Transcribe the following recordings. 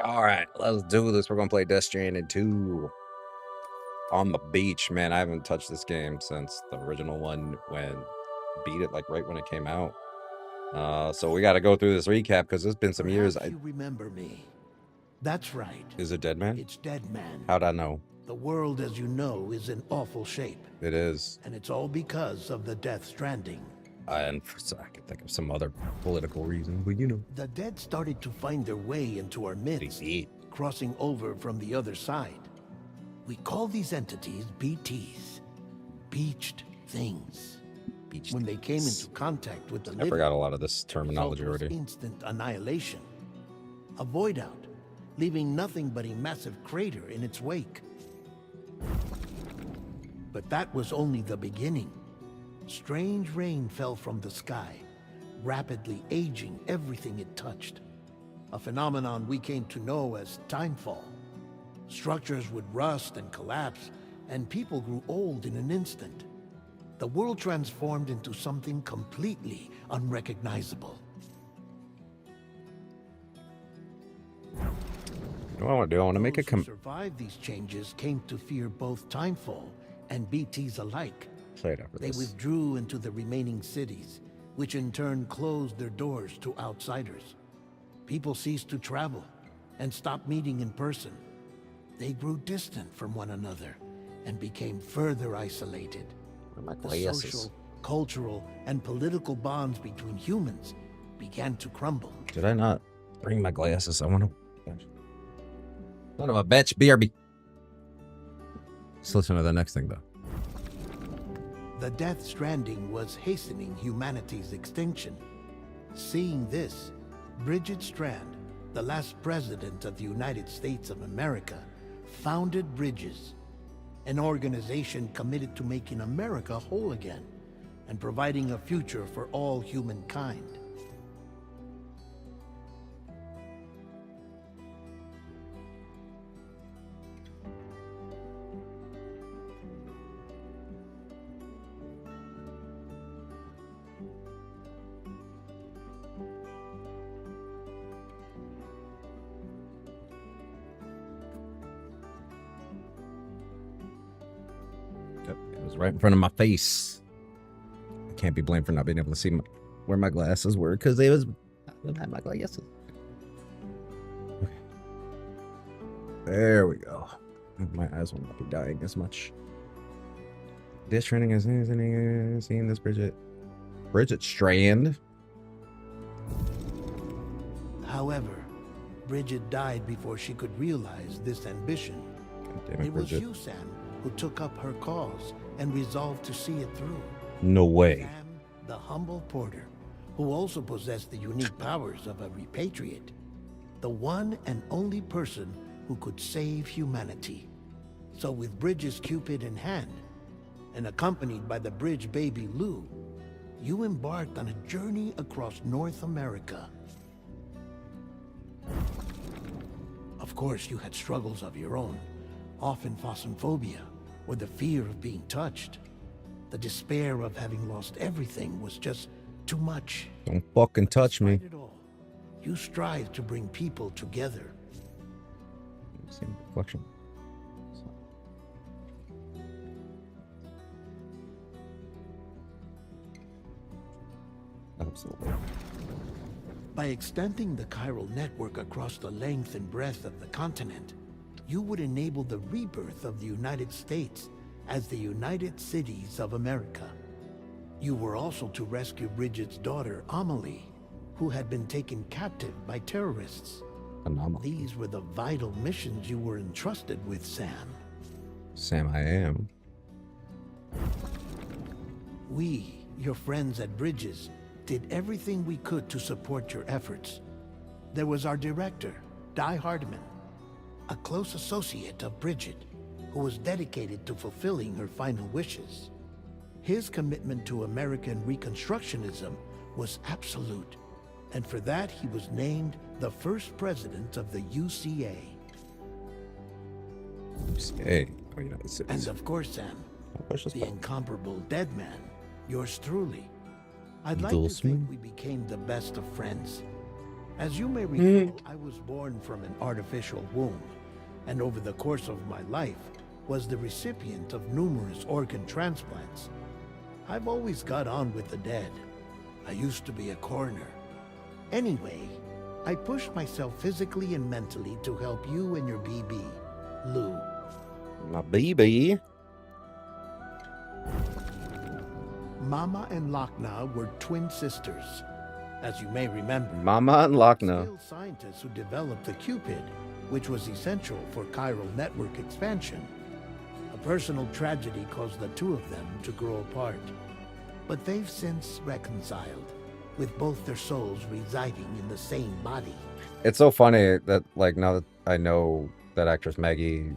All right, let's do this. We're gonna play Death Stranding 2 on the beach, man. I haven't touched this game since the original one when beat it like right when it came out. So we got to go through this recap because it's been some years. Perhaps you remember me. That's right. Is it Dead Man? It's Dead Man. How'd I know? The world, as you know, is in awful shape. It is. And it's all because of the Death Stranding. And I can think of some other political reason, but you know. The dead started to find their way into our midst, crossing over from the other side. We call these entities BTs, beached things. When they came into contact with the living, I forgot a lot of this terminology already. Instant annihilation. A void out, leaving nothing but a massive crater in its wake. But that was only the beginning. Strange rain fell from the sky, rapidly aging everything it touched. A phenomenon we came to know as timefall. Structures would rust and collapse, and people grew old in an instant. The world transformed into something completely unrecognizable. What do I want to do? I want to make a Those who survived these changes came to fear both timefall and BTs alike. They withdrew into the remaining cities, which in turn closed their doors to outsiders. People ceased to travel and stopped meeting in person. They grew distant from one another and became further isolated. The social, cultural, and political bonds between humans began to crumble. Did I not bring my glasses? I want to... Son of a bitch, BRB. Let's listen to the next thing, though. The Death Stranding was hastening humanity's extinction. Seeing this, Bridget Strand, the last president of the United States of America, founded Bridges, an organization committed to making America whole again and providing a future for all humankind. It was right in front of my face. I can't be blamed for not being able to see where my glasses were because I didn't have my glasses. Okay. There we go. My eyes will not be dying as much. This training is seeing this Bridget Strand. However, Bridget died before she could realize this ambition. It was you, Sam, who took up her cause and resolved to see it through. No way. Sam, the humble porter, who also possessed the unique powers of a repatriate. The one and only person who could save humanity. So with Bridges' Cupid in hand, and accompanied by the bridge baby Lou, you embarked on a journey across North America. Of course, you had struggles of your own, often phasmophobia, or the fear of being touched. The despair of having lost everything was just too much. Don't fucking touch me. Despite it all, you strive to bring people together. Same reflection. Absolutely. By extending the chiral network across the length and breadth of the continent, you would enable the rebirth of the United States as the United Cities of America. You were also to rescue Bridget's daughter, Amelie, who had been taken captive by terrorists. Anomaly. These were the vital missions you were entrusted with, Sam. Sam, I am. We, your friends at Bridges, did everything we could to support your efforts. There was our director, Di Hardman, a close associate of Bridget, who was dedicated to fulfilling her final wishes. His commitment to American Reconstructionism was absolute, and for that he was named the first president of the UCA. UCA? Oh, United States. And of course, Sam, the incomparable Dead Man, yours truly. I'd like to think we became the best of friends. As you may recall, I was born from an artificial womb, and over the course of my life, was the recipient of numerous organ transplants. I've always got on with the dead. I used to be a coroner. Anyway, I pushed myself physically and mentally to help you and your BB, Lou. My BB? Mama and Lochna were twin sisters. As you may remember, Mama and Lochna. Still scientists who developed the Cupid, which was essential for chiral network expansion. A personal tragedy caused the two of them to grow apart. But they've since reconciled, with both their souls residing in the same body. It's so funny that, like, now that I know that actress Maggie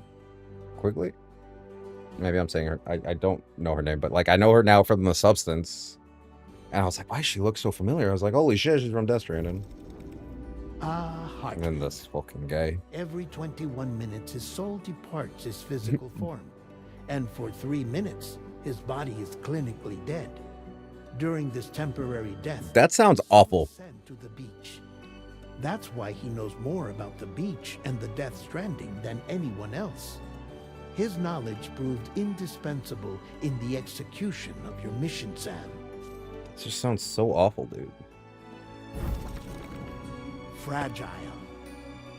Quigley, maybe I'm saying her, I don't know her name, but, like, I know her now from The Substance. And I was like, why does she look so familiar? I was like, holy shit, she's from Death Stranding. And then this fucking guy. Every 21 minutes, his soul departs his physical form. And for 3 minutes, his body is clinically dead. During this temporary death, that sounds awful. Sent to the beach. That's why he knows more about the beach and the Death Stranding than anyone else. His knowledge proved indispensable in the execution of your mission, Sam. This just sounds so awful, dude. Fragile.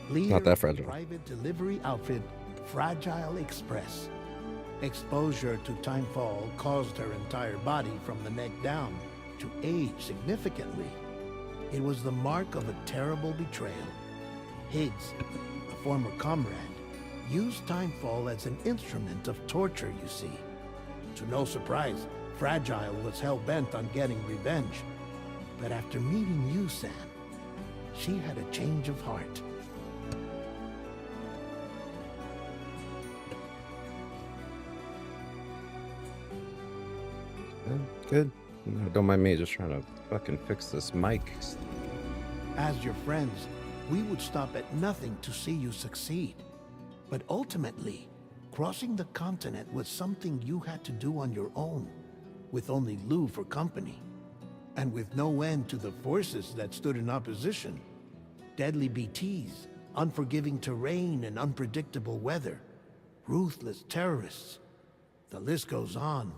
Leader Not that fragile. Of private delivery outfit, Fragile Express. Exposure to timefall caused her entire body from the neck down to age significantly. It was the mark of a terrible betrayal. Higgs, a former comrade, used timefall as an instrument of torture, you see. To no surprise, Fragile was hell-bent on getting revenge. But after meeting you, Sam, she had a change of heart. Good. Don't mind me just trying to fucking fix this mic. As your friends, we would stop at nothing to see you succeed. But ultimately, crossing the continent was something you had to do on your own, with only Lou for company. And with no end to the forces that stood in opposition. Deadly BTs, unforgiving terrain and unpredictable weather, ruthless terrorists. The list goes on.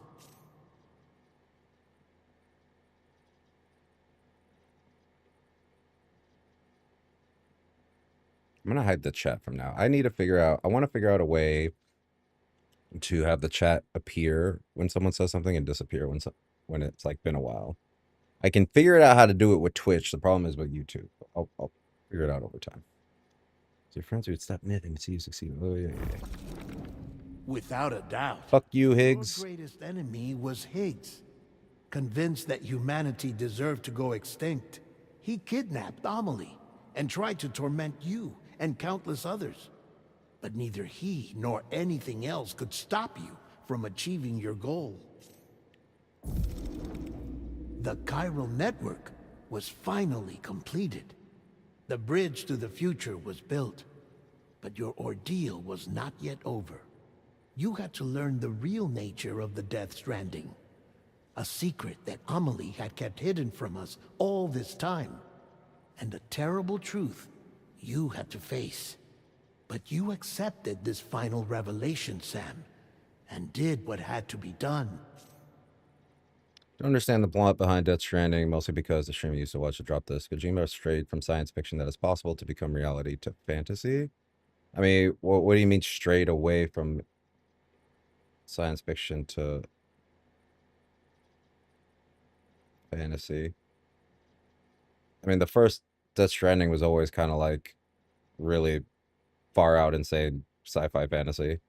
I'm gonna hide the chat from now. I want to figure out a way to have the chat appear when someone says something and disappear when it's like been a while. I can figure it out how to do it with Twitch. The problem is with YouTube. I'll figure it out over time. So your friends would stop mything to see you succeed. Oh yeah. Without a doubt. Fuck you, Higgs. Your greatest enemy was Higgs. Convinced that humanity deserved to go extinct, he kidnapped Amelie and tried to torment you and countless others. But neither he nor anything else could stop you from achieving your goal. The chiral network was finally completed. The bridge to the future was built. But your ordeal was not yet over. You had to learn the real nature of the Death Stranding. A secret that Amelie had kept hidden from us all this time. And a terrible truth you had to face. But you accepted this final revelation, Sam, and did what had to be done. I don't understand the plot behind Death Stranding, mostly because the streamer used to watch to drop this. Kojima strayed from science fiction that is possible to become reality to fantasy. I mean, what do you mean strayed away from science fiction to fantasy? I mean, the first Death Stranding was always kind of like really far out insane sci-fi fantasy.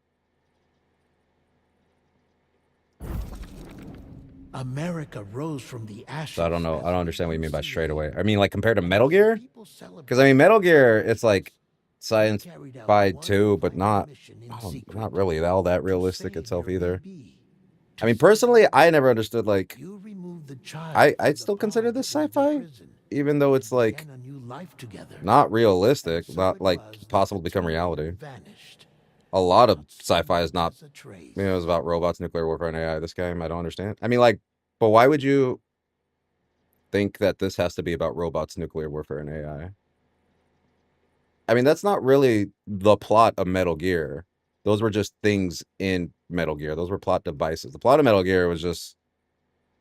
America rose from the ashes. So I don't know. I don't understand what you mean by straight away. I mean, like compared to Metal Gear? Because I mean, Metal Gear, it's like science-fi too, but not really all that realistic itself either. I mean, personally, I never understood, like, I'd still consider this sci-fi, even though it's like not realistic, not like possible to become reality. A lot of sci-fi is not, you know, it's about robots, nuclear warfare, and AI. This game, I don't understand. I mean, like, but why would you think that this has to be about robots, nuclear warfare, and AI? I mean, that's not really the plot of Metal Gear. Those were just things in Metal Gear. Those were plot devices. The plot of Metal Gear was just,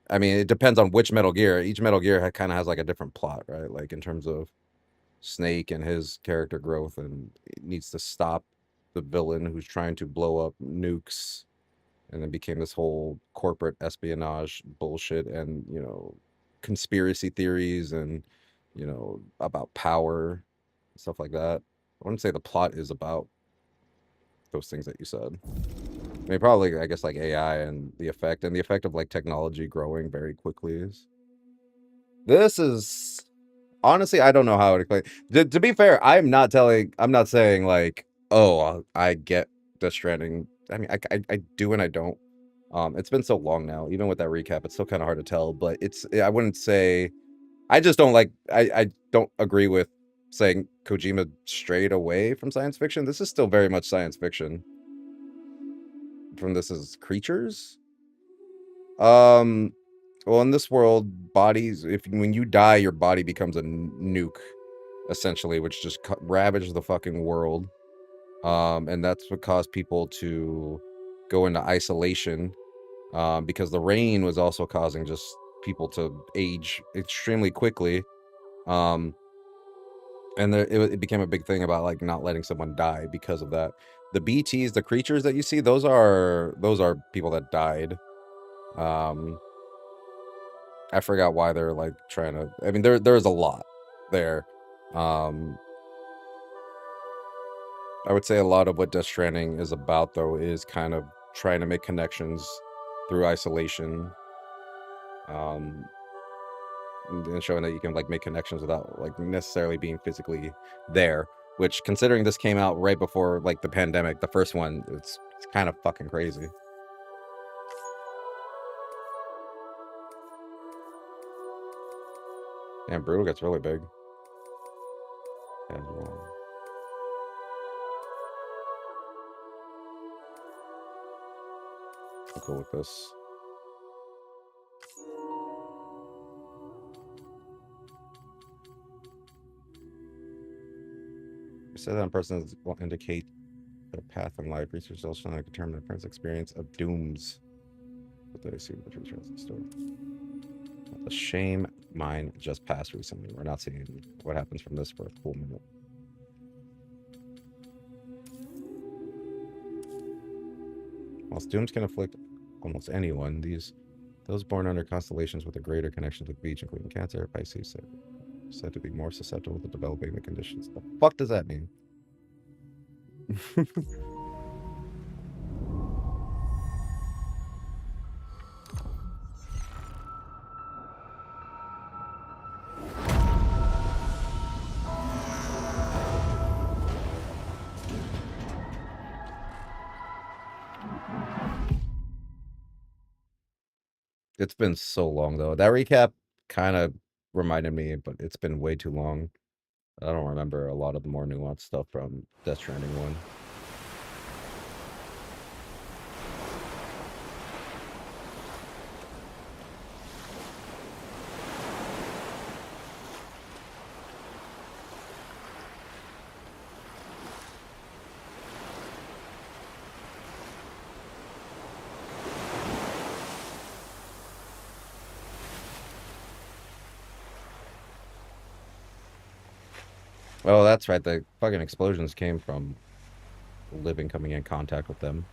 I mean, it depends on which Metal Gear. Each Metal Gear kind of has like a different plot, right? Like in terms of Snake and his character growth, and it needs to stop the villain who's trying to blow up nukes, and then became this whole corporate espionage bullshit, and conspiracy theories, and about power, stuff like that. I wouldn't say the plot is about those things that you said. I mean, probably, I guess, like AI and the effect of like technology growing very quickly is. This is honestly, I don't know how to explain. To be fair, I'm not saying like, oh, I get Death Stranding. I mean, I do and I don't. It's been so long now. Even with that recap, it's still kind of hard to tell. But I wouldn't say. I just don't like. I don't agree with saying Kojima strayed away from science fiction. This is still very much science fiction. From this is creatures. Well, in this world, bodies. When you die, your body becomes a nuke, essentially, which just ravages the fucking world. And that's what caused people to go into isolation. Because the rain was also causing just people to age extremely quickly. And it became a big thing about like not letting someone die because of that. The BTs, the creatures that you see, those are people that died. I forgot why they're like trying to. I mean, there's a lot there. I would say a lot of what Death Stranding is about, though, is kind of trying to make connections through isolation, and showing that you can like make connections without like necessarily being physically there. Which, considering this came out right before like the pandemic, the first one, it's kind of fucking crazy. Damn, Brutal gets really big. And, I'm cool with this. So that persons will indicate their path in life. Research also trying to determine the person's experience of dooms. But they see the truth in the story. The shame mine just passed recently. We're not seeing what happens from this for a cool minute. Whilst dooms can afflict almost anyone, those born under constellations with a greater connection to the beach, including Cancer, Pisces, said to be more susceptible to developing the conditions. The fuck does that mean? It's been so long, though. That recap kind of reminded me, but it's been way too long. I don't remember a lot of the more nuanced stuff from Death Stranding 1. Oh, that's right. The fucking explosions came from living coming in contact with them.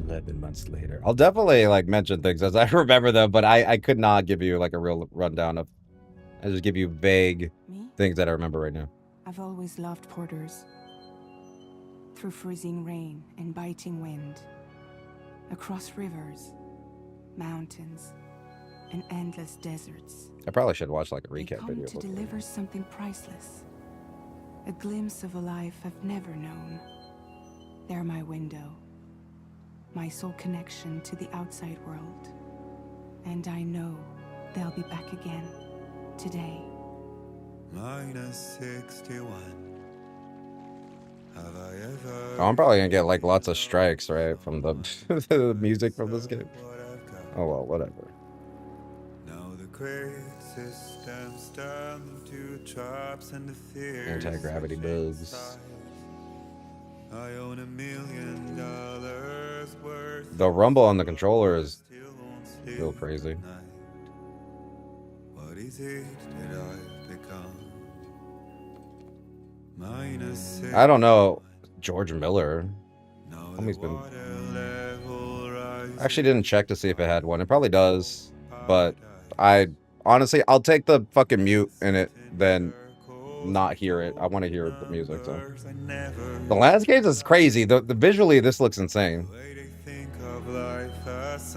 11 months later. I'll definitely like mention things as I remember them, but I could not give you like a real rundown of. I just give you vague things that I remember right now. I've always loved porters. Through freezing rain and biting wind, across rivers, mountains, and endless deserts. I probably should watch like a recap they come video. To deliver something priceless, a glimpse of a life I've never known. They're my window, my sole connection to the outside world. And I know they'll be back again today. -61. Have I ever? Oh, I'm probably gonna get like lots of strikes, right, from the, the music from this game. Oh well, whatever. Now the great systems turn into traps and the fears. Anti-gravity bugs. I own $1 million worth. The rumble on the controller is real crazy. What is it that I've become? -6. I don't know. George Miller. Homie's been. I actually didn't check to see if it had one. It probably does, but I honestly, I'll take the fucking mute in it than not hear it. I want to hear the music. So the landscapes is crazy. The visually, this looks insane.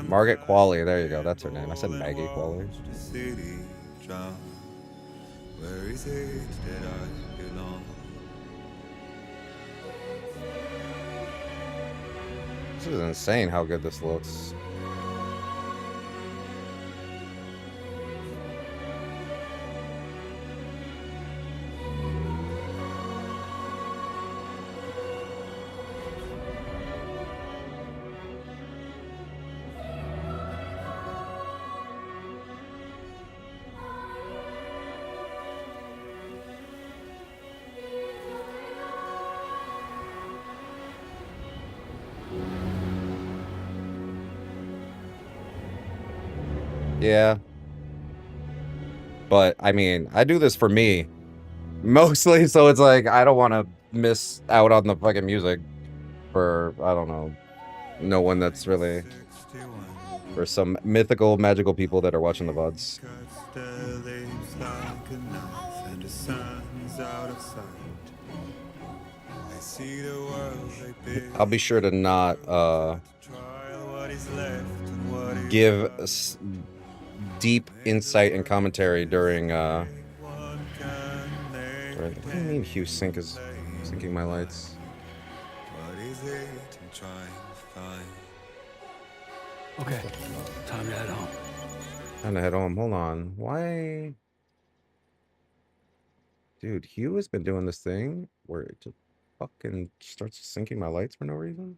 Margaret Qualley. There you go. That's her name. I said Maggie Qualley. Where is it that I belong? This is insane how good this looks. Yeah. But, I mean, I do this for me. Mostly, so it's like, I don't want to miss out on the fucking music for, I don't know, no one that's really... For some mythical, magical people that are watching the VODs. I'll be sure to not, give deep insight and commentary during what do you mean Hugh Sink is sinking my lights? Okay, time to head home. Time to head home. Hold on. Why? Dude, Hugh has been doing this thing where it just fucking starts sinking my lights for no reason.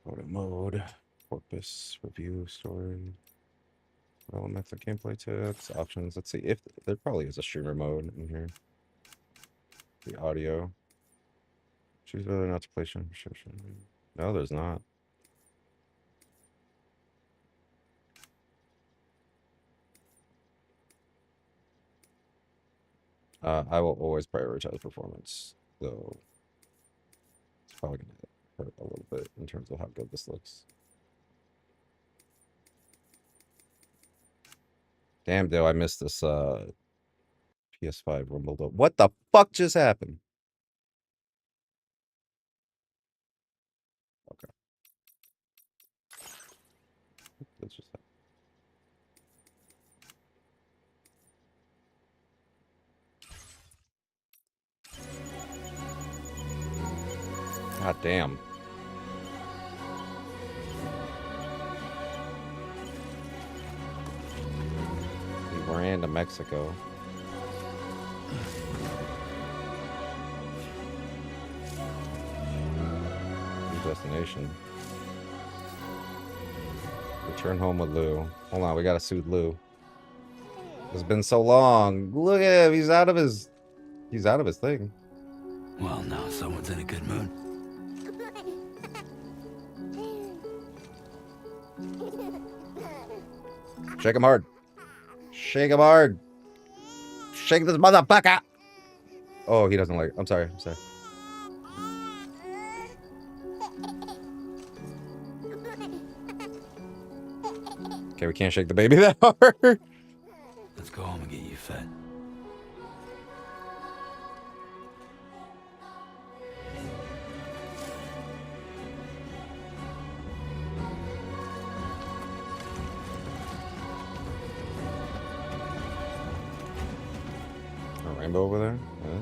Photo mode, corpus, review, story, well, method, gameplay tips, options. Let's see if there probably is a streamer mode in here. The audio. Choose whether or not to play stream. No, there's not. I will always prioritize performance, though it's probably gonna hurt a little bit in terms of how good this looks. Damn, dude, I missed this PS5 Rumble. What the fuck just happened? Okay. That's just happened. God damn. We ran to Mexico. New destination. Return home with Lou. Hold on, we gotta soothe Lou. It's been so long. Look at him. He's out of his thing. Well, now someone's in a good mood. Shake him hard. Shake him hard. Shake this motherfucker. Oh, he doesn't like it. I'm sorry. I'm sorry. Okay, we can't shake the baby that hard. Let's go home and get you fed. A rainbow over there? Yeah.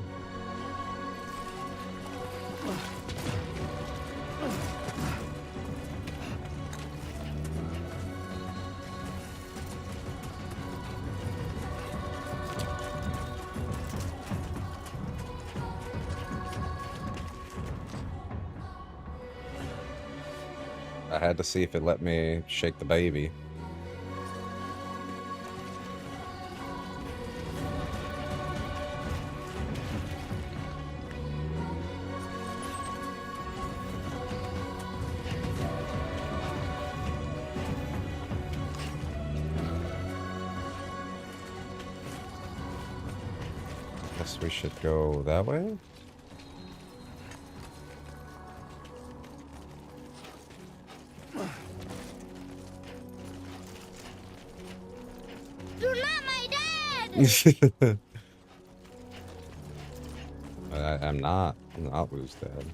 I had to see if it let me shake the baby. Guess we should go that way? You're not my dad! I'm not Lu's dad.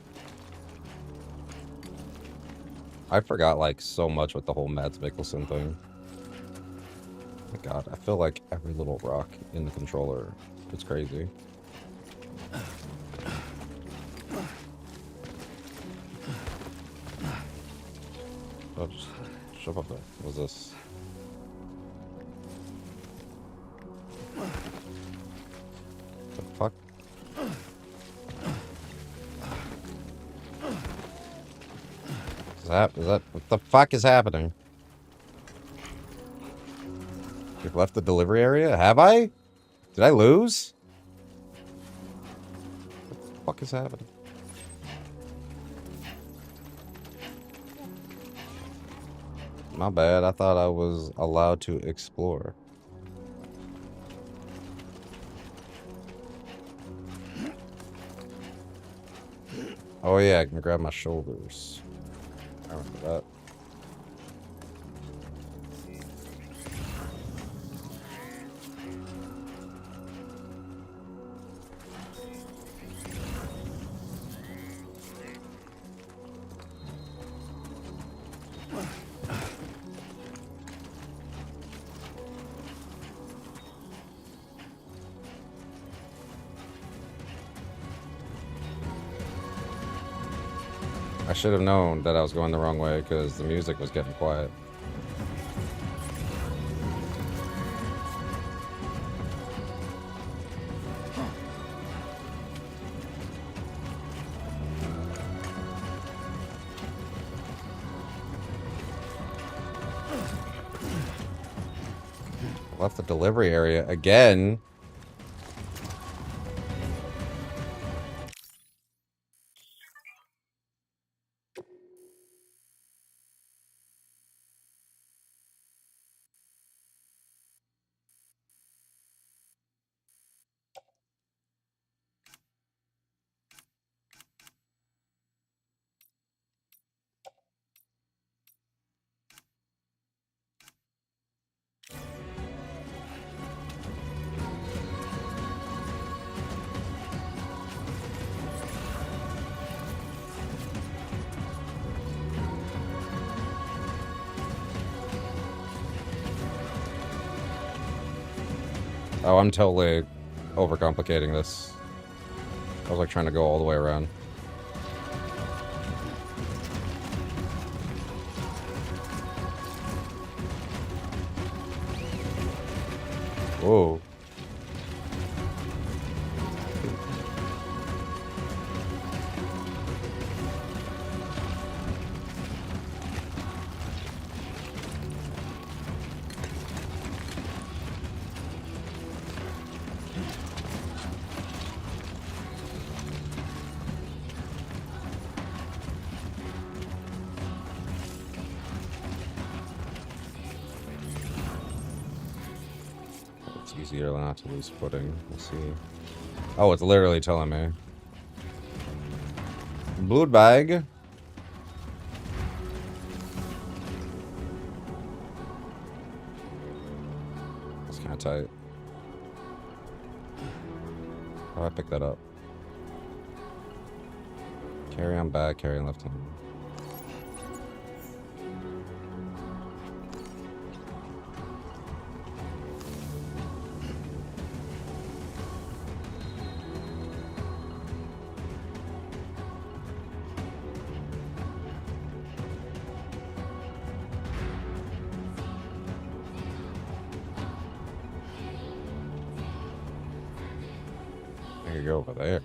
I forgot like so much with the whole Mads Mikkelsen thing. My God, I feel like every little rock in the controller. It's crazy. Oh, just shove up there. What was this? The fuck? Is that what the fuck is happening? You've left the delivery area? Have I? Did I lose? What the fuck is happening? My bad. I thought I was allowed to explore. Oh yeah, I can grab my shoulders. I remember that. I should have known that I was going the wrong way because the music was getting quiet. Left the delivery area again. Oh, I'm totally overcomplicating this. I was like trying to go all the way around. Whoa. it's easier not to lose footing. We'll see. Oh, it's literally telling me. Blood bag. That's kind of tight. How do I pick that up? Carry on back, carry on left hand. I could go over there.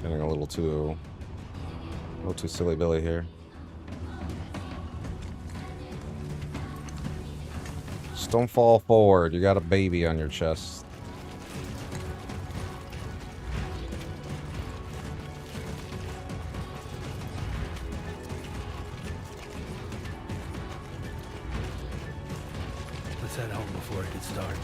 Getting a little too silly Billy here. Just don't fall forward. You got a baby on your chest. Let's head home before it gets dark.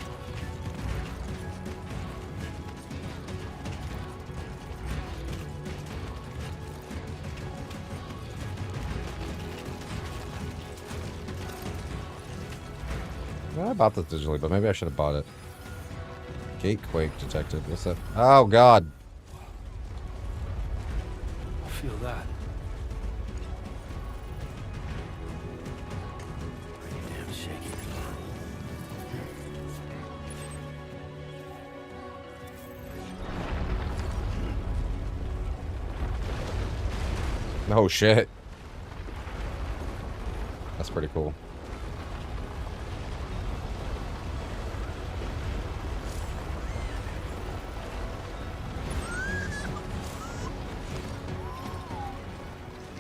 I bought this digitally, but maybe I should have bought it. Gatequake detected. What's that? Oh, God. I feel that. Pretty damn shaky. Oh, shit. That's pretty cool.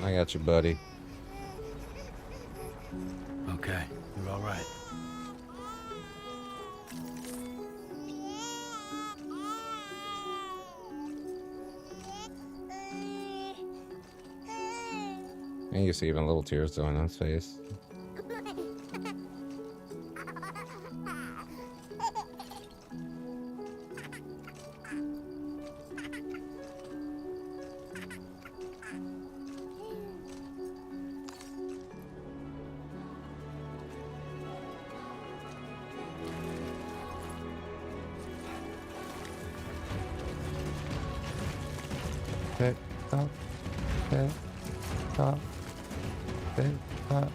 I got you, buddy. Okay, you're all right. And you see even little tears going on his face. Tick tock, tick tock, tick tock.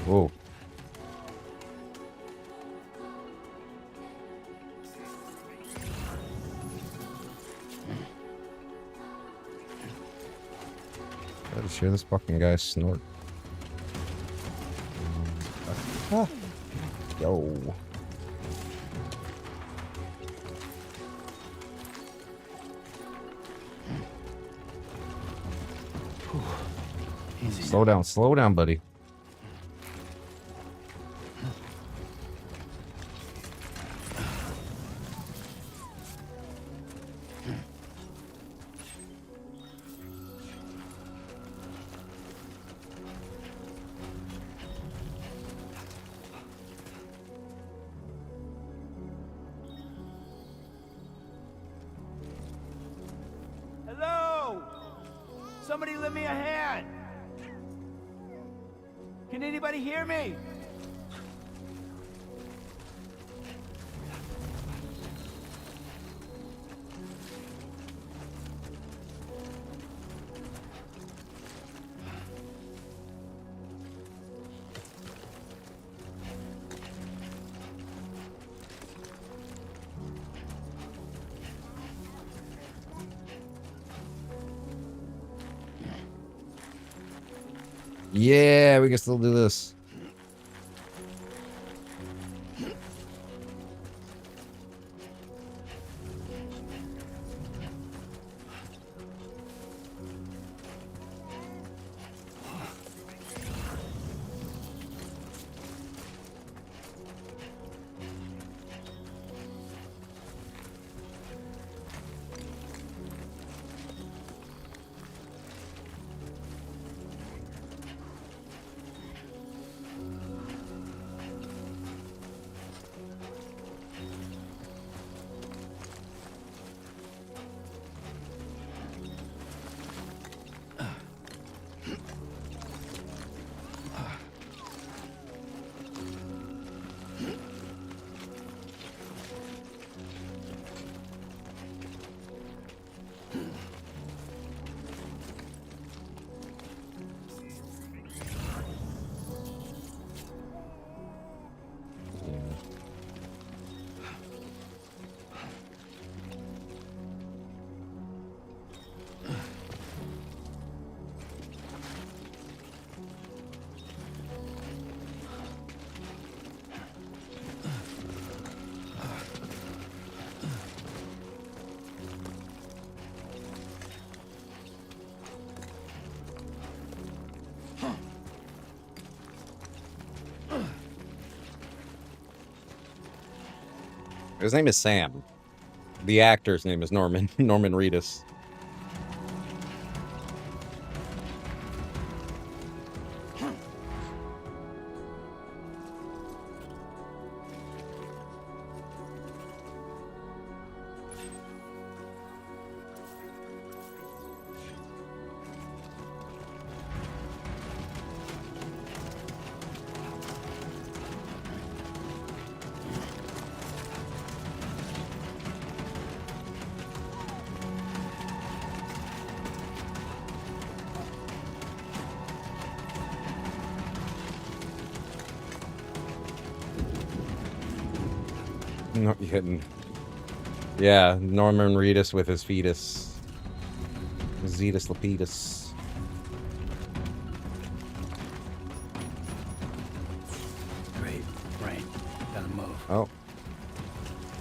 Whoa. I just hear this fucking guy snort. Ah. Yo. Easy. Slow down, buddy. Hello? Somebody lend me a hand. Can anybody hear me? Yeah, we can still do this. His name is Sam. The actor's name is Norman Reedus. No, you hitting. Yeah, Norman Reedus with his fetus. Zetus Lapidus. Great, right. Gotta move. Oh.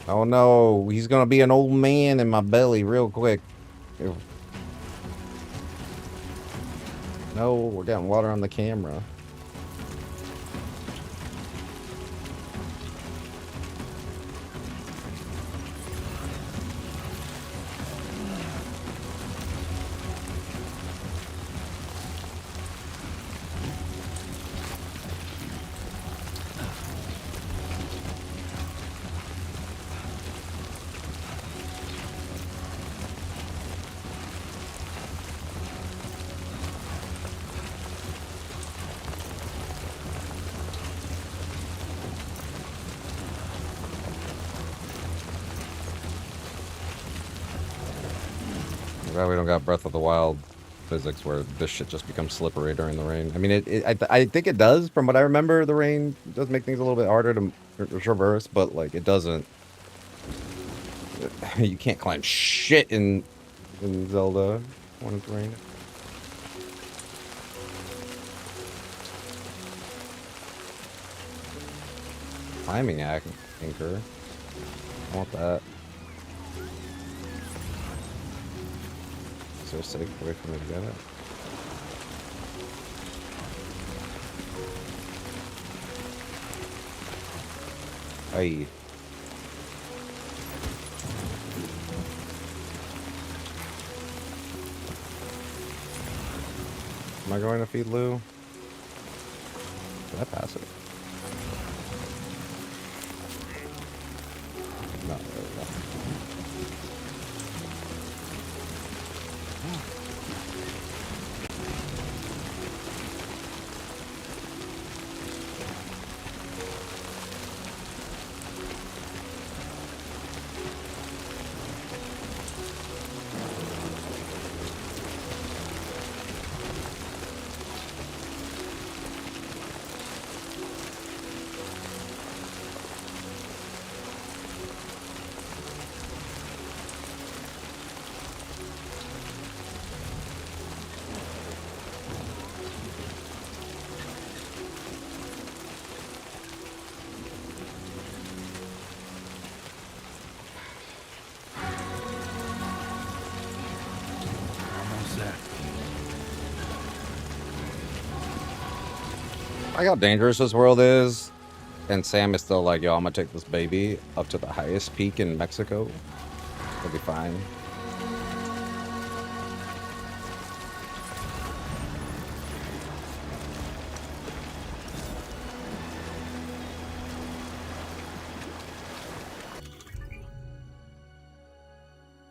Oh no, he's gonna be an old man in my belly real quick. Ew. No, we're getting water on the camera. Glad we don't got Breath of the Wild physics where this shit just becomes slippery during the rain. I mean, I think it does. From what I remember, the rain does make things a little bit harder to traverse, but like it doesn't. You can't climb shit in Zelda when it's raining. Climbing anchor. I want that. Is there a safe way for me to get it? Aye. Am I going to feed Lou? Did I pass it? No, there we go. I like how dangerous this world is, and Sam is still like, yo, I'm gonna take this baby up to the highest peak in Mexico. It'll be fine.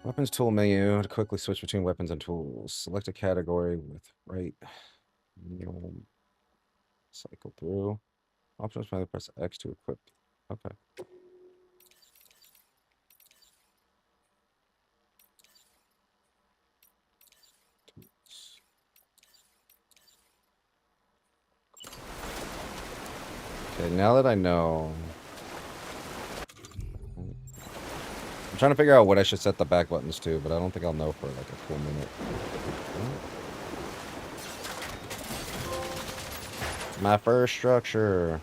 Weapons tool menu to quickly switch between weapons and tools. Select a category with right. Cycle through. Options finally press X to equip. Okay. Okay, now that I know. I'm trying to figure out what I should set the back buttons to, but I don't think I'll know for like a full minute. My first structure.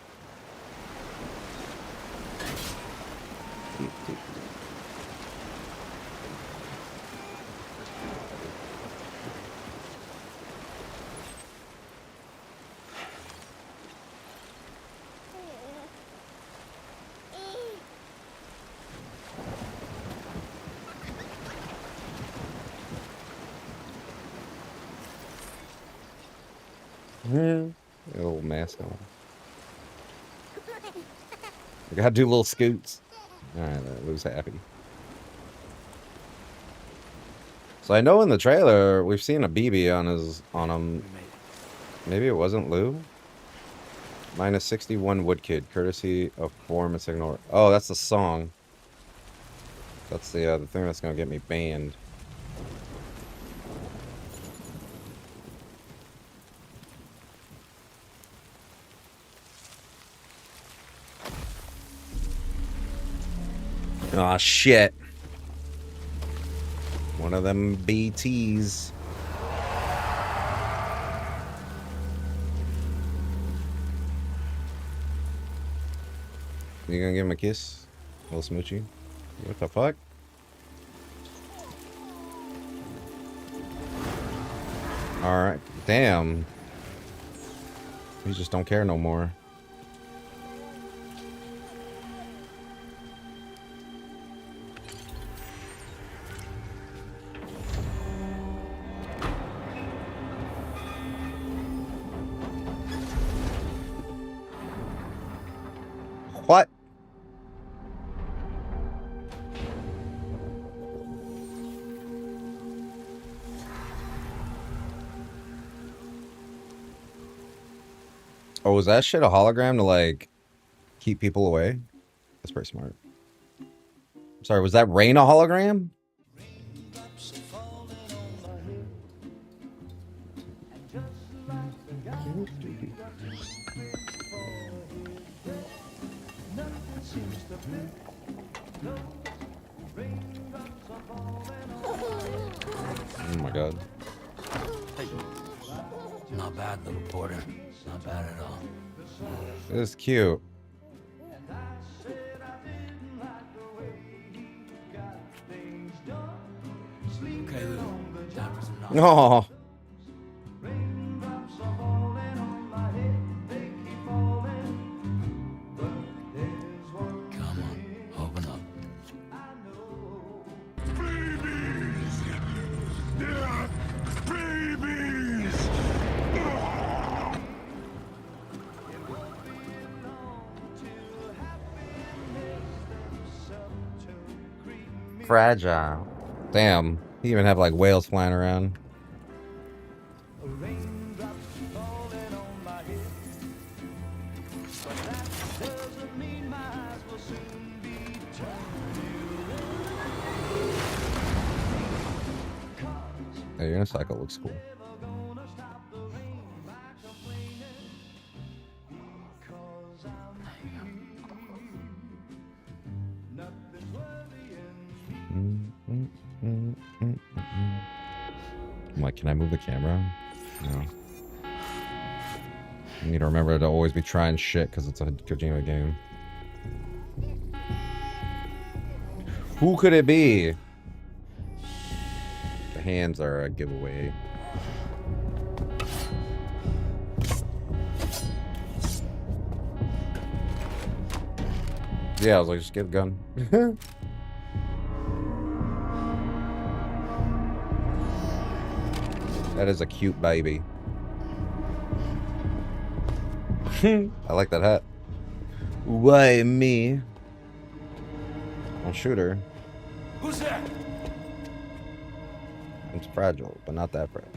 A little mask on. I gotta do little scoots. Alright, Lou's happy. So I know in the trailer we've seen a BB on him. Maybe it wasn't Lou? Minus 61 Woodkid, courtesy of Form and Signal. Oh, that's the song. That's the thing that's gonna get me banned. Aw, shit. One of them BTs. You gonna give him a kiss? A little smoochy? What the fuck? Alright. Damn. We just don't care no more. What? Oh, was that shit a hologram to, like, keep people away? That's pretty smart. Sorry, was that rain a hologram? Oh my god. Not bad, little porter. Not bad at all. This is cute. Okay, Lou. Time for some knowledge. Oh. Come on, open up. Fragile. Damn. You even have like whales flying around. Hey, your unicycle looks cool. I'm like, can I move the camera? No. I need to remember to always be trying shit because it's a Kojima game. Who could it be? The hands are a giveaway. Yeah, I was like, just get a gun. That is a cute baby. I like that hat. Why me? I'll shoot her. Who's that? It's fragile, but not that fragile.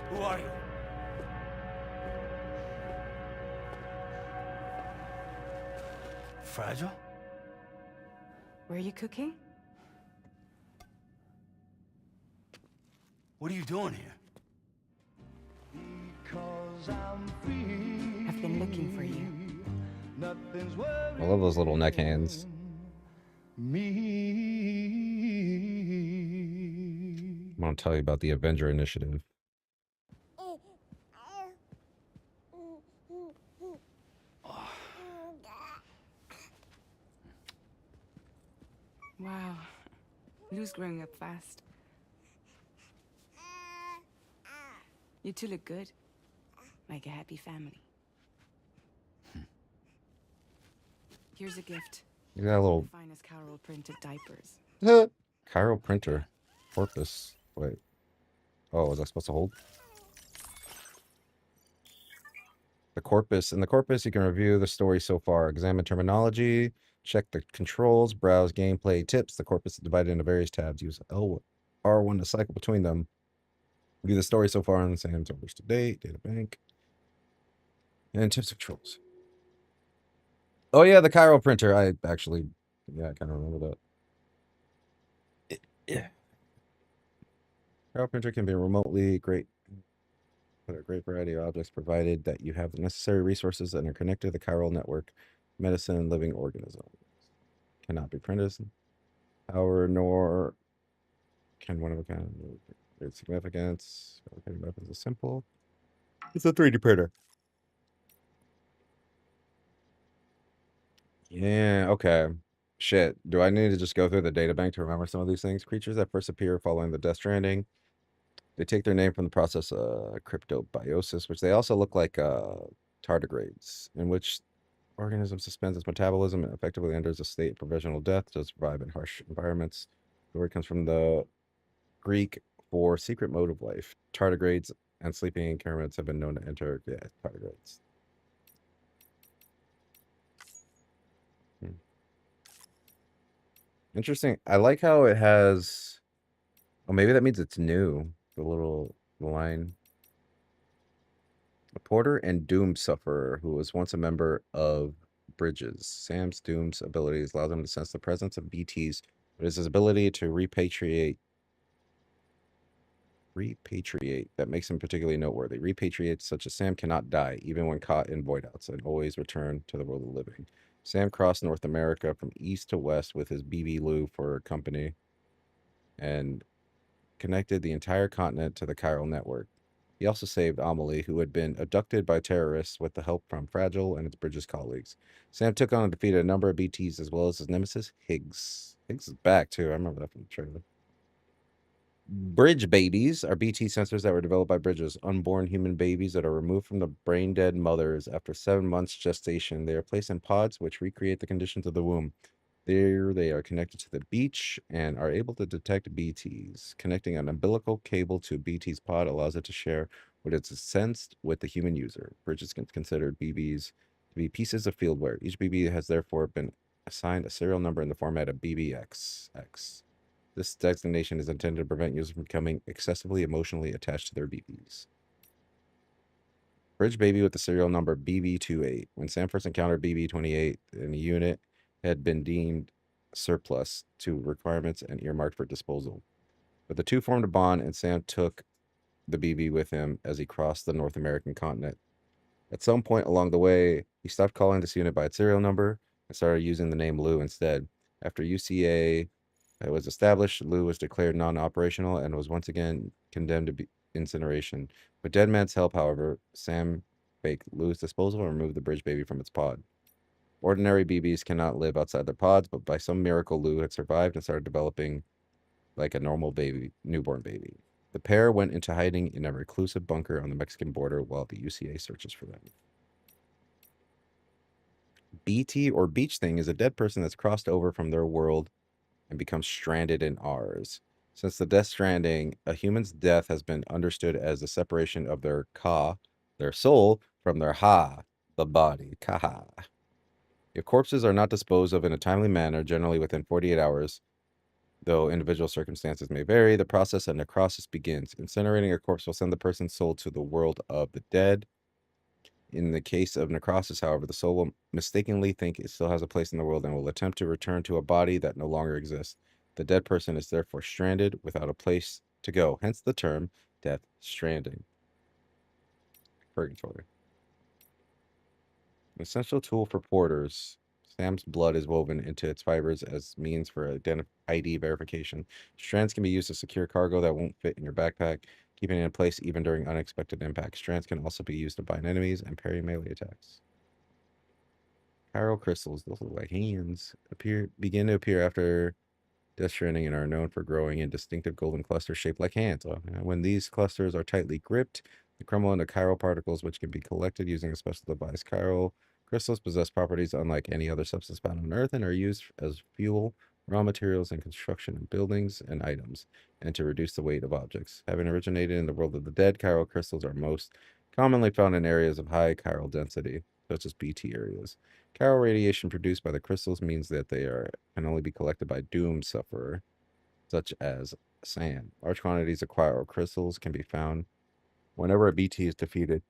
Who are you? Fragile? Were you cooking? What are you doing here? I've been looking for you. I love those little neck hands. I'm gonna tell you about the Avenger Initiative. Wow. Lou's growing up fast. You two look good. Like a happy family. Here's a gift. You got a little Finest Carol printed diapers. chiral printer. Corpus. Wait. Oh, was I supposed to hold? The corpus. In the corpus, you can review the story so far, examine terminology, check the controls, browse gameplay tips. The corpus is divided into various tabs. Use R1 to cycle between them. View the story so far on the same servers to date, data bank, and tips and controls. Oh yeah, the chiral printer. I actually, yeah, I kind of remember that. Yeah. Chiral printer can be remotely great. With a great variety of objects provided that you have the necessary resources and are connected to the chiral network, medicine, and living organisms. Cannot be printed. However, nor can one of a kind. Its significance. Fabricating weapons is simple. It's a 3D printer. Yeah, okay. Shit. Do I need to just go through the data bank to remember some of these things? Creatures that first appear following the Death Stranding. They take their name from the process cryptobiosis, which they also look like tardigrades, in which organism suspends its metabolism and effectively enters a state of provisional death to survive in harsh environments. The word comes from the Greek for secret mode of life. Tardigrades and sleeping encampments have been known to enter. Yeah, tardigrades. Interesting. I like how it has. Oh, maybe that means it's new. The little line. A porter and doom sufferer who was once a member of Bridges. Sam's doom's abilities allow them to sense the presence of BTs, but it's his ability to repatriate that makes him particularly noteworthy. Repatriates such as Sam cannot die, even when caught in voidouts, and always return to the world of the living. Sam crossed North America from east to west with his BB Lou for company and connected the entire continent to the chiral network. He also saved Amelie, who had been abducted by terrorists with the help from Fragile and its Bridges colleagues. Sam took on and defeated a number of BTs as well as his nemesis, Higgs. Higgs is back, too. I remember that from the trailer. Bridge babies are BT sensors that were developed by Bridges, unborn human babies that are removed from the brain-dead mothers after 7 months gestation. They are placed in pods which recreate the conditions of the womb. There they are connected to the beach and are able to detect BTs. Connecting an umbilical cable to BT's pod allows it to share what it's sensed with the human user. Bridges can consider BBs to be pieces of fieldware. Each BB has therefore been assigned a serial number in the format of BBX. This designation is intended to prevent users from becoming excessively emotionally attached to their BBs. Bridge baby with the serial number BB28. When Sam first encountered BB28 in a unit, had been deemed surplus to requirements and earmarked for disposal. But the two formed a bond, and Sam took the BB with him as he crossed the North American continent. At some point along the way, he stopped calling this unit by its serial number and started using the name Lou instead. After UCA was established, Lou was declared non-operational and was once again condemned to incineration. With Dead Man's help, however, Sam faked Lou's disposal and removed the bridge baby from its pod. Ordinary BBs cannot live outside their pods, but by some miracle, Lou had survived and started developing like a normal newborn baby. The pair went into hiding in a reclusive bunker on the Mexican border while the UCA searches for them. BT or Beach Thing is a dead person that's crossed over from their world and becomes stranded in ours. Since the Death Stranding, a human's death has been understood as the separation of their ka, their soul, from their ha, the body, kaha. If corpses are not disposed of in a timely manner, generally within 48 hours, though individual circumstances may vary, the process of necrosis begins. Incinerating a corpse will send the person's soul to the world of the dead. In the case of necrosis, however, the soul will mistakenly think it still has a place in the world and will attempt to return to a body that no longer exists. The dead person is therefore stranded without a place to go, hence the term Death Stranding. Purgatory. An essential tool for porters. Sam's blood is woven into its fibers as means for ID verification. Strands can be used to secure cargo that won't fit in your backpack, keeping it in place even during unexpected impacts. Strands can also be used to bind enemies and parry melee attacks. Chiral crystals, those look like hands, begin to appear after Death Stranding and are known for growing in distinctive golden clusters shaped like hands. When these clusters are tightly gripped, they crumble into chiral particles, which can be collected using a special device. Chiral Crystals possess properties unlike any other substance found on Earth and are used as fuel, raw materials, in construction of buildings and items, and to reduce the weight of objects. Having originated in the world of the dead, chiral crystals are most commonly found in areas of high chiral density, such as BT areas. Chiral radiation produced by the crystals means that can only be collected by doomed sufferer, such as sand. Large quantities of chiral crystals can be found whenever a BT is defeated.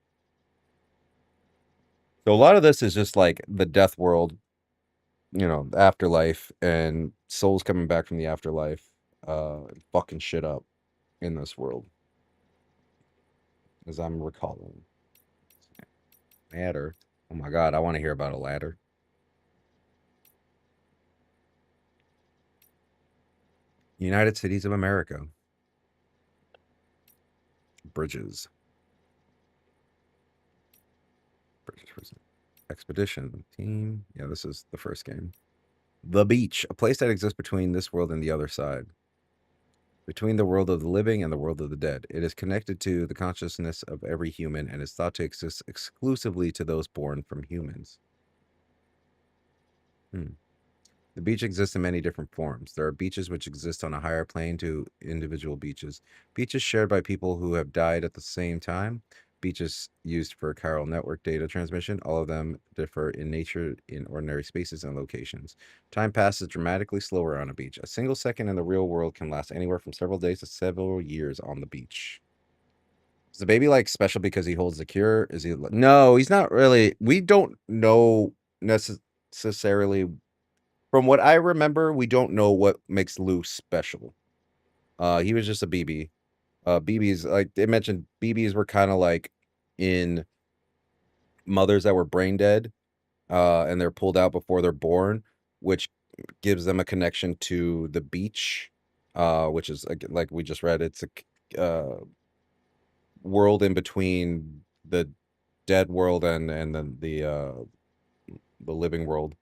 So a lot of this is just like the death world, afterlife, and souls coming back from the afterlife, fucking shit up in this world, as I'm recalling. Ladder. Oh my god, I want to hear about a ladder. United Cities of America. Bridges. Expedition. Team. Yeah, this is the first game. The beach. A place that exists between this world and the other side. Between the world of the living and the world of the dead. It is connected to the consciousness of every human and is thought to exist exclusively to those born from humans. The beach exists in many different forms. There are beaches which exist on a higher plane to individual beaches. Beaches shared by people who have died at the same time. Beaches used for chiral network data transmission. All of them differ in nature in ordinary spaces and locations. Time passes dramatically slower on a beach. A single second in the real world can last anywhere from several days to several years on the beach. Is the baby like special because he holds the cure? Is he? No, he's not really. We don't know necessarily. From what I remember, we don't know what makes Lou special. He was just a BB. BBs, like they mentioned, BBs were kind of like in mothers that were brain dead, and they're pulled out before they're born, which gives them a connection to the beach, which is like we just read. It's a world in between the dead world and then the living world.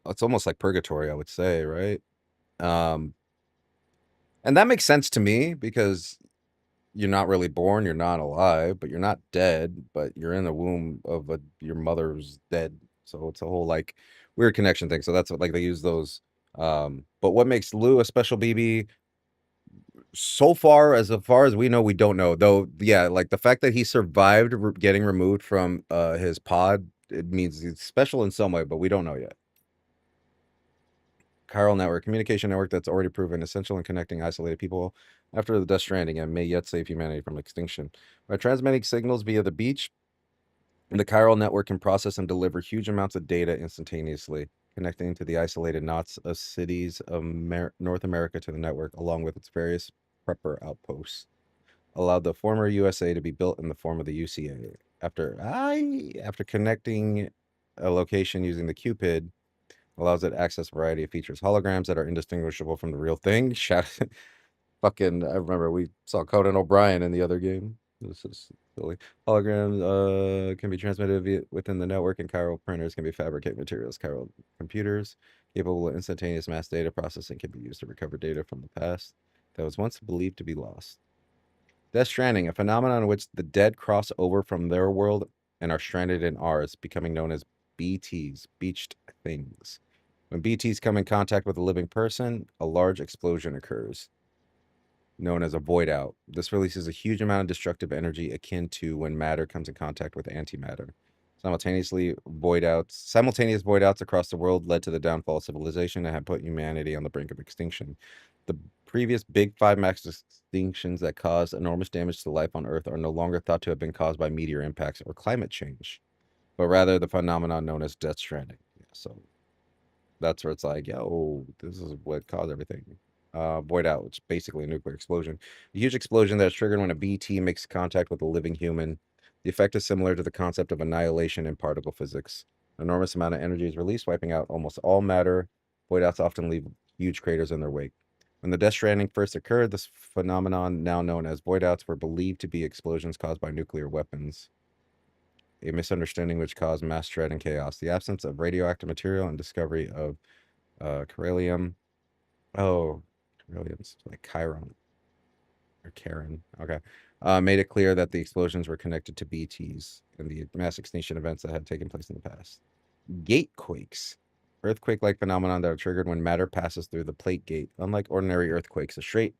It's almost like purgatory, I would say, right? And that makes sense to me because you're not really born, you're not alive, but you're not dead, but you're in the womb of your mother's dead. So it's a whole like weird connection thing. So that's what like they use those. But what makes Lou a special BB? So far as we know, we don't know. Though, yeah, like the fact that he survived getting removed from his pod, it means he's special in some way, but we don't know yet. Chiral network, communication network that's already proven essential in connecting isolated people after the Death Stranding and may yet save humanity from extinction. By transmitting signals via the beach, the chiral network can process and deliver huge amounts of data instantaneously, connecting to the isolated knots of cities of North America to the network, along with its various prepper outposts. Allowed the former USA to be built in the form of the UCA. After connecting a location using the Cupid, allows it to access a variety of features. Holograms that are indistinguishable from the real thing. Fucking, I remember we saw Conan O'Brien in the other game. This is silly. Holograms can be transmitted within the network, and chiral printers can be fabricate materials. Chiral computers capable of instantaneous mass data processing can be used to recover data from the past that was once believed to be lost. Death Stranding, a phenomenon in which the dead cross over from their world and are stranded in ours, becoming known as BTs, beached things. When BTs come in contact with a living person, a large explosion occurs, known as a void out. This releases a huge amount of destructive energy akin to when matter comes in contact with antimatter. Simultaneous void outs across the world led to the downfall of civilization and have put humanity on the brink of extinction. The previous big 5 max extinctions that caused enormous damage to life on Earth are no longer thought to have been caused by meteor impacts or climate change, but rather the phenomenon known as Death Stranding. Yeah, so that's where it's like, yo, this is what caused everything. Void out, which is basically a nuclear explosion. A huge explosion that is triggered when a BT makes contact with a living human. The effect is similar to the concept of annihilation in particle physics. An enormous amount of energy is released, wiping out almost all matter. Void outs often leave huge craters in their wake. When the Death Stranding first occurred, this phenomenon, now known as void outs, were believed to be explosions caused by nuclear weapons. A misunderstanding which caused mass dread and chaos. The absence of radioactive material and discovery of Corellium. Oh, Corellium's like Chiron. Or Karen. Okay. Made it clear that the explosions were connected to BTs and the mass extinction events that had taken place in the past. Gatequakes. Earthquake-like phenomenon that are triggered when matter passes through the plate gate. Unlike ordinary earthquakes, the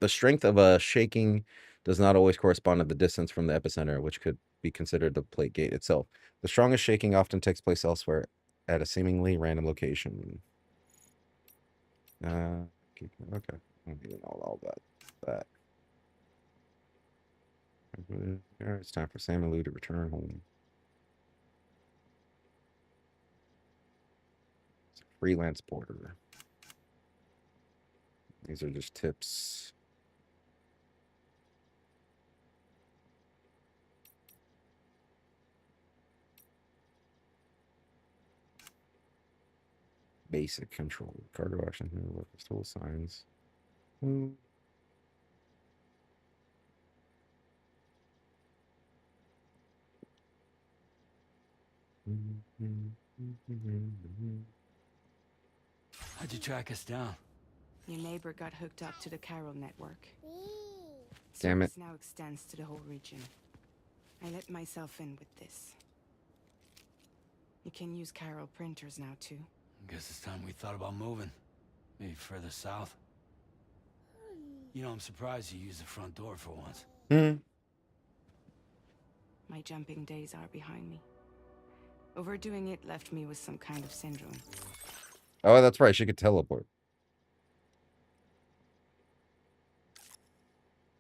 strength of a shaking does not always correspond to the distance from the epicenter, which could be considered the plate gate itself. The strongest shaking often takes place elsewhere at a seemingly random location. Okay. I don't need all that. It's time for Sam and Lou to return home. It's a freelance porter. These are just tips. Basic control. Cargo action here. What tool signs? How'd you track us down? Your neighbor got hooked up to the Carol network. Damn it. Service now extends to the whole region. I let myself in with this. You can use Carol printers now too. Guess it's time we thought about moving. Maybe further south. You know, I'm surprised you used the front door for once. My jumping days are behind me. Overdoing it left me with some kind of syndrome. Oh, that's right. She could teleport.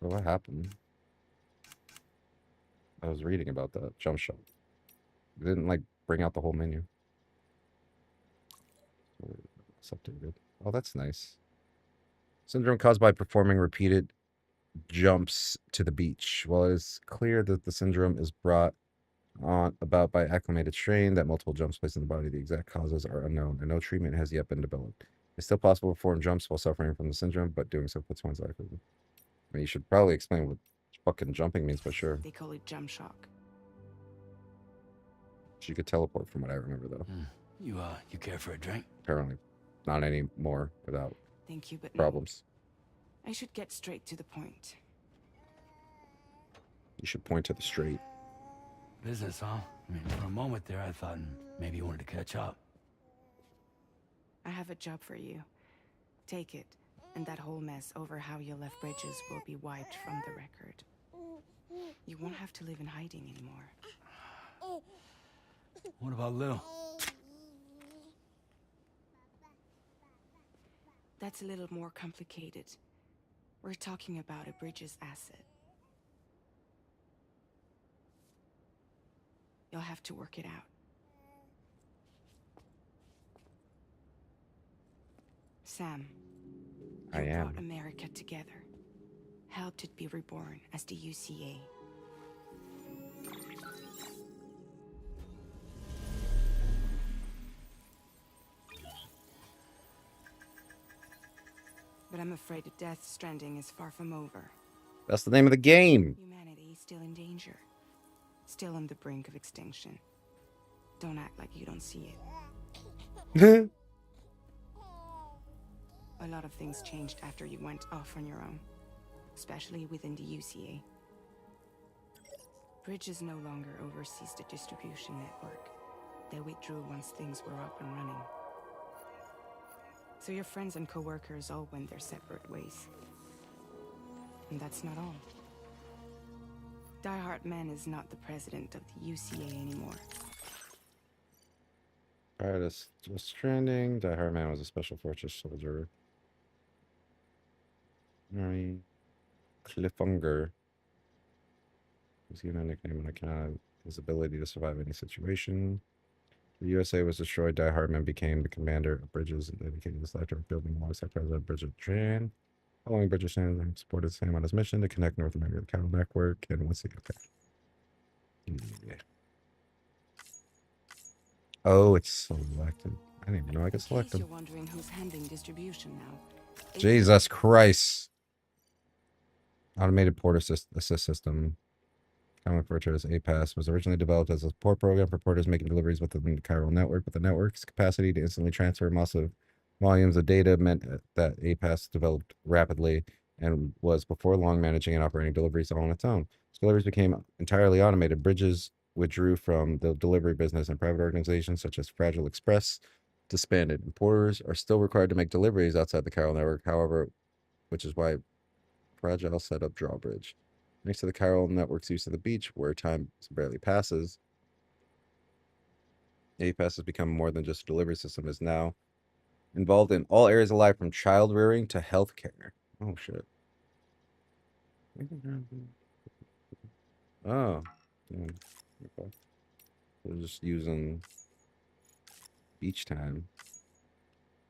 Well, what happened? I was reading about that jump shot. It didn't like bring out the whole menu. It's updated. Oh, that's nice. Syndrome caused by performing repeated jumps to the beach. While it is clear that the syndrome is brought on about by acclimated strain, that multiple jumps placed in the body, the exact causes are unknown, and no treatment has yet been developed. It's still possible to perform jumps while suffering from the syndrome, but doing so puts one's life at risk. I mean, you should probably explain what fucking jumping means, but sure. They call it jump shock. She could teleport from what I remember, though. You care for a drink? Apparently. Not anymore without Thank you, but problems. No. I should get straight to the point. You should point to the straight. Business, huh? I mean, for a moment there, I thought maybe you wanted to catch up. I have a job for you. Take it, and that whole mess over how you left bridges will be wiped from the record. You won't have to live in hiding anymore. What about Lou? That's a little more complicated. We're talking about a Bridges asset. You'll have to work it out. Sam, you brought America together. Helped it be reborn as the UCA. But I'm afraid that Death Stranding is far from over. That's the name of the game. Humanity is still in danger. Still on the brink of extinction. Don't act like you don't see it. A lot of things changed after you went off on your own. Especially within the UCA. Bridges no longer oversees the distribution network. They withdrew once things were up and running. So your friends and co-workers all went their separate ways. And that's not all. Die Hard Man is not the president of the UCA anymore. Alright, this was Stranding. Die Hard Man was a special forces soldier. Alright. Cliffhanger. He's given a nickname on account of his ability to survive any situation. The USA was destroyed. Die Hardman became the commander of Bridges and dedicated his life to building alongside President Bridget Tran. Following Bridget Tran supported Sam on his mission to connect North America to the Cattle Network. And once again, okay. Yeah. Oh, it's selected. I didn't even know I could select them. You're wondering who's handling distribution now. Jesus Christ. Automated port assist system. Common referred to as APAS, was originally developed as a support program for porters making deliveries within the chiral network, but the network's capacity to instantly transfer massive volumes of data meant that APAS developed rapidly and was before long managing and operating deliveries all on its own. As deliveries became entirely automated, Bridges withdrew from the delivery business, and private organizations such as Fragile Express disbanded. Importers are still required to make deliveries outside the Chiral network, however, which is why Fragile set up Drawbridge. Thanks to the Chiral network's use of the beach, where time barely passes, APAS has become more than just a delivery system, is now involved in all areas of life from child rearing to healthcare. Oh, shit. Oh. Yeah. Okay. They're just using beach time.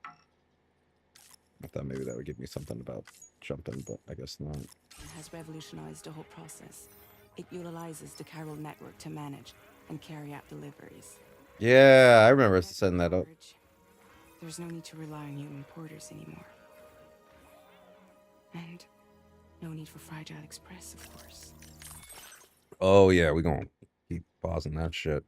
I thought maybe that would give me something about jumping, but I guess not. It has revolutionized the whole process. It utilizes the Chiral network to manage and carry out deliveries. Yeah, I remember setting that up. There's no need to rely on human porters anymore. And no need for Fragile Express, of course. Oh, yeah, we're going to keep pausing that shit.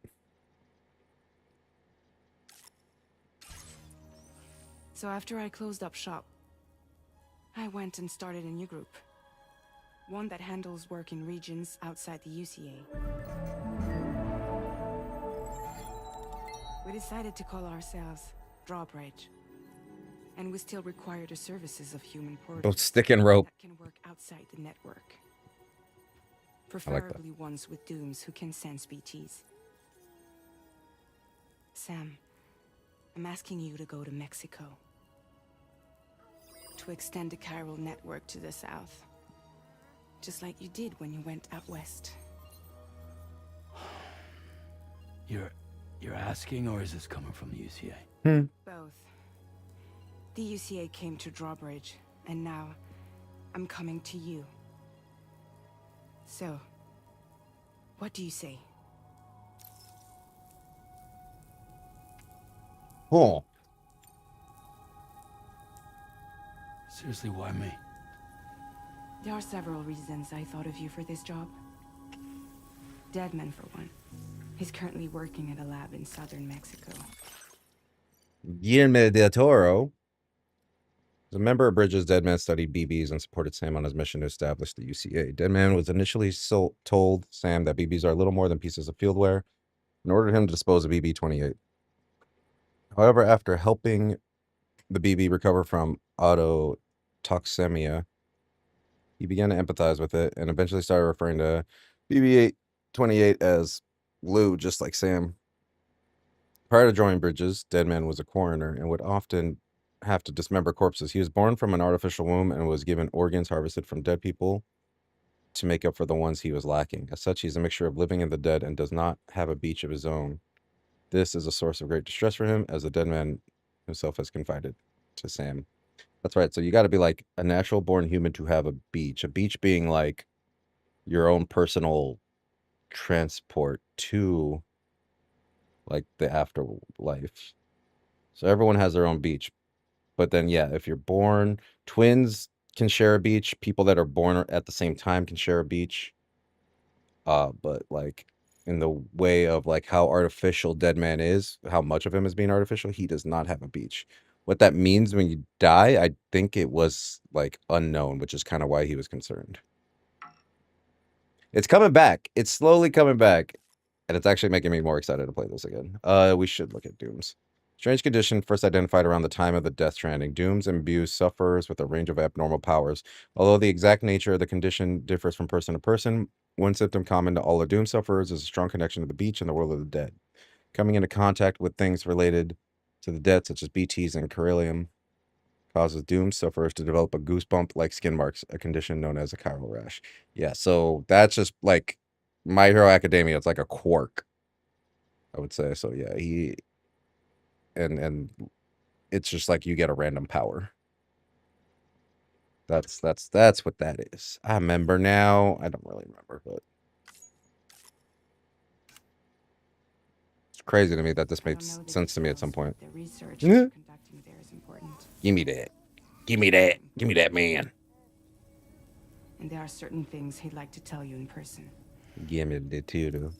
So after I closed up shop, I went and started a new group. One that handles work in regions outside the UCA. We decided to call ourselves Drawbridge. And we still require the services of human porters. Both stick and rope. That can work outside the network. Preferably ones with dooms who can sense BTs. Sam, I'm asking you to go to Mexico. To extend the Chiral network to the south. Just like you did when you went out west. You're asking, or is this coming from the UCA? Both. The UCA came to Drawbridge, and now I'm coming to you. So, what do you say? Oh. Seriously, why me? There are several reasons I thought of you for this job. Deadman, for one. He's currently working at a lab in southern Mexico. Guillermo del Toro. As a member of Bridges, Deadman studied BBs and supported Sam on his mission to establish the UCA. Deadman was initially told Sam that BBs are little more than pieces of fieldware and ordered him to dispose of BB-28. However, after helping the BB recover from autotoxemia, he began to empathize with it and eventually started referring to BB-28 as Lou, just like Sam. Prior to joining Bridges, Deadman was a coroner and would often have to dismember corpses. He was born from an artificial womb and was given organs harvested from dead people to make up for the ones he was lacking. As such, he's a mixture of living and the dead and does not have a beach of his own. This is a source of great distress for him, as the Deadman himself has confided to Sam. That's right. So you got to be like a natural born human to have a beach being like your own personal transport to like the afterlife. So everyone has their own beach. But then, yeah, if you're born, twins can share a beach. People that are born at the same time can share a beach. But like in the way of like how artificial Deadman is, how much of him is being artificial, he does not have a beach. What that means when you die, I think it was like unknown, which is kind of why he was concerned. It's coming back. It's slowly coming back. And it's actually making me more excited to play this again. We should look at Dooms. Strange condition first identified around the time of the Death Stranding. Dooms imbues sufferers with a range of abnormal powers. Although the exact nature of the condition differs from person to person, one symptom common to all the Doom sufferers is a strong connection to the beach and the world of the dead. Coming into contact with things related to the dead, such as BTs and Corellium, causes Doom sufferers to develop a goosebump-like skin marks, a condition known as a chiral rash. Yeah, so that's just like My Hero Academia. It's like a quirk, I would say. So yeah, he and it's just like you get a random power. That's what that is. I remember now. I don't really remember, but it's crazy to me that this makes sense to me at some point. The research you're conducting there is important. Give me that. Give me that. Give me that, man. And there are certain things he'd like to tell you in person. Give me the too.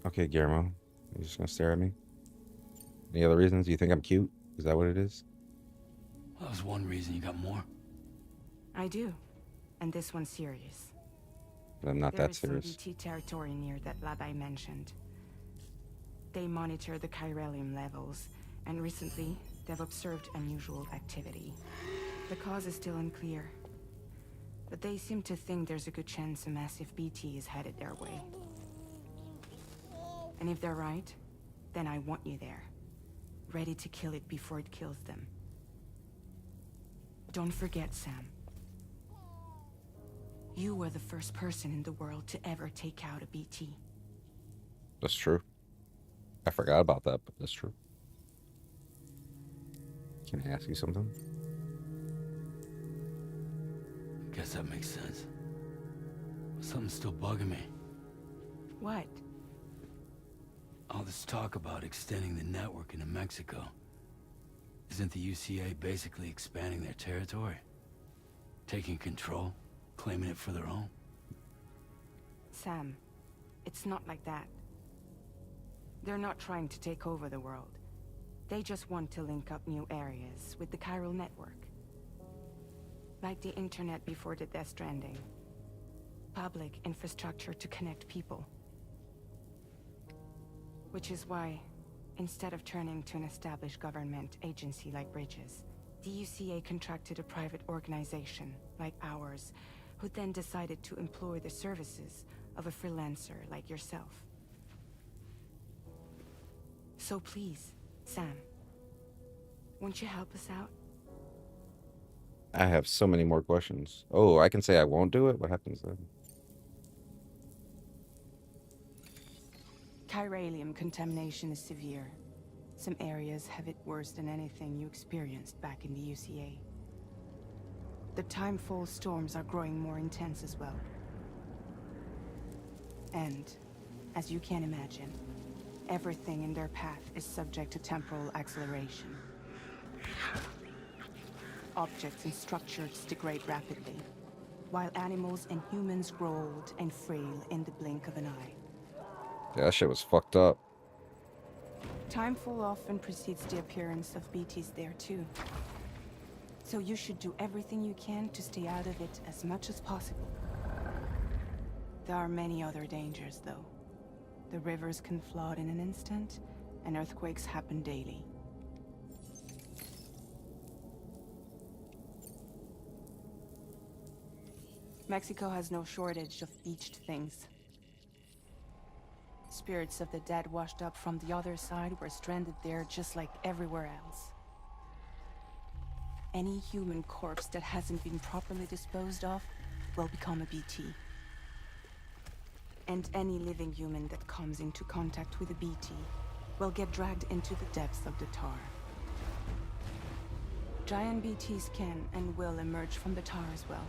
Okay, Guillermo. You're just gonna stare at me? Any other reasons? Do you think I'm cute? Is that what it is? That was one reason. You got more? I do. And this one's serious. But I'm not There that is some serious. BT territory near that lab I mentioned. They monitor the chiralium levels, and recently, they've observed unusual activity. The cause is still unclear, but they seem to think there's a good chance a massive BT is headed their way. And if they're right, then I want you there, ready to kill it before it kills them. Don't forget, Sam. You were the first person in the world to ever take out a BT. That's true. I forgot about that, but that's true. Can I ask you something? Guess that makes sense. But something's still bugging me. What? All this talk about extending the network into Mexico. Isn't the UCA basically expanding their territory? Taking control? Claiming it for their own? Sam, it's not like that. They're not trying to take over the world. They just want to link up new areas with the chiral network. Like the internet before the Death Stranding. Public infrastructure to connect people. Which is why, instead of turning to an established government agency like Bridges, the UCA contracted a private organization, like ours, who then decided to employ the services of a freelancer like yourself. So please, Sam, won't you help us out? I have so many more questions. Oh, I can say I won't do it? What happens then? Chiralium contamination is severe. Some areas have it worse than anything you experienced back in the UCA. The timefall storms are growing more intense as well. And, as you can imagine, everything in their path is subject to temporal acceleration. Objects and structures degrade rapidly, while animals and humans grow old and frail in the blink of an eye. Yeah, that shit was fucked up. Timefall often precedes the appearance of BTs there too. So you should do everything you can to stay out of it as much as possible. There are many other dangers though. The rivers can flood in an instant, and earthquakes happen daily. Mexico has no shortage of beached things. Spirits of the dead washed up from the other side were stranded there just like everywhere else. Any human corpse that hasn't been properly disposed of will become a BT. And any living human that comes into contact with a BT will get dragged into the depths of the tar. Giant BTs can and will emerge from the tar as well.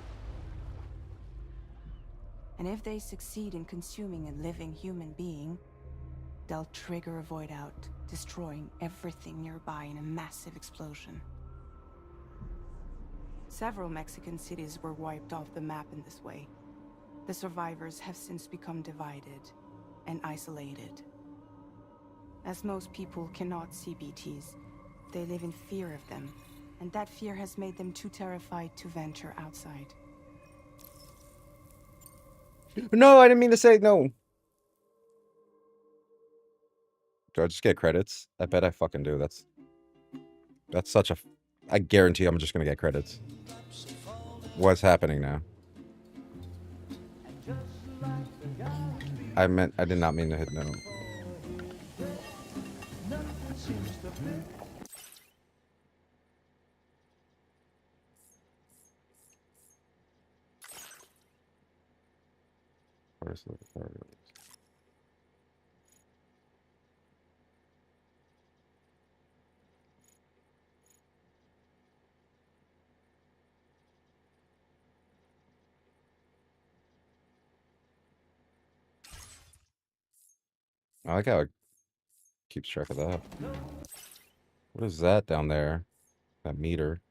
And if they succeed in consuming a living human being, they'll trigger a void out, destroying everything nearby in a massive explosion. Several Mexican cities were wiped off the map in this way. The survivors have since become divided and isolated. As most people cannot see BTs, they live in fear of them, and that fear has made them too terrified to venture outside. No, I didn't mean to say no. Do I just get credits? I bet I fucking do. That's such a... I guarantee I'm just gonna get credits. What's happening now? I did not mean to hit no. Where's the target? I like how it keeps track of that. What is that down there? That meter.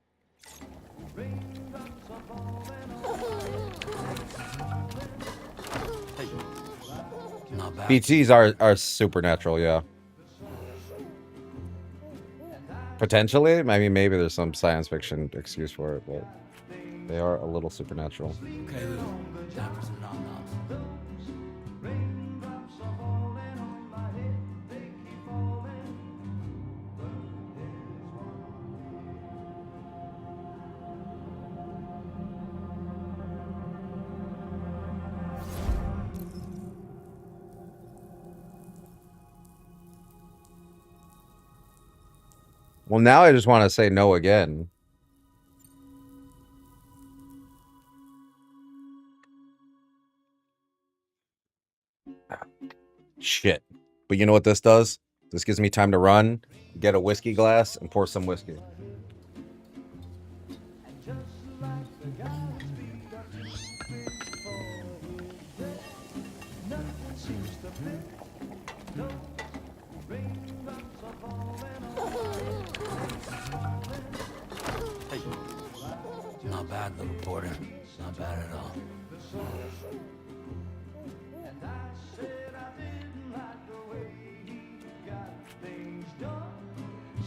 Not bad. BTs are supernatural, yeah. Potentially, I mean, maybe there's some science fiction excuse for it, but they are a little supernatural. Okay, Lou. Time for some nom-noms. Well, now I just want to say no again. Shit. But you know what this does? This gives me time to run, get a whiskey glass, and pour some whiskey. Not bad, little porter. Not bad at all.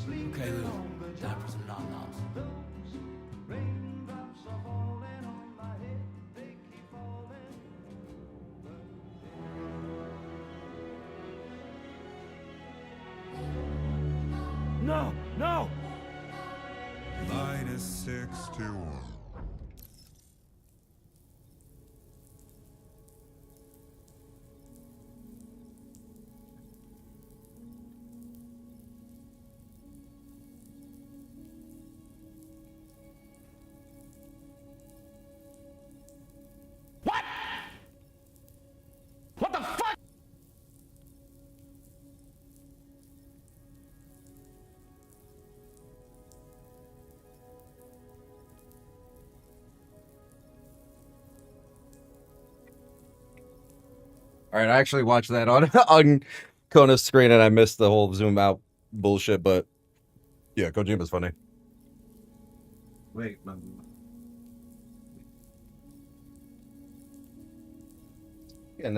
Okay, Lou. Time for some nom-noms. No! No! -61. What the fuck? All right, I actually watched that on on Kona's screen, and I missed the whole zoom out bullshit. But yeah, Kojima's funny. Wait, and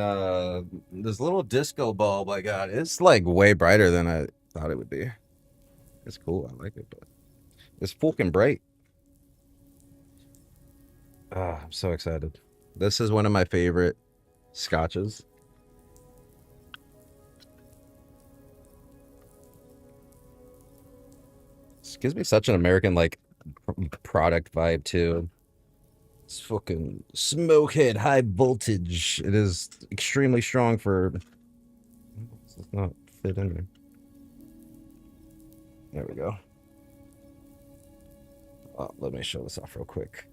this little disco bulb I got, it's like way brighter than I thought it would be. It's cool, I like it, but it's fucking bright. I'm so excited. This is one of my favorite scotches. This gives me such an American like product vibe too. It's fucking smokehead high voltage. It is extremely strong for. Does not fit in there. There we go. Oh, let me show this off real quick.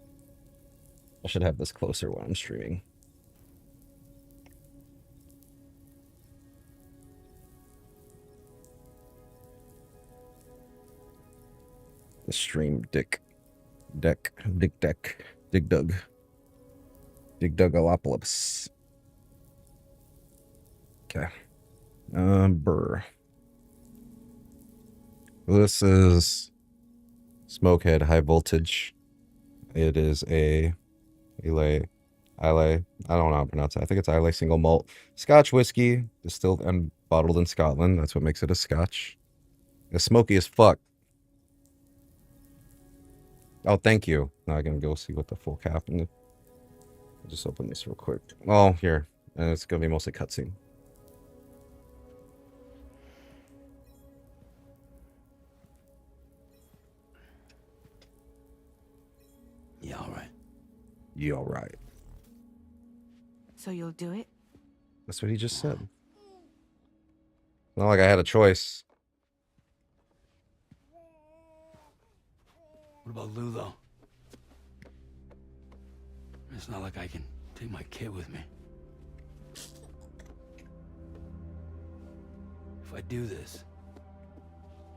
I should have this closer while I'm streaming. The stream Dig Dugalopolis. Okay. Burr. This is Smokehead High Voltage. It is a Islay. I don't know how to pronounce it. I think it's Islay single malt Scotch whiskey, distilled and bottled in Scotland. That's what makes it a Scotch. It's smoky as fuck. Oh, thank you. Now I can go see what the full cap and I'll just open this real quick. Oh, here. And it's gonna be mostly cutscene. Yeah, all right. You all right? So you'll do it? That's what he just said. Not like I had a choice. What about Lou, though? It's not like I can take my kid with me. If I do this,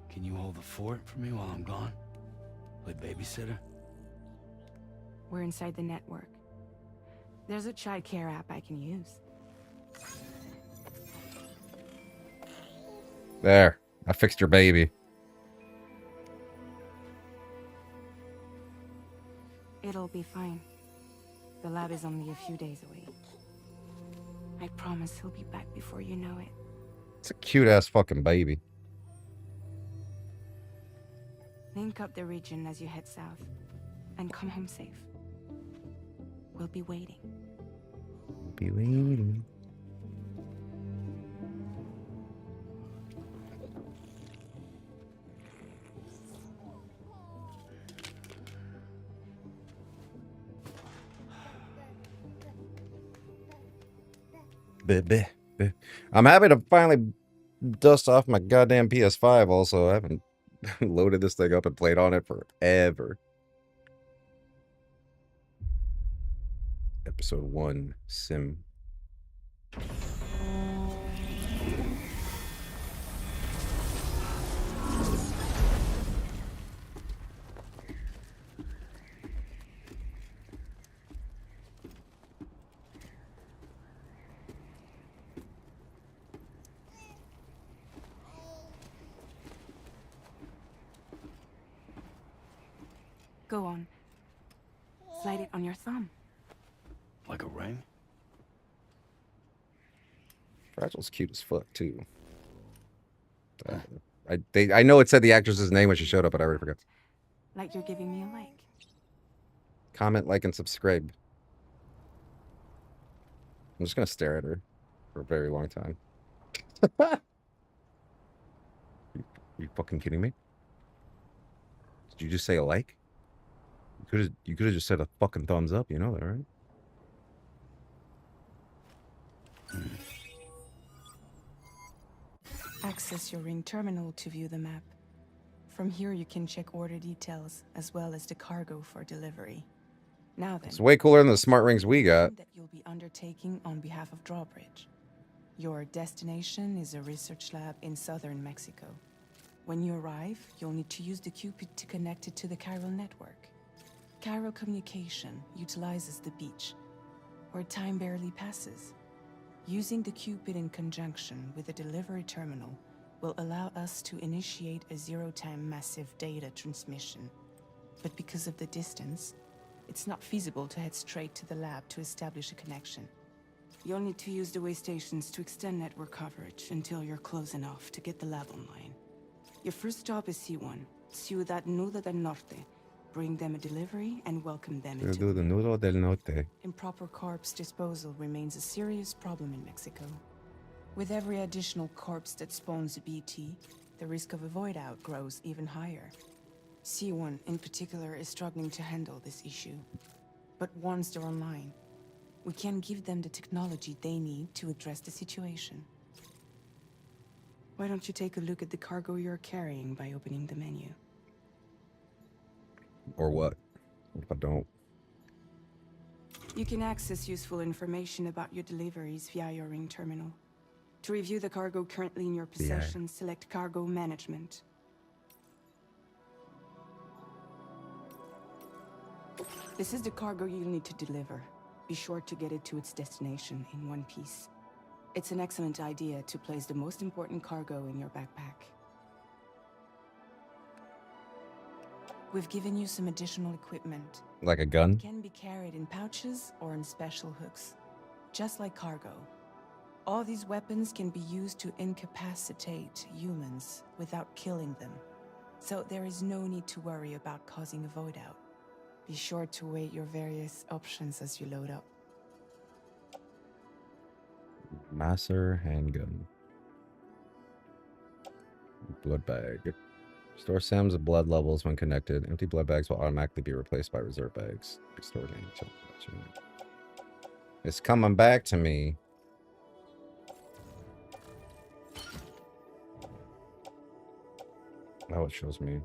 can you hold the fort for me while I'm gone? Play babysitter? We're inside the network. There's a child care app I can use. There. I fixed your baby. It'll be fine. The lab is only a few days away. I promise he'll be back before you know it. It's a cute ass fucking baby. Link up the region as you head south, and come home safe. We'll be waiting. Be waiting. I'm happy to finally dust off my goddamn PS5 also. I haven't loaded this thing up and played on it forever. Episode 1 Sim. Go on. Slide it on your thumb. Like a ring? Fragile's cute as fuck too. I know it said the actress's name when she showed up, but I already forgot. Like you're giving me a like. Comment, like, and subscribe. I'm just gonna stare at her for a very long time. you fucking kidding me? Did you just say a like? You could have just said a fucking thumbs up, you know that, right? Access your ring terminal to view the map. From here you can check order details as well as the cargo for delivery. Now then, It's way cooler than the smart rings we got. that you'll be undertaking on behalf of Drawbridge. Your destination is a research lab in southern Mexico. When you arrive, you'll need to use the Cupid to connect it to the chiral network. Chiral communication utilizes the beach, where time barely passes. Using the Cupid in conjunction with the delivery terminal will allow us to initiate a zero-time massive data transmission. But because of the distance, it's not feasible to head straight to the lab to establish a connection. You'll need to use the way stations to extend network coverage until you're close enough to get the lab online. Your first stop is C1, Ciudad Nudo del Norte. Bring them a delivery and welcome them into Do the Nudo del Norte. Improper corpse disposal remains a serious problem in Mexico. With every additional corpse that spawns a BT, the risk of a void out grows even higher. C1 in particular is struggling to handle this issue. But once they're online, we can give them the technology they need to address the situation. Why don't you take a look at the cargo you're carrying by opening the menu? Or what? What if I don't? You can access useful information about your deliveries via your ring terminal. To review the cargo currently in your possession, select Cargo Management. This is the cargo you'll need to deliver. Be sure to get it to its destination in one piece. It's an excellent idea to place the most important cargo in your backpack. We've given you some additional equipment. Like a gun? It can be carried in pouches or in special hooks, just like cargo. All these weapons can be used to incapacitate humans without killing them. So there is no need to worry about causing a void out. Be sure to weigh your various options as you load up. Masser handgun. Blood bag. Store Sam's blood levels when connected. Empty blood bags will automatically be replaced by reserve bags. Restored any. It's coming back to me. Now it shows me.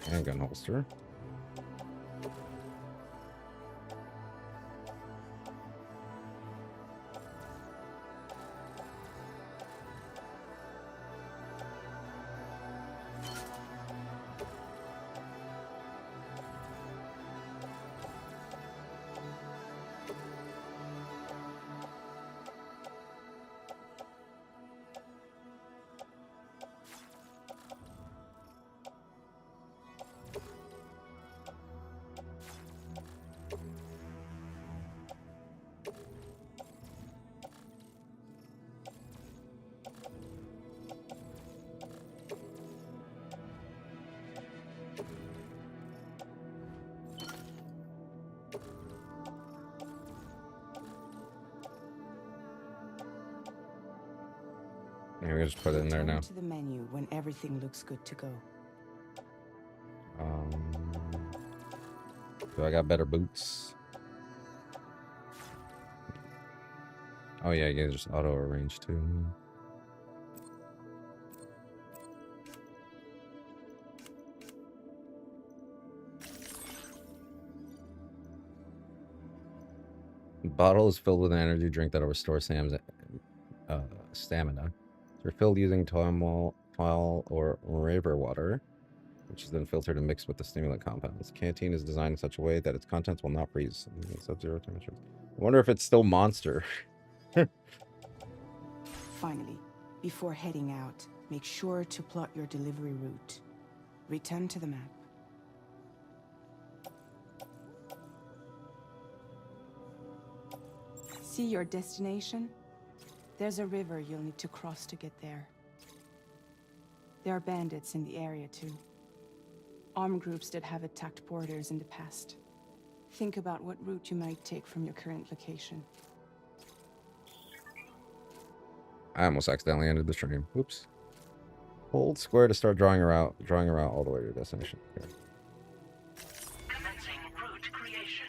Handgun holster. Maybe we just put it in there now. To the menu when everything looks good to go. Do I got better boots? Oh yeah, you just auto arrange too. The bottle is filled with an energy drink that will restore Sam's stamina. They're filled using tile or river water, which is then filtered and mixed with the stimulant compounds. The canteen is designed in such a way that its contents will not freeze. Sub-zero temperature. I wonder if it's still Monster. Finally, before heading out, make sure to plot your delivery route. Return to the map. See your destination? There's a river you'll need to cross to get there. There are bandits in the area too. Armed groups that have attacked borders in the past. Think about what route you might take from your current location. I almost accidentally ended the stream. Whoops. Hold square to start drawing her out all the way to your destination. Okay. Commencing route creation.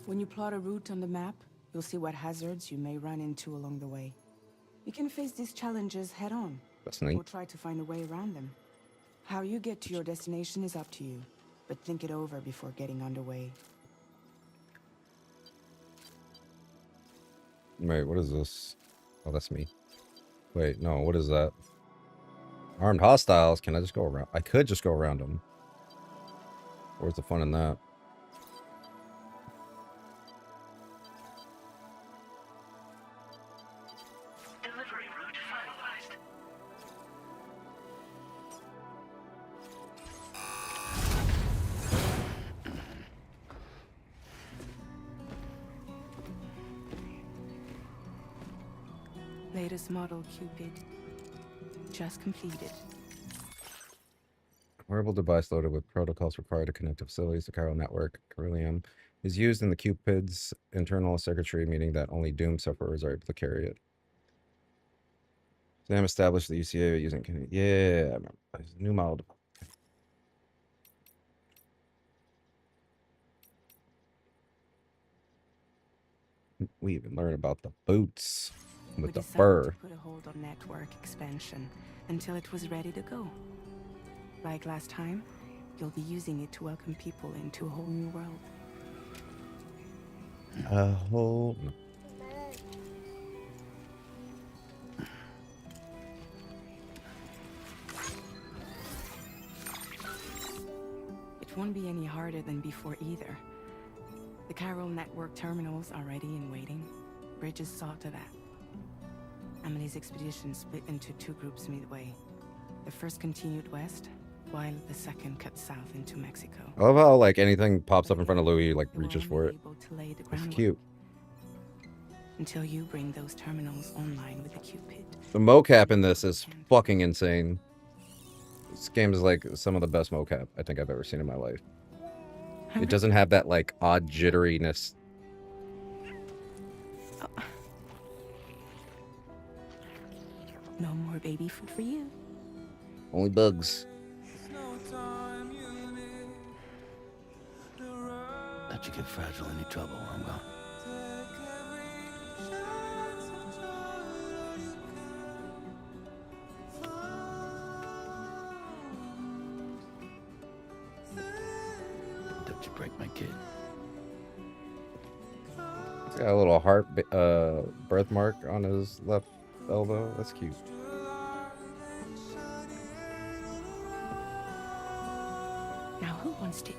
When you plot a route on the map, you'll see what hazards you may run into along the way. You can face these challenges head on. That's neat. Or try to find a way around them. How you get to your destination is up to you, but think it over before getting underway. Wait, what is this? Oh, that's me. Wait, no, what is that? Armed hostiles. Can I just go around? I could just go around them. Where's the fun in that? Delivery route finalized. Latest model Cupid. Just completed. Wearable device loaded with protocols required to connect to facilities. The chiral network, Beryllium, is used in the Cupid's internal circuitry, meaning that only doomed sufferers are able to carry it. Sam established the UCA using... Yeah, I remember. New model. We even learned about the boots with the fur. To put a hold on network expansion until it was ready to go. Like last time, you'll be using it to welcome people into a whole new world. A whole... It won't be any harder than before either. The chiral network terminals are ready and waiting. Bridges saw to that. Amelie's expedition split into two groups midway. The first continued west, while the second cut south into Mexico. I love how, like, anything pops up in front of Louis, like, reaches for it. It's cute. Until you bring those terminals online with the Cupid. The mocap in this is fucking insane. This game is, like, some of the best mocap I think I've ever seen in my life. It doesn't have that, like, odd jitteriness. Oh. No more baby food for you. Only bugs. Let you get fragile any trouble while I'm gone. Don't you break my kid. He's got a little heart birthmark on his left elbow. That's cute. Now who wants to eat?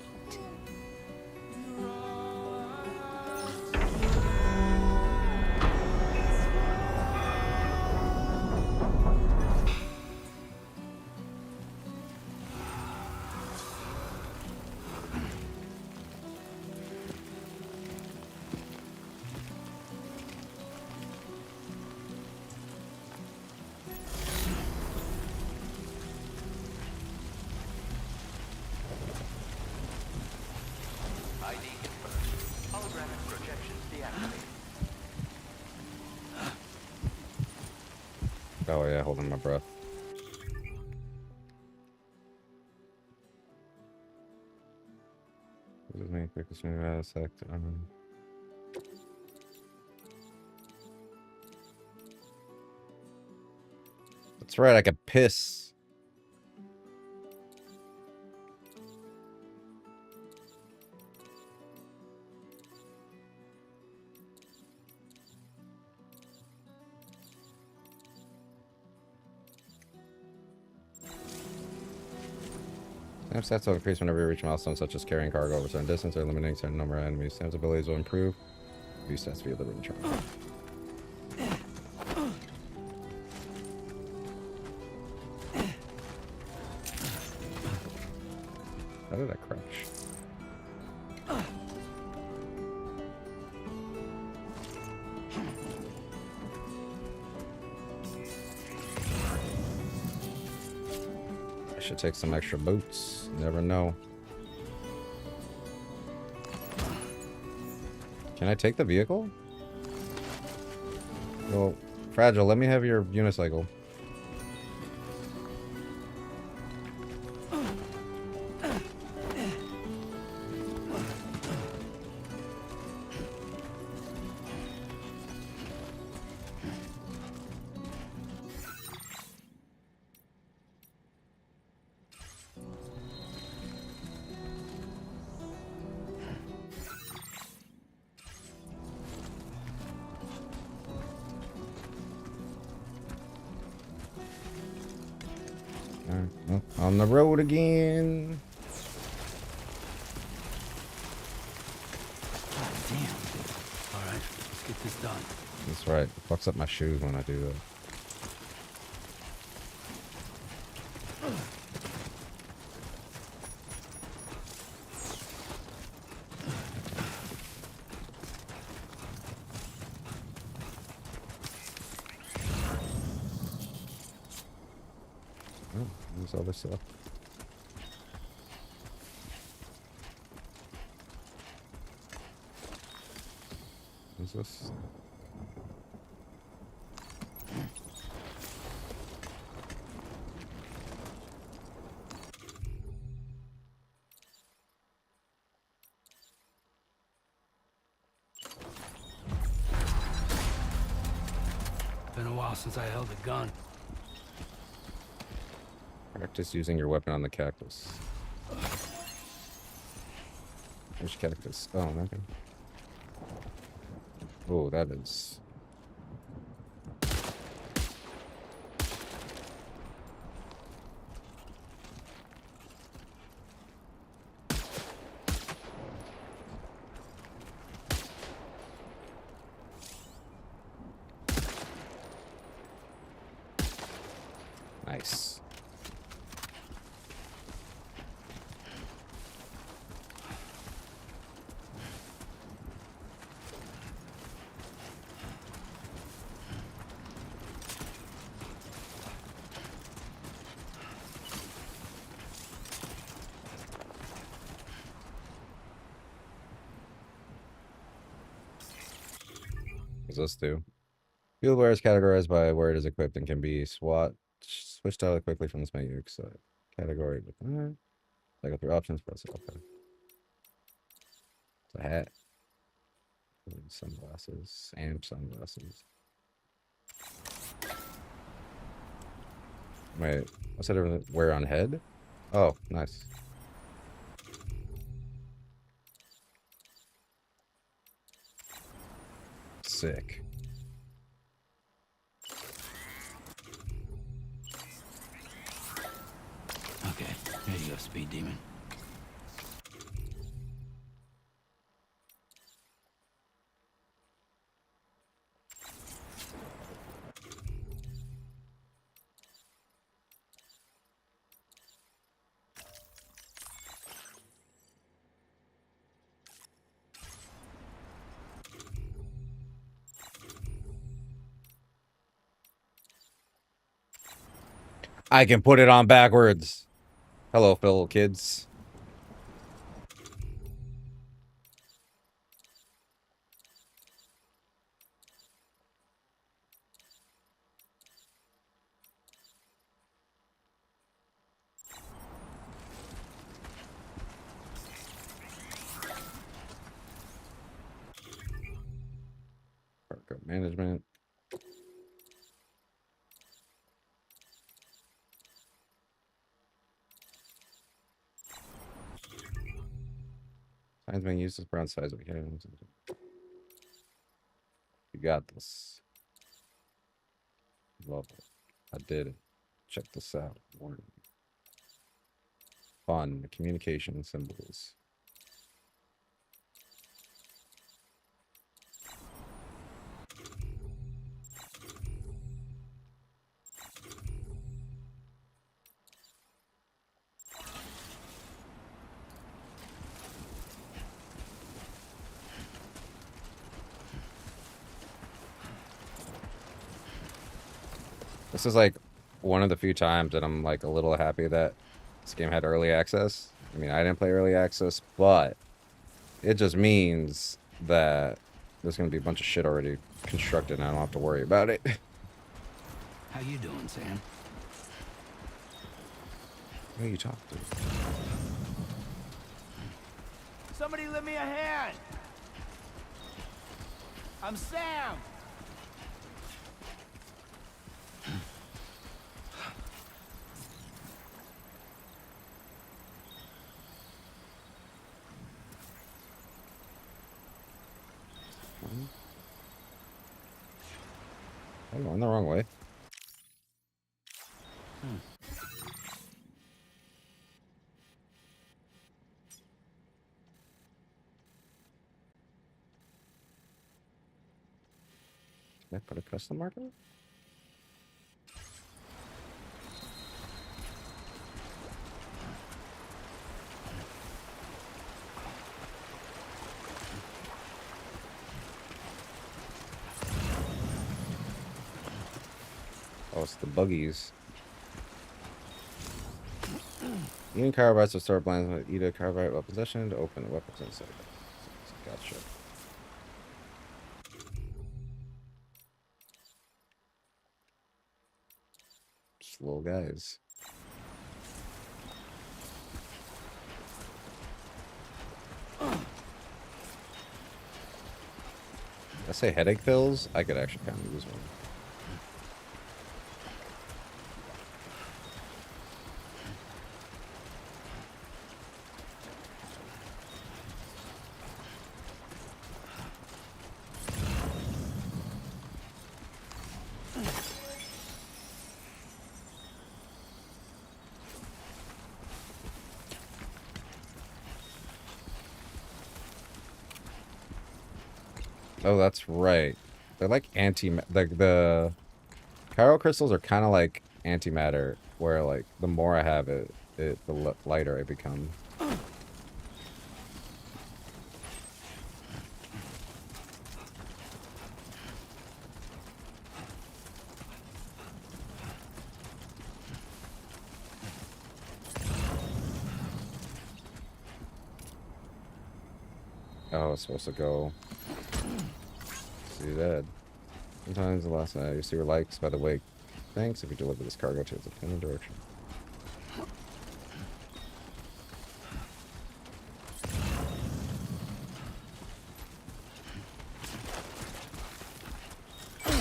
yeah, holding my breath. This is me, quickest move out of sect. That's right, I could piss. Sam's stats will increase whenever you reach milestones such as carrying cargo over a certain distance or eliminating a certain number of enemies. Sam's abilities will improve. These stats via the ring chart. How did I crash? I should take some extra boots. Never know. Can I take the vehicle? Well, Fragile, let me have your unicycle. On the road again. God damn. Alright, let's get this done. That's right. It fucks up my shoes when I do that. Oh, there's all this stuff. What's this? Been a while since I held a gun. Practice using your weapon on the cactus. Which cactus? Oh, nothing. Oh, that is. Nice. What's this do? Field wear is categorized by where it is equipped and can be switched out quickly from this menu. So category. I go through options. Press it. Okay. It's a hat. Sunglasses. And sunglasses. Wait. What's that wear on head? Oh, nice. Sick. Okay, here you go, Speed Demon. I can put it on backwards. Hello, fellow kids. management. Signs being used as brown size. Okay. You got this. Love it. I did it. Check this out. Warning. Fun. Communication symbols. This is like one of the few times that I'm like a little happy that this game had early access. I mean, I didn't play early access, but it just means that there's going to be a bunch of shit already constructed and I don't have to worry about it. How you doing, Sam? Who are you talking to? Somebody lend me a hand. I'm Sam. I'm going the wrong way. Did I put a custom marker? Oh, it's the buggies. Eating carbide to start blinds with eat a carbide while possession to open the weapons inside. Gotcha. Just little guys. I say headache pills. I could actually kind of use one. Oh, that's right. They're like the chiral crystals are kind of like antimatter, where like the more I have it, the lighter I become. Oh, it's supposed to go. See that. Sometimes the last night you see your likes by the way. Thanks if you deliver this cargo to its intended direction.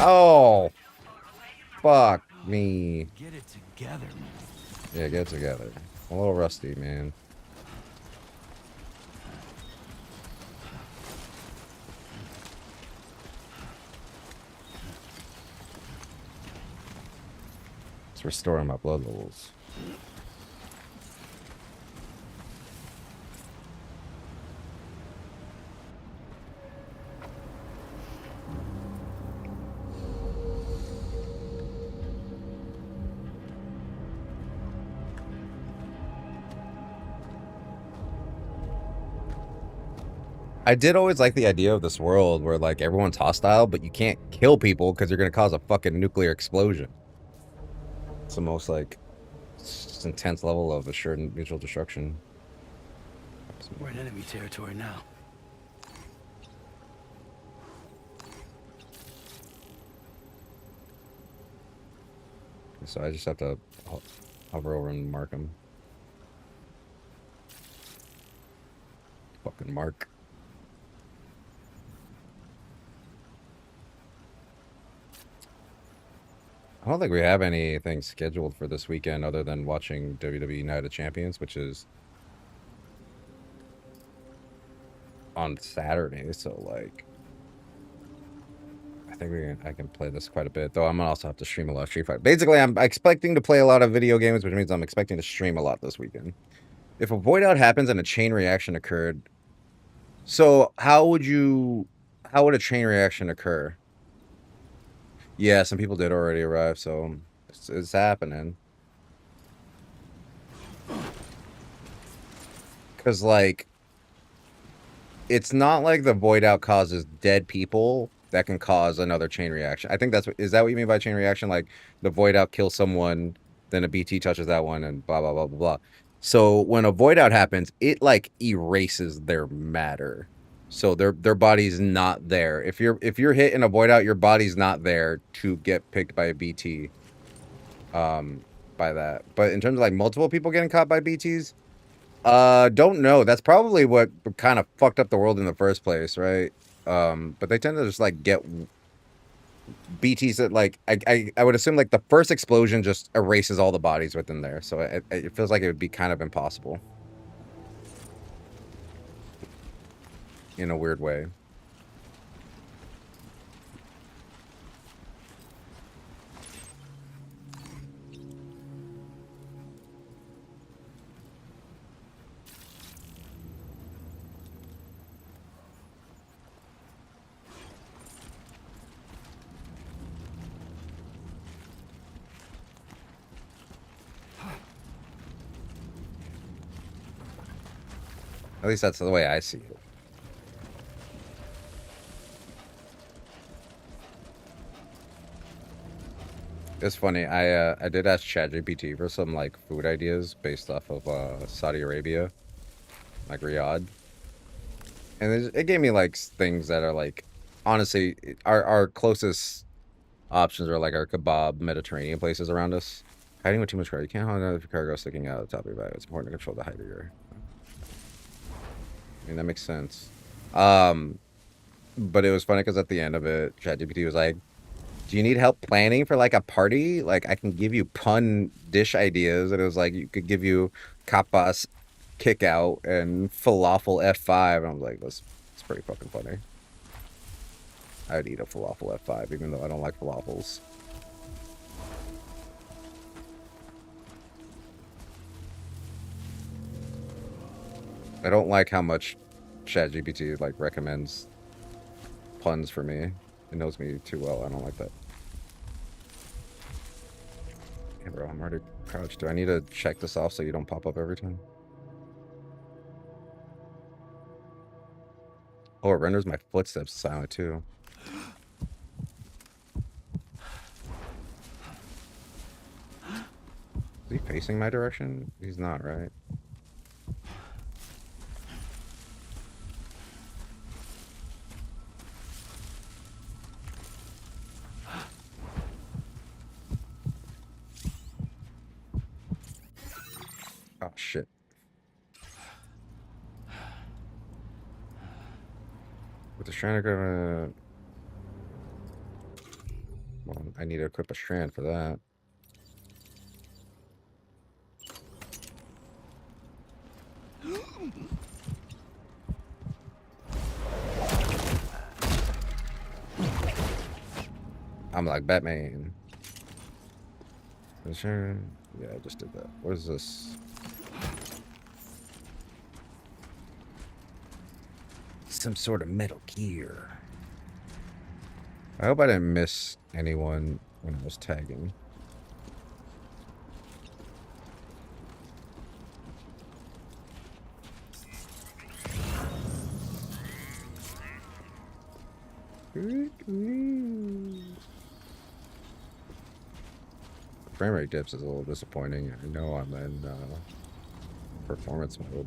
Oh, fuck me. Get it together, man. Yeah, get it together. I'm a little rusty, man. It's restoring my blood levels. I did always like the idea of this world where like everyone's hostile, but you can't kill people because you're gonna cause a fucking nuclear explosion. It's the most like intense level of assured mutual destruction. We're in enemy territory now. So I just have to hover over and mark them. Fucking mark. I don't think we have anything scheduled for this weekend other than watching WWE Night of Champions, which is on Saturday. So like, I think I can play this quite a bit. Though I'm gonna also have to stream a lot of Street Fighter. Basically, I'm expecting to play a lot of video games, which means I'm expecting to stream a lot this weekend. If a void out happens and a chain reaction occurred, so how would a chain reaction occur? Yeah, some people did already arrive, so it's happening. Because, like, it's not like the void out causes dead people that can cause another chain reaction. I think is that what you mean by chain reaction? Like, the void out kills someone, then a BT touches that one, and blah, blah, blah, blah, blah. So when a void out happens, it, like, erases their matter. So their body's not there. If you're hit in a void out, your body's not there to get picked by a BT. By that. But in terms of like multiple people getting caught by BTs, don't know. That's probably what kind of fucked up the world in the first place, right? But they tend to just like get BTs that like I would assume like the first explosion just erases all the bodies within there. So it feels like it would be kind of impossible. In a weird way. At least that's the way I see it. It's funny. I did ask ChatGPT for some like food ideas based off of Saudi Arabia, like Riyadh, and it gave me like things that are like, honestly, our closest options are like our kebab Mediterranean places around us. Hiding with too much cargo. You can't hold out if your cargo is sticking out of the top of your bag. It's important to control the height of your. I mean, that makes sense. But it was funny because at the end of it, ChatGPT was like, do you need help planning for like a party? Like I can give you pun dish ideas. And it was like, you could give you kapas kick out and falafel F5. And I was like, that's pretty fucking funny. I'd eat a falafel F5 even though I don't like falafels. I don't like how much ChatGPT like recommends puns for me. It knows me too well. I don't like that. Yeah, bro, I'm already crouched. Do I need to check this off so you don't pop up every time? Oh, it renders my footsteps silent too. Is he facing my direction? He's not, right? Oh, shit. With the strand, well, I need to equip a strand for that. I'm like Batman. Sure. Yeah, I just did that. What is this? Some sort of Metal Gear. I hope I didn't miss anyone when I was tagging. Frame rate dips is a little disappointing. I know I'm in performance mode.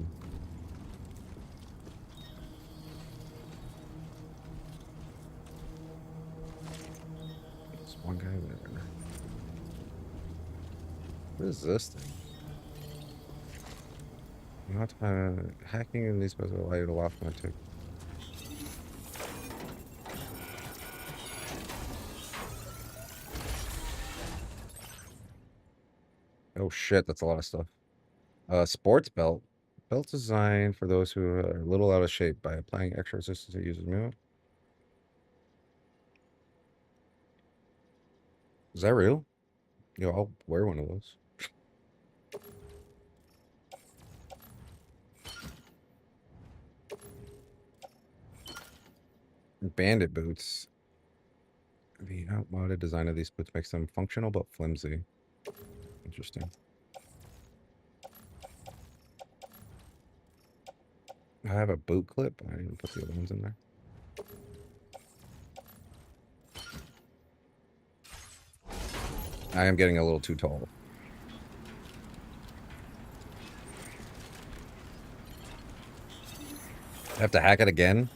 There's one guy there. What is this thing? Not hacking in these supposed to allow you to lock my tick. shit, that's a lot of stuff. Sports belt. Belt designed for those who are a little out of shape by applying extra resistance to users movement. Is that real? Yo, I'll wear one of those. Bandit boots. The outmoded design of these boots makes them functional but flimsy. Interesting. I have a boot clip. I didn't even put the other ones in there. I am getting a little too tall. I have to hack it again?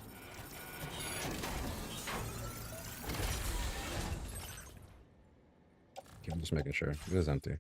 Okay, I'm just making sure. It is empty.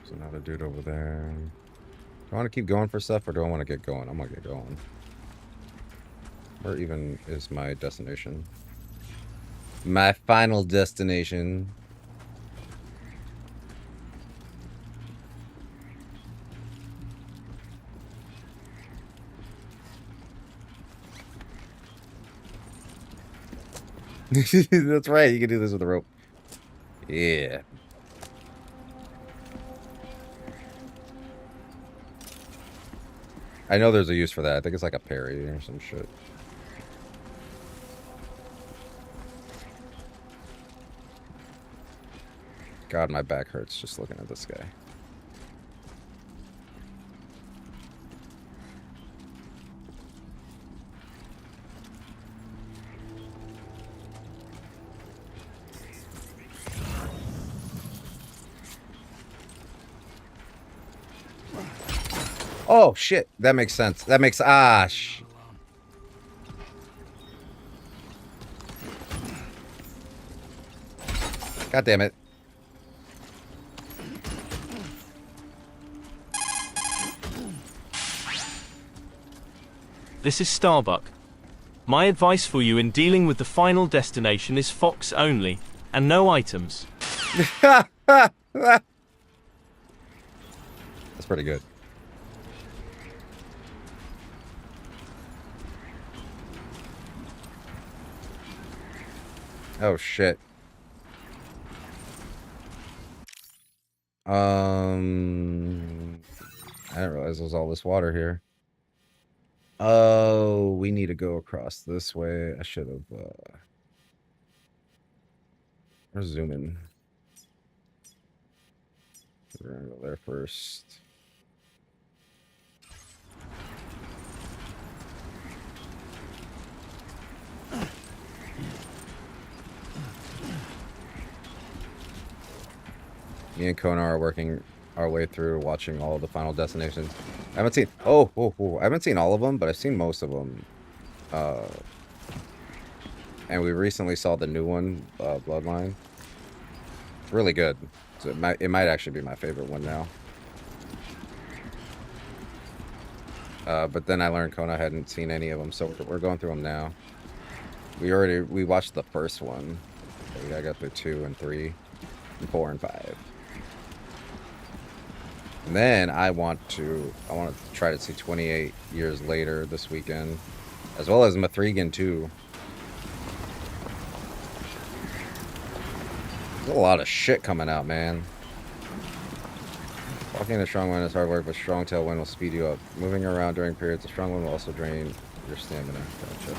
There's another dude over there. Do I want to keep going for stuff or do I want to get going? I'm going to get going. Where even is my destination? My final destination. That's right, you can do this with a rope. Yeah. I know there's a use for that. I think it's like a parry or some shit. God, my back hurts just looking at this guy. Oh, shit. That makes sense. That makes... Ah, God damn it. This is Starbuck. My advice for you in dealing with the final destination is Fox only, and no items. That's pretty good. Oh, shit. I didn't realize there was all this water here. Oh, we need to go across this way. I should have, We're zooming. We're gonna go there first. Me and Kona are working our way through watching all the Final Destinations. I haven't seen... I haven't seen all of them, but I've seen most of them. And we recently saw the new one, Bloodline. It's really good. So it might actually be my favorite one now. But then I learned Kona hadn't seen any of them, so we're going through them now. We watched the first one. So I got through 2 and 3 and 4 and 5. And then I want to try to see 28 Years Later this weekend, as well as Mithrigan 2. There's a lot of shit coming out, man. Walking in a strong wind is hard work, but strong tailwind will speed you up. Moving around during periods of strong wind will also drain your stamina. Gotcha.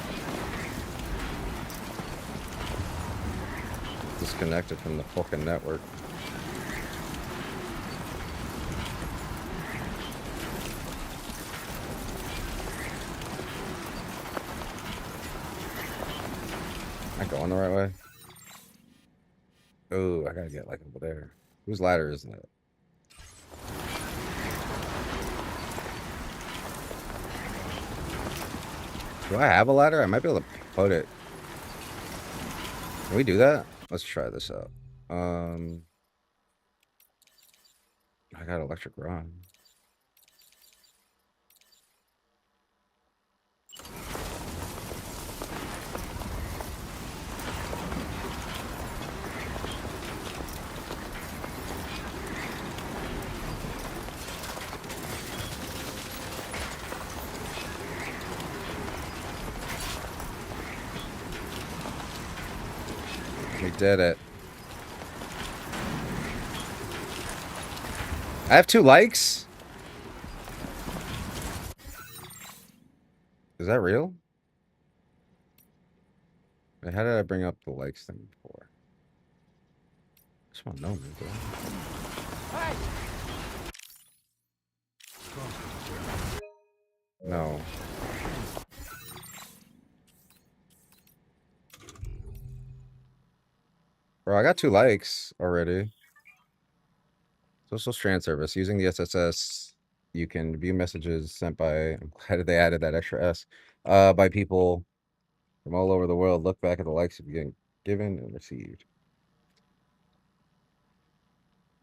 Disconnected from the fucking network. Am I going the right way? Oh, I gotta get like over there. Whose ladder is that? Do I have a ladder? I might be able to put it. Can we do that? Let's try this out. I got electric rod. We did it. I have 2 likes? Is that real? Wait, how did I bring up the likes thing before? I just want to know, man. Hey! No. Bro, I got 2 likes already. Social strand service. Using the SSS, you can view messages sent by... I'm glad they added that extra S. By people from all over the world. Look back at the likes you've been given and received.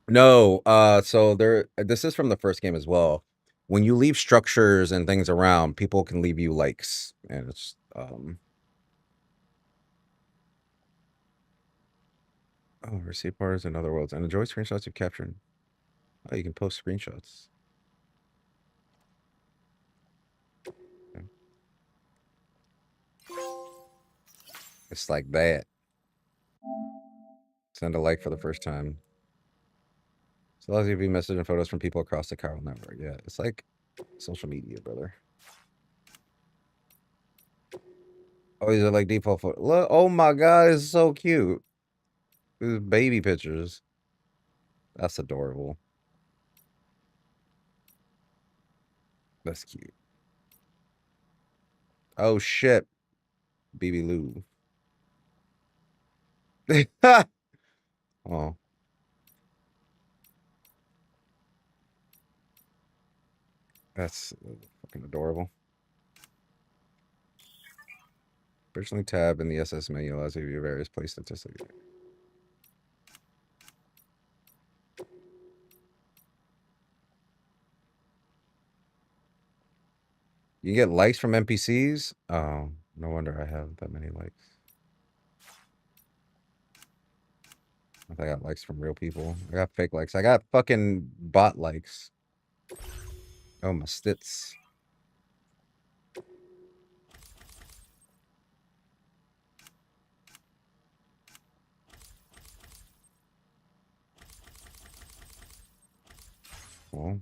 No, so this is from the first game as well. When you leave structures and things around, people can leave you likes. And it's... Oh, receive bars in other worlds. And enjoy screenshots you've captured. Oh, you can post screenshots. Okay. It's like that. Send a like for the first time. So allows you to view message and photos from people across the chiral network. Yeah, it's like social media, brother. Oh, these are like default photos. Look, oh my god, it's so cute. These baby pictures. That's adorable. That's cute. Oh shit. BB Lou. Oh. That's fucking adorable. Personally tab in the SS menu allows you to view various play statistics. You get likes from NPCs? Oh, no wonder I have that many likes. I think I got likes from real people. I got fake likes. I got fucking bot likes. Oh, my stits. Well.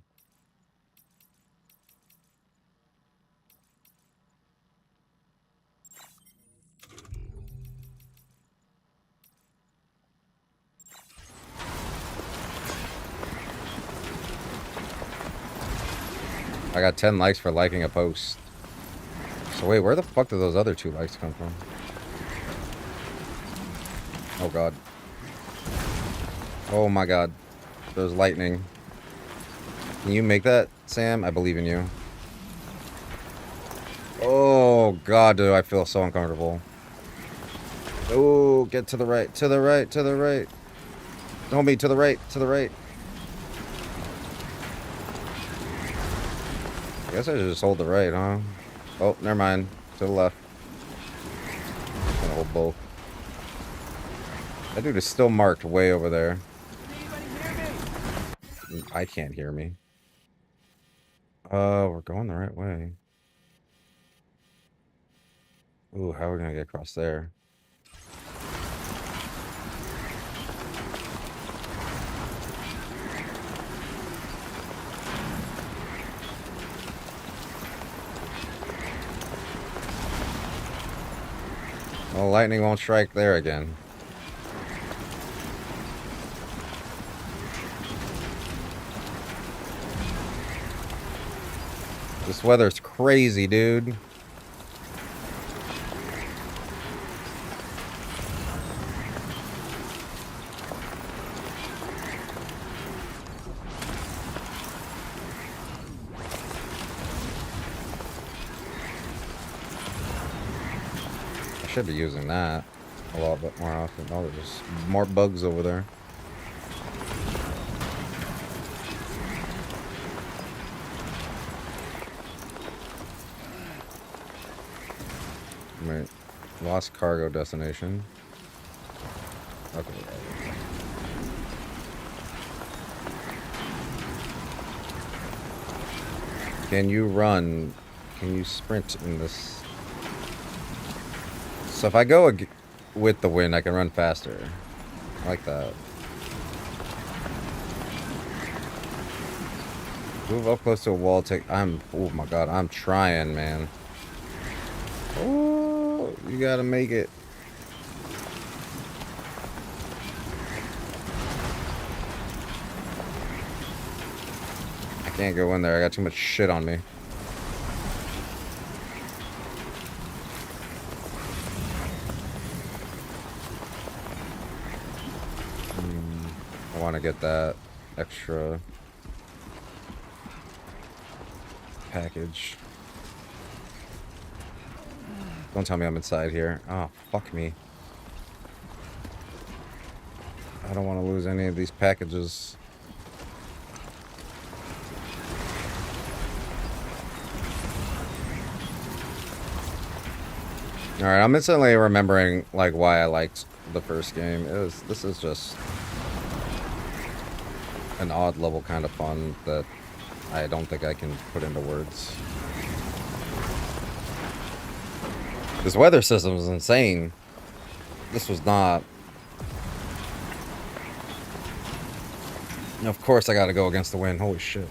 I got 10 likes for liking a post. So wait, where the fuck did those other 2 likes come from? Oh god. Oh my god. There's lightning. Can you make that, Sam? I believe in you. Oh god, do I feel so uncomfortable. Oh, get to the right, to the right, to the right. Homie, to the right, to the right. I guess I should just hold the right, huh? Oh, never mind. To the left. I'm gonna hold both. That dude is still marked way over there. I can't hear me. We're going the right way. Ooh, how are we gonna get across there? Well, lightning won't strike there again. This weather's crazy, dude. should be using that a lot bit more often. Oh, there's more bugs over there. Wait, lost cargo destination. Okay. Can you run? Can you sprint in this? So if I go with the wind, I can run faster. I like that. Move up close to a wall. Oh my god, I'm trying, man. Oh, you gotta make it. I can't go in there. I got too much shit on me. I want to get that extra package. Don't tell me I'm inside here. Oh, fuck me. I don't want to lose any of these packages. Alright, I'm instantly remembering, like, why I liked the first game. This is just an odd level kind of fun that I don't think I can put into words. This weather system is insane. This was not. Of course I gotta go against the wind. Holy shit.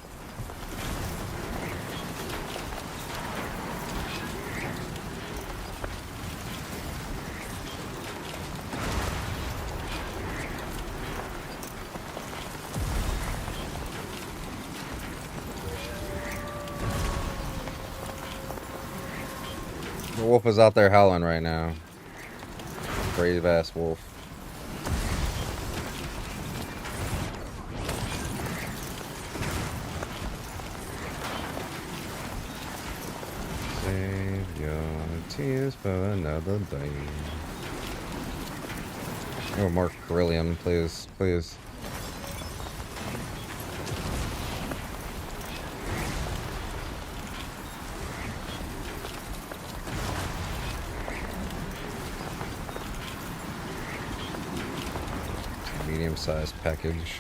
The wolf is out there howling right now. Brave ass wolf. Save your tears for another day. Oh, more beryllium, please, please. Medium-sized package.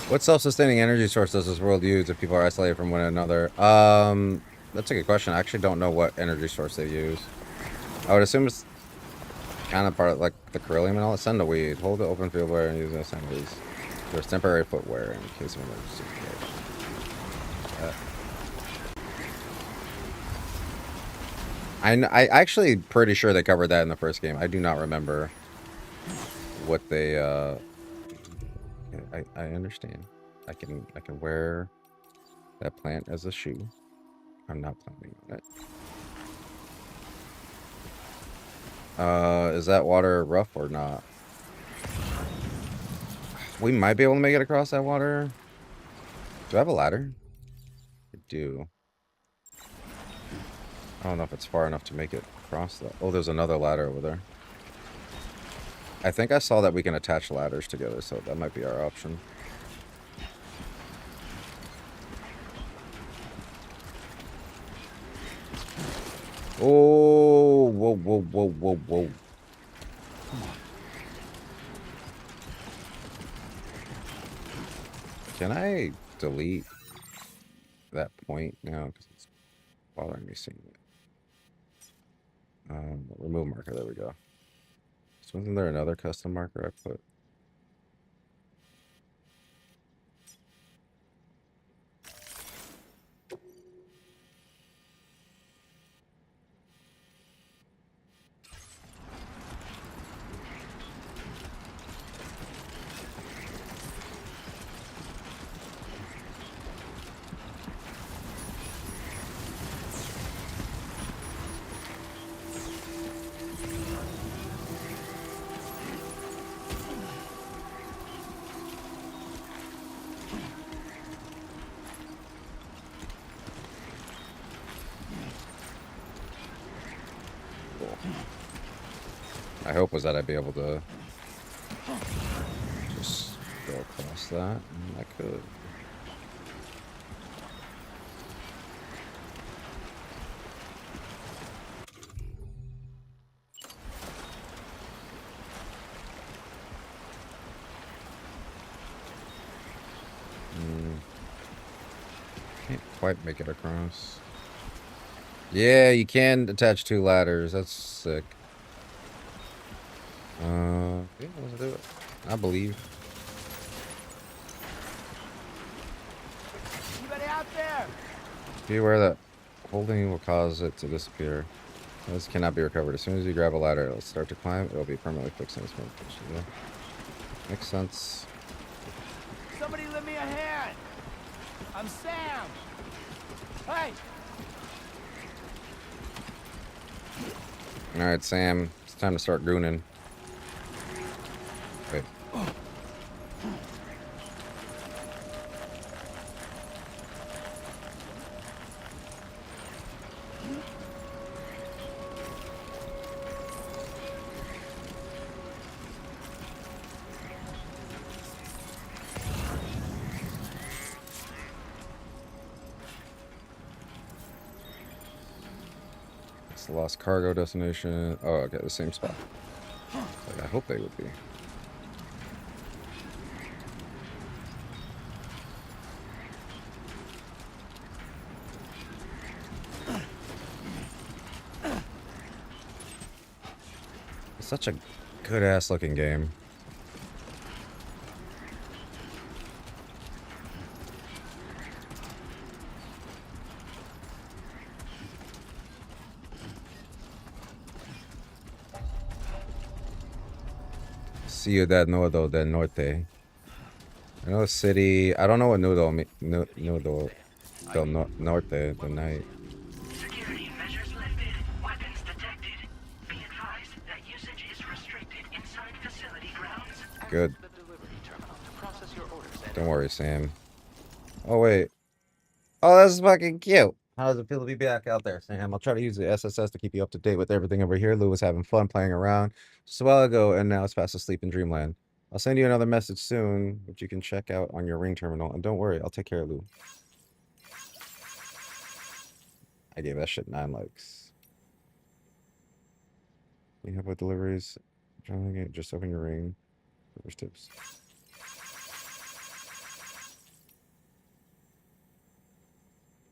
What self-sustaining energy source does this world use if people are isolated from one another? That's a good question. I actually don't know what energy source they use. I would assume it's kind of part of like the beryllium and all that. Send a weed. Hold the open field wear and use the assemblies. There's temporary footwear in case of emergency. I actually pretty sure they covered that in the first game. I do not remember what they I understand. I can wear that plant as a shoe. I'm not planning on it. Is that water rough or not? We might be able to make it across that water. Do I have a ladder? I do. I don't know if it's far enough to make it across that. Oh, there's another ladder over there. I think I saw that we can attach ladders together, so that might be our option. Oh, whoa, whoa, whoa, whoa, whoa. Can I delete that point now? Because it's bothering me seeing it. Remove marker. There we go. So wasn't there another custom marker I put? My hope was that I'd be able to just go across that, and I could. Can't quite make it across. Yeah, you can attach 2 ladders. That's sick. Yeah, let's do it. I believe. Anybody out there? Be aware that holding will cause it to disappear. This cannot be recovered. As soon as you grab a ladder, it'll start to climb. It'll be permanently fixed in its position. Yeah. Makes sense. Somebody lend me a hand. I'm Sam. Hey. Alright, Sam. It's time to start gooning. Wait. It's the lost cargo destination. Oh, okay, the same spot. Like, I hope they would be. It's such a good-ass looking game. Ciudad Nudo del Norte. I know the city. I don't know what Nudo Nudo del Norte, the night. Security measures lifted. Weapons detected. Be advised that usage is restricted inside facility grounds. Good. The delivery terminal to process your orders. Don't worry, Sam. Oh, wait. Oh, that's fucking cute. How does it feel to be back out there, Sam? I'll try to use the SSS to keep you up to date with everything over here. Lou was having fun playing around just a while ago, and now it's fast asleep in dreamland. I'll send you another message soon, which you can check out on your ring terminal. And don't worry, I'll take care of Lou. I gave that shit 9 likes. You have what deliveries? Just open your ring. First tips.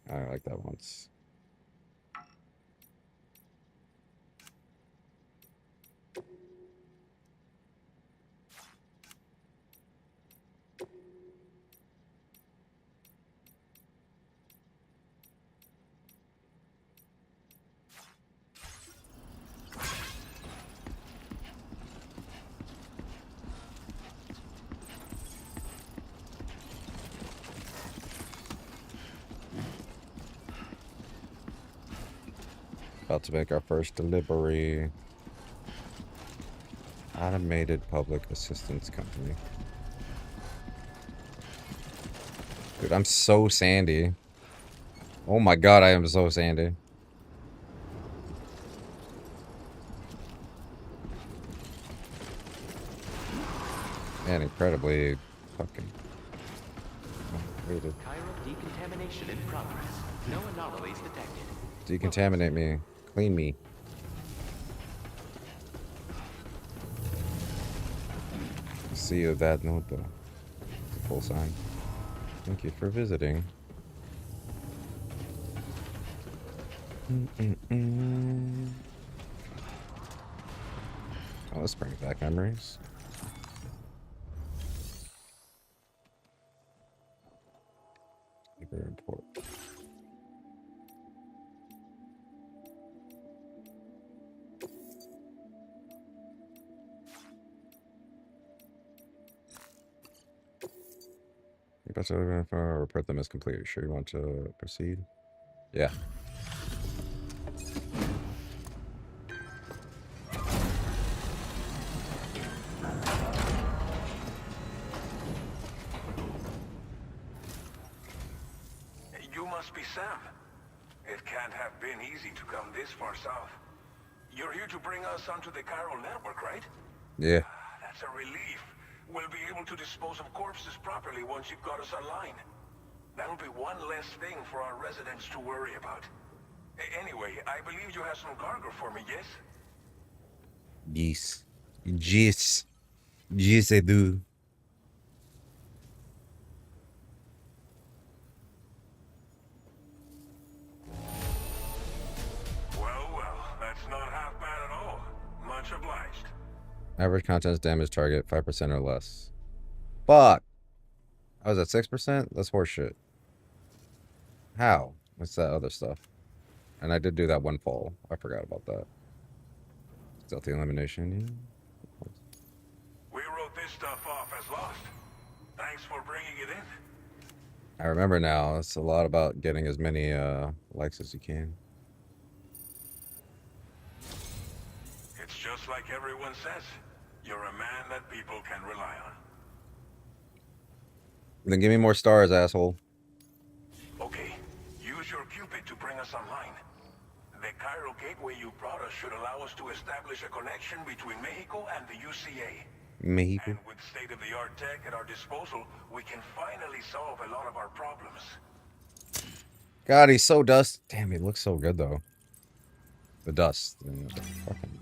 I like that once. About to make our first delivery. Automated public assistance company. Dude, I'm so sandy. Oh my god, I am so sandy. And incredibly fucking rated. Chiral decontamination in progress. No anomalies detected. Decontaminate me. Clean me. See you that note though. It's a full sign. Thank you for visiting. Oh, this brings back memories. Very important. That's what I'm going to report them as complete. Sure you want to proceed? Yeah. You must be Sam. It can't have been easy to come this far south. You're here to bring us onto the chiral network, right? Yeah. That's a relief. We'll be able to dispose of corpses properly once you've got us online. That'll be one less thing for our residents to worry about. Anyway, I believe you have some cargo for me, yes? Yes. Yes. Yes, I do. Well, that's not half bad at all. Much obliged. Average contents damage target 5% or less. Fuck. I was at 6%? That's horseshit. How? What's that other stuff? And I did do that one fall. I forgot about that. Stealthy elimination. Yeah. We wrote this stuff off as lost. Thanks for bringing it in. I remember now. It's a lot about getting as many likes as you can. It's just like everyone says. You're a man that people can rely on. Then give me more stars, asshole. Okay, use your Cupid to bring us online. The chiral gateway you brought us should allow us to establish a connection between Mexico and the UCA. Mexico. And with state-of-the-art tech at our disposal, we can finally solve a lot of our problems. God, he's so dust. Damn, he looks so good, though. The dust. And the fucking...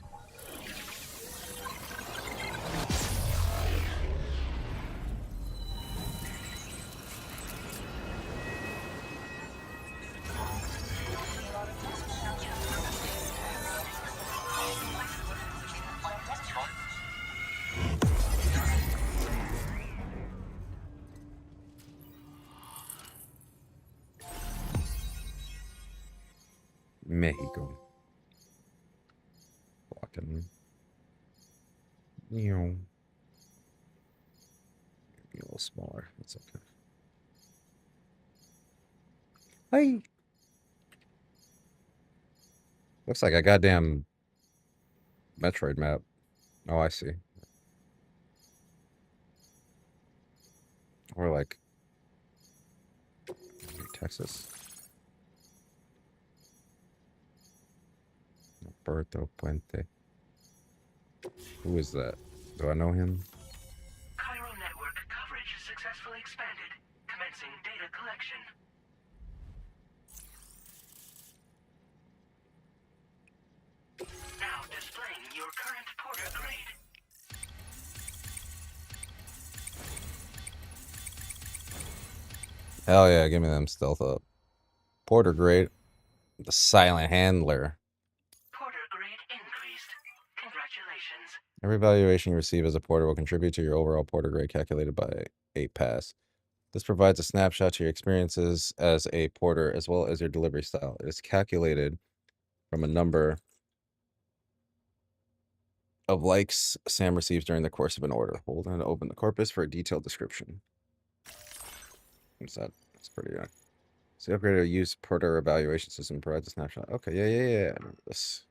Mexico. Fucking. You know. Be a little smaller. That's okay. Hey. Looks like a goddamn Metroid map. Oh, I see. Or like Texas. Puerto Puente. Who is that? Do I know him? Chiral network coverage successfully expanded. Commencing data collection. Now displaying your current porter grade. Hell yeah, give me them stealth up. Porter grade. The silent handler. Porter grade increased. Congratulations. Every valuation you receive as a porter will contribute to your overall porter grade calculated by 8 pass. This provides a snapshot to your experiences as a porter as well as your delivery style. It is calculated from a number of likes Sam receives during the course of an order. Hold on to open the corpus for a detailed description. What's that? That's pretty good. So the upgraded use porter evaluation system provides a snapshot. Okay, yeah. I remember this.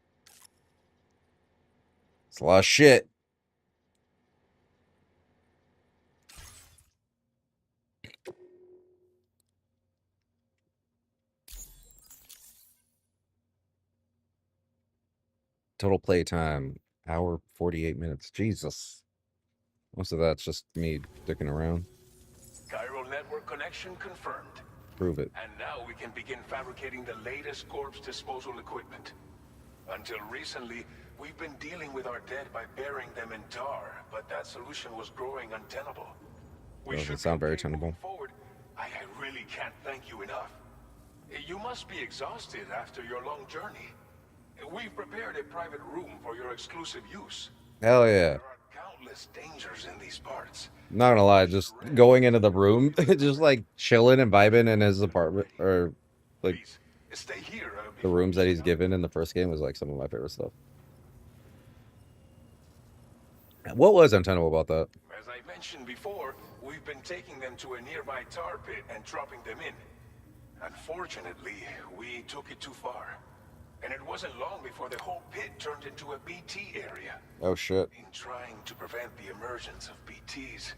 It's a lot of shit. Total play time, hour 48 minutes. Jesus. Most of that's just me dicking around. Chiral network connection confirmed. Prove it. And now we can begin fabricating the latest corpse disposal equipment. Until recently, we've been dealing with our dead by burying them in tar, but that solution was growing untenable. Doesn't sound very tenable. Forward, I really can't thank you enough. You must be exhausted after your long journey. We've prepared a private room for your exclusive use. Hell yeah. There are countless dangers in these parts. Not gonna lie, just going into the room, just like chilling and vibing in his apartment, or like Please, stay here, the rooms that he's given in the first game was like some of my favorite stuff. What was untenable about that? As I mentioned before, we've been taking them to a nearby tar pit and dropping them in. Unfortunately, we took it too far. And it wasn't long before the whole pit turned into a BT area. Oh shit. In trying to prevent the emergence of BTs,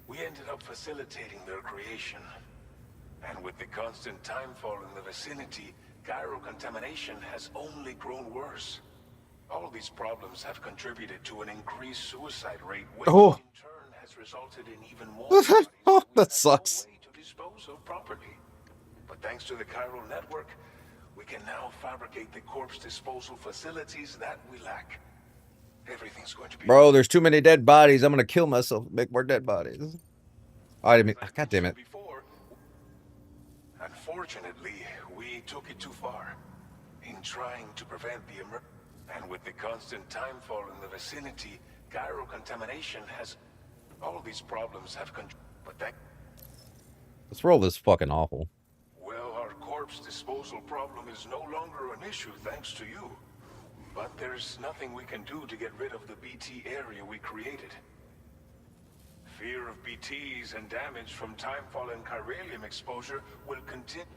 we ended up facilitating their creation. And with the constant timefall in the vicinity, chiral contamination has only grown worse. All these problems have contributed to an increased suicide rate, which in turn has resulted in even more oh, that sucks. way to dispose of properly. But thanks to the chiral network, we can now fabricate the corpse disposal facilities that we lack. Everything's going to be... Bro, there's too many dead bodies. I'm gonna kill myself. Make more dead bodies. I didn't mean... God damn it. Unfortunately, we took it too far in trying to prevent the and with the constant timefall in the vicinity, chiral contamination has... All these problems have but that... This world is fucking awful. Well, our corpse disposal problem is no longer an issue thanks to you. But there's nothing we can do to get rid of the BT area we created. Fear of BTs and damage from timefall and chiralium exposure will continue.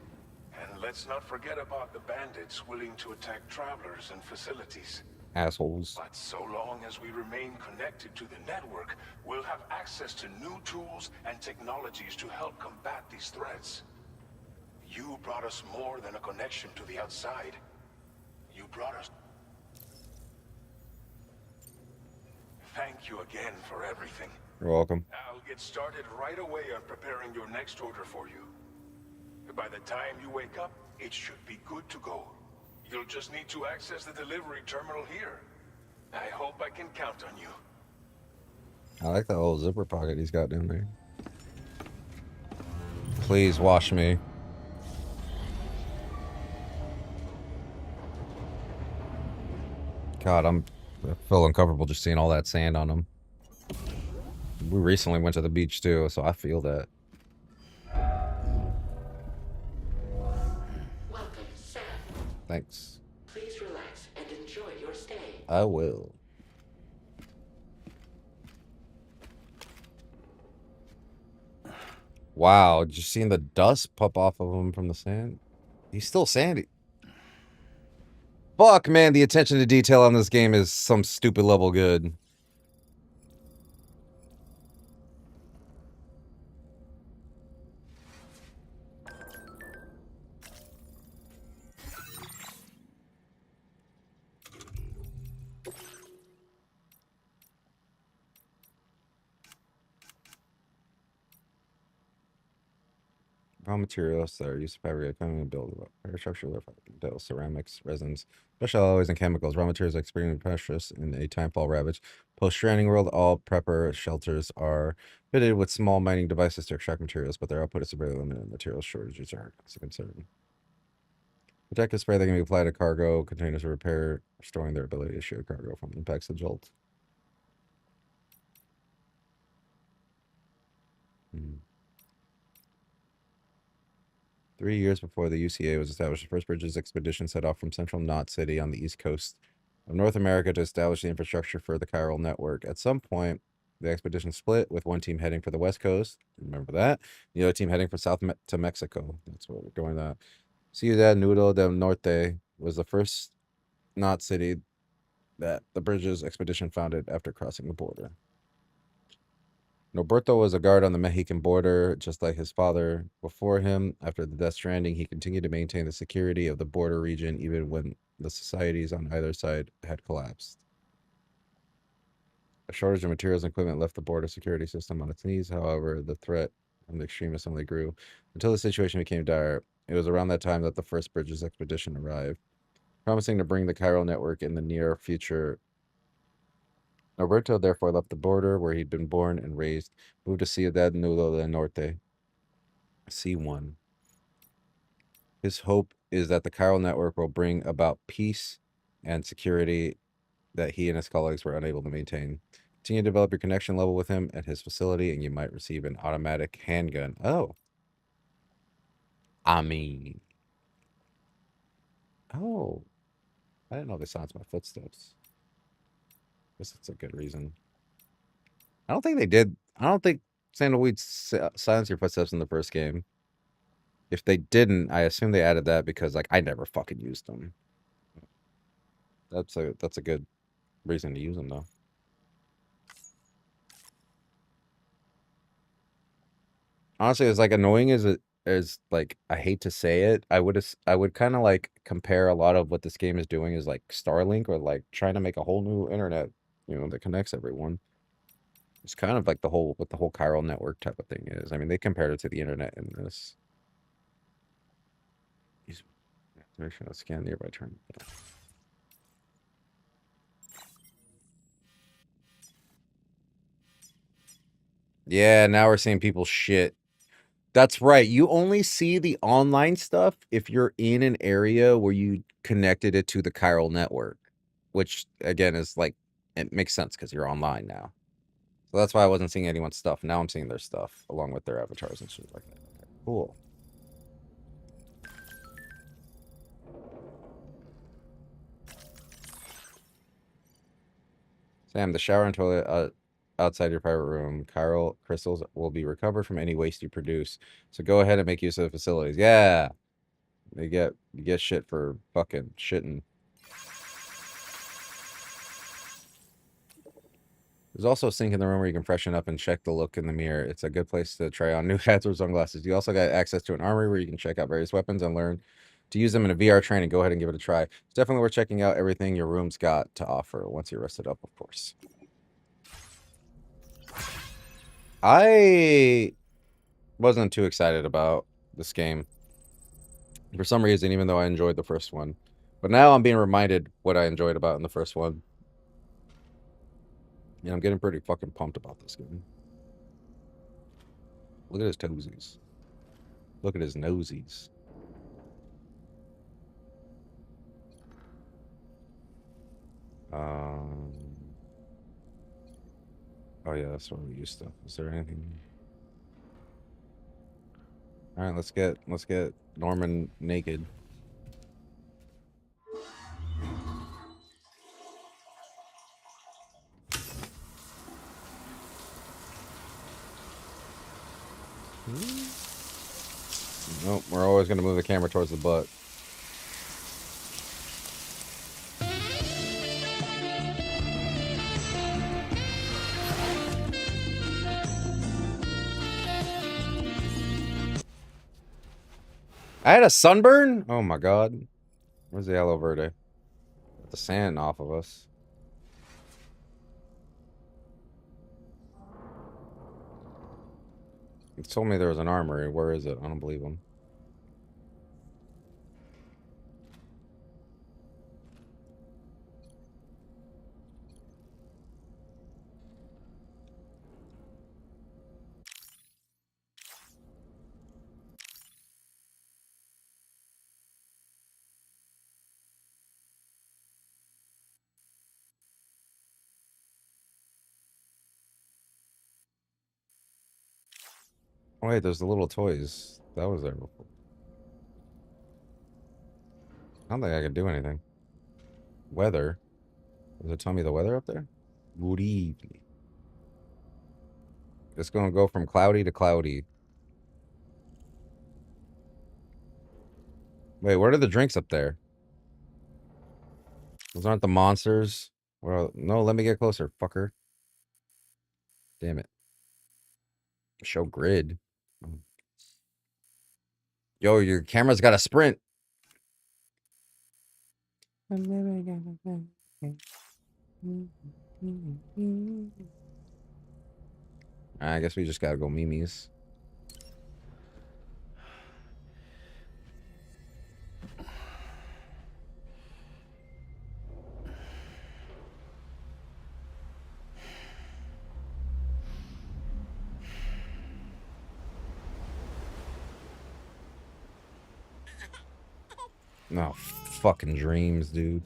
And let's not forget about the bandits willing to attack travelers and facilities. Assholes. But so long as we remain connected to the network, we'll have access to new tools and technologies to help combat these threats. You brought us more than a connection to the outside. You brought us... Thank you again for everything. You're welcome. I'll get started right away on preparing your next order for you. By the time you wake up, it should be good to go. You'll just need to access the delivery terminal here. I hope I can count on you. I like that little zipper pocket he's got down there. Please wash me. God, I feel uncomfortable just seeing all that sand on him. We recently went to the beach too, so I feel that. Welcome, Sam. Thanks. Please relax and enjoy your stay. I will. Wow, just seeing the dust pop off of him from the sand. He's still sandy. Fuck, man, the attention to detail on this game is some stupid level good. Raw materials that are used to fabricate and build aerostructure, ceramics, resins, special alloys, and chemicals. Raw materials are extremely precious in a timefall ravage. Post-Stranding world, all prepper shelters are fitted with small mining devices to extract materials, but their output is severely limited and material shortages are a concern. Protective spray that can be applied to cargo containers to repair, restoring their ability to shield cargo from impacts of jolt. 3 years before the UCA was established, the first Bridges expedition set off from central Knot City on the east coast of North America to establish the infrastructure for the chiral network. At some point, the expedition split, with one team heading for the west coast. Remember that? The other team heading for south to Mexico. That's where we're going at. Ciudad Nudo del Norte was the first Knot City that the Bridges expedition founded after crossing the border. Norberto was a guard on the Mexican border, just like his father before him. After the Death Stranding, he continued to maintain the security of the border region even when the societies on either side had collapsed. A shortage of materials and equipment left the border security system on its knees. However, the threat from the extremists only grew until the situation became dire. It was around that time that the first Bridges expedition arrived, promising to bring the chiral network in the near future. Norberto therefore left the border where he'd been born and raised, moved to Ciudad Nudo del Norte. C1. His hope is that the chiral network will bring about peace and security that he and his colleagues were unable to maintain. Continue to develop your connection level with him at his facility, and you might receive an automatic handgun. Oh. I mean. Oh. I didn't know they silenced my footsteps. Guess that's a good reason. I don't think they did. I don't think Sandalweed silenced your footsteps in the first game. If they didn't, I assume they added that because, like, I never fucking used them. That's a good reason to use them, though. Honestly, as like annoying as it is, like, I hate to say it, I would kind of like compare a lot of what this game is doing is like Starlink or like trying to make a whole new internet, that connects everyone. It's kind of like what the whole chiral network type of thing is. I mean, they compared it to the internet in this. Activation of scan nearby turn. Yeah, now we're seeing people shit. That's right. You only see the online stuff if you're in an area where you connected it to the chiral network, which again is like, it makes sense because you're online now. So that's why I wasn't seeing anyone's stuff. Now I'm seeing their stuff along with their avatars and shit like that. Okay, cool. Sam, the shower and toilet outside your private room, chiral crystals will be recovered from any waste you produce. So go ahead and make use of the facilities. Yeah. You get shit for fucking shitting. There's also a sink in the room where you can freshen up and check the look in the mirror. It's a good place to try on new hats or sunglasses. You also got access to an armory where you can check out various weapons and learn to use them in a VR training. Go ahead and give it a try. It's definitely worth checking out everything your room's got to offer once you're rested up, of course. I wasn't too excited about this game for some reason, even though I enjoyed the first one. But now I'm being reminded what I enjoyed about in the first one. Yeah, I'm getting pretty fucking pumped about this game. Look at his toesies. Look at his nosies. Oh yeah, that's where we use stuff. Is there anything? All right, let's get Norman naked. Nope, we're always gonna move the camera towards the butt. I had a sunburn? Oh my god. Where's the aloe verde? Got the sand off of us. He told me there was an armory. Where is it? I don't believe him. Oh, wait, there's the little toys. That was there before. I don't think I can do anything. Weather. Does it tell me the weather up there? Good evening. It's gonna go from cloudy to cloudy. Wait, what are the drinks up there? Those aren't the monsters. Well, no, let me get closer, fucker. Damn it. Show grid. Yo, your camera's got a sprint. I guess we just gotta go Mimi's. No, fucking dreams, dude.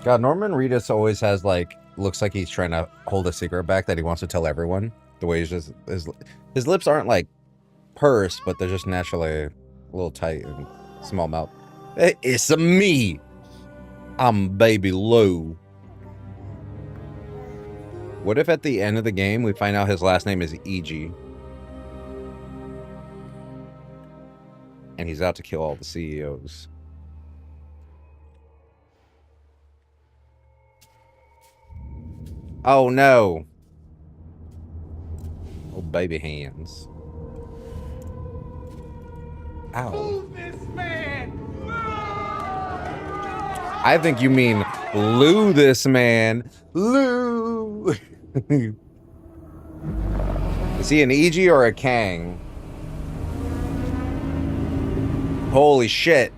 God, Norman Reedus always has like, looks like he's trying to hold a secret back that he wants to tell everyone. The way he's just, his lips aren't like pursed, but they're just naturally a little tight and small mouth. Hey, it's a me. I'm Baby Lou. What if at the end of the game we find out his last name is E.G. and he's out to kill all the CEOs? Oh no. Oh, baby hands. Ow. Move this man! I think you mean Lou this man. Lou. Is he an EG or a Kang? Holy shit.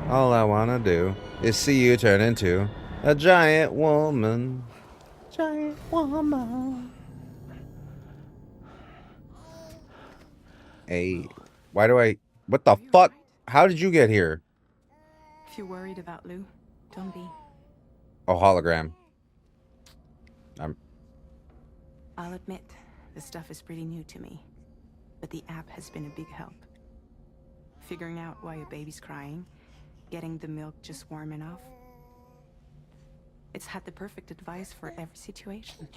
All I wanna do is see you turn into a giant woman. Giant woman. Hey, why do I... What the fuck? How did you get here? If you're worried about Lou, don't be. Oh, hologram. I'll admit, the stuff is pretty new to me, but the app has been a big help. Figuring out why a baby's crying, getting the milk just warm enough. It's had the perfect advice for every situation.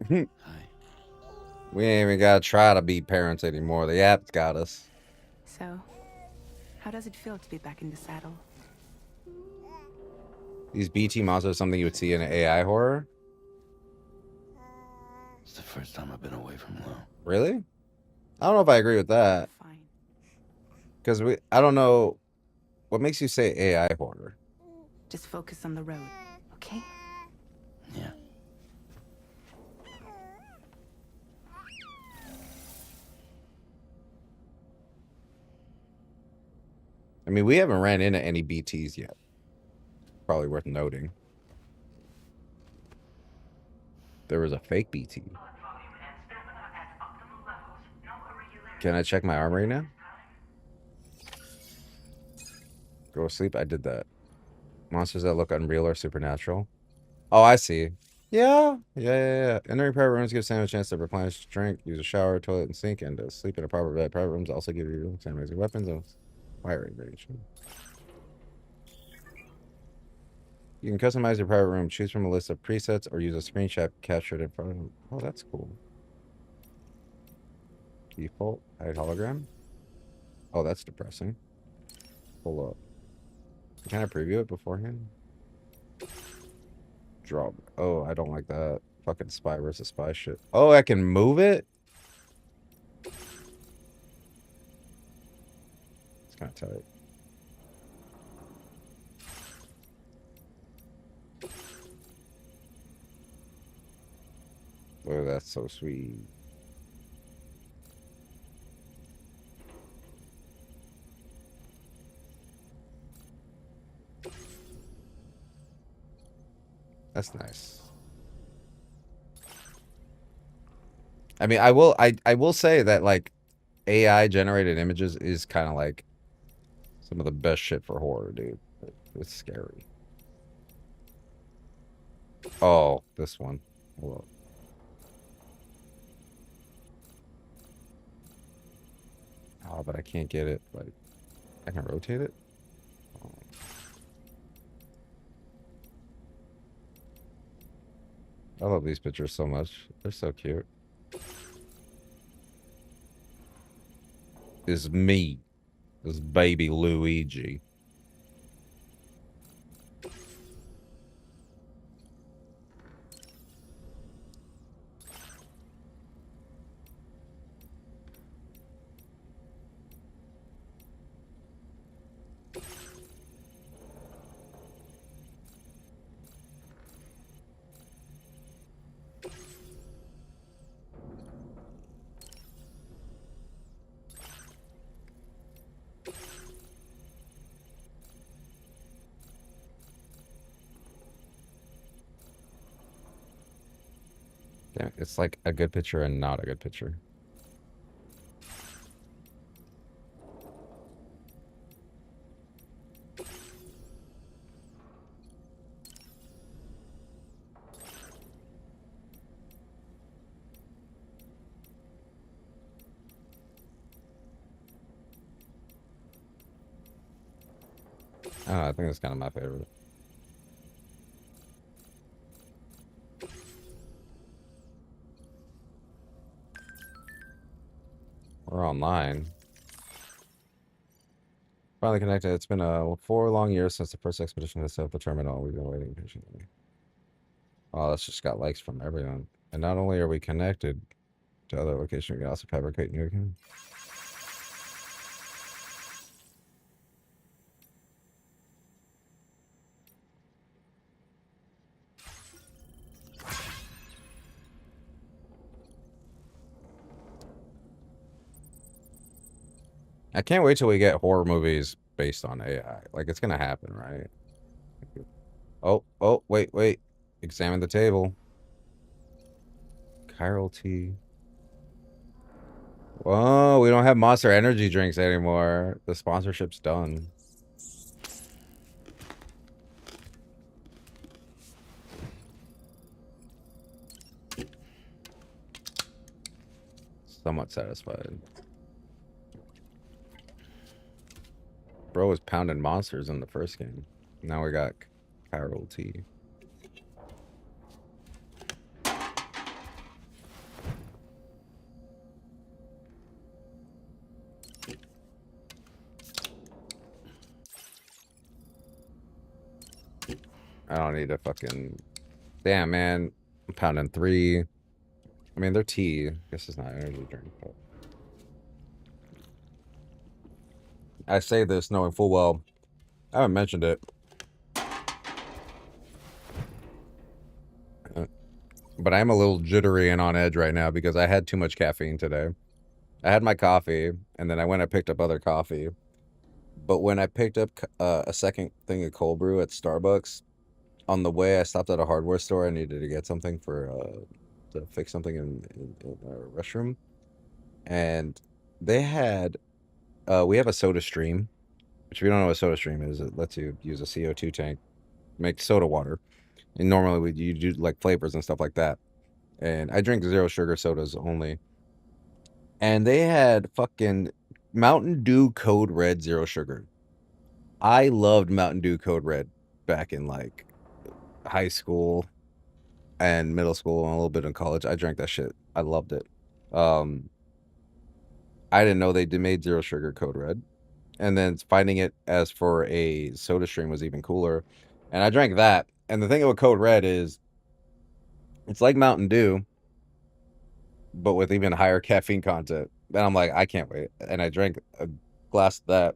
We ain't even gotta try to be parents anymore. The app's got us. So, how does it feel to be back in the saddle? These BT monsters are something you would see in an AI horror? It's the first time I've been away from Lou. Really? I don't know if I agree with that. Fine. Because I don't know. What makes you say AI horror? Just focus on the road, okay? Yeah. I mean, we haven't ran into any BTs yet. Probably worth noting. There was a fake BT. Can I check my arm right now? Go to sleep? I did that. Monsters that look unreal or supernatural. Oh, I see. Yeah. Entering private rooms gives Sam a chance to replenish drink, use a shower, toilet, and sink, and to sleep in a proper bed. Private rooms also give you Sam amazing weapons and wiring range. You can customize your private room, choose from a list of presets, or use a screenshot captured in front of them. Oh, that's cool. Default, hide hologram. Oh, that's depressing. Pull up. Can I preview it beforehand? Drop. Oh, I don't like that. Fucking spy versus spy shit. Oh, I can move it? It's kind of tight. Oh, that's so sweet. That's nice. I mean, I will say that like AI generated images is kind of like some of the best shit for horror, dude. It's scary. Oh, this one. Hold up. Oh, but I can't get it. Like, I can rotate it. Oh. I love these pictures so much. They're so cute. Is me. This baby Luigi. Damn, it's like a good picture and not a good picture. I don't know, I think it's kind of my favorite. We're online. Finally connected. It's been 4 long years since the first expedition has set up the terminal. We've been waiting patiently. Oh, that's just got likes from everyone. And not only are we connected to other locations, we can also fabricate new again. I can't wait till we get horror movies based on AI. Like, it's gonna happen, right? Oh, wait. Examine the table. Chiral tea. Whoa, we don't have Monster Energy drinks anymore. The sponsorship's done. Somewhat satisfied. Bro was pounding monsters in the first game. Now we got chiral tea. I don't need a fucking... Damn, man. I'm pounding 3. I mean, they're tea. I guess it's not energy drink, but... I say this knowing full well I haven't mentioned it. But I'm a little jittery and on edge right now because I had too much caffeine today. I had my coffee, and then I went and picked up other coffee. But when I picked up a second thing of cold brew at Starbucks, on the way I stopped at a hardware store. I needed to get something for to fix something in our restroom, and they had we have a Soda Stream, which if you don't know what Soda Stream is, it lets you use a CO2 tank, make soda water, and normally you do like flavors and stuff like that. And I drink 0 sugar sodas only, and they had fucking Mountain Dew Code Red 0 sugar. I loved Mountain Dew Code Red back in like high school and middle school and a little bit in college. I drank that shit. I loved it. I didn't know they made 0 sugar Code Red. And then finding it as for a Soda Stream was even cooler. And I drank that. And the thing about Code Red is it's like Mountain Dew, but with even higher caffeine content. And I'm like, I can't wait. And I drank a glass of that.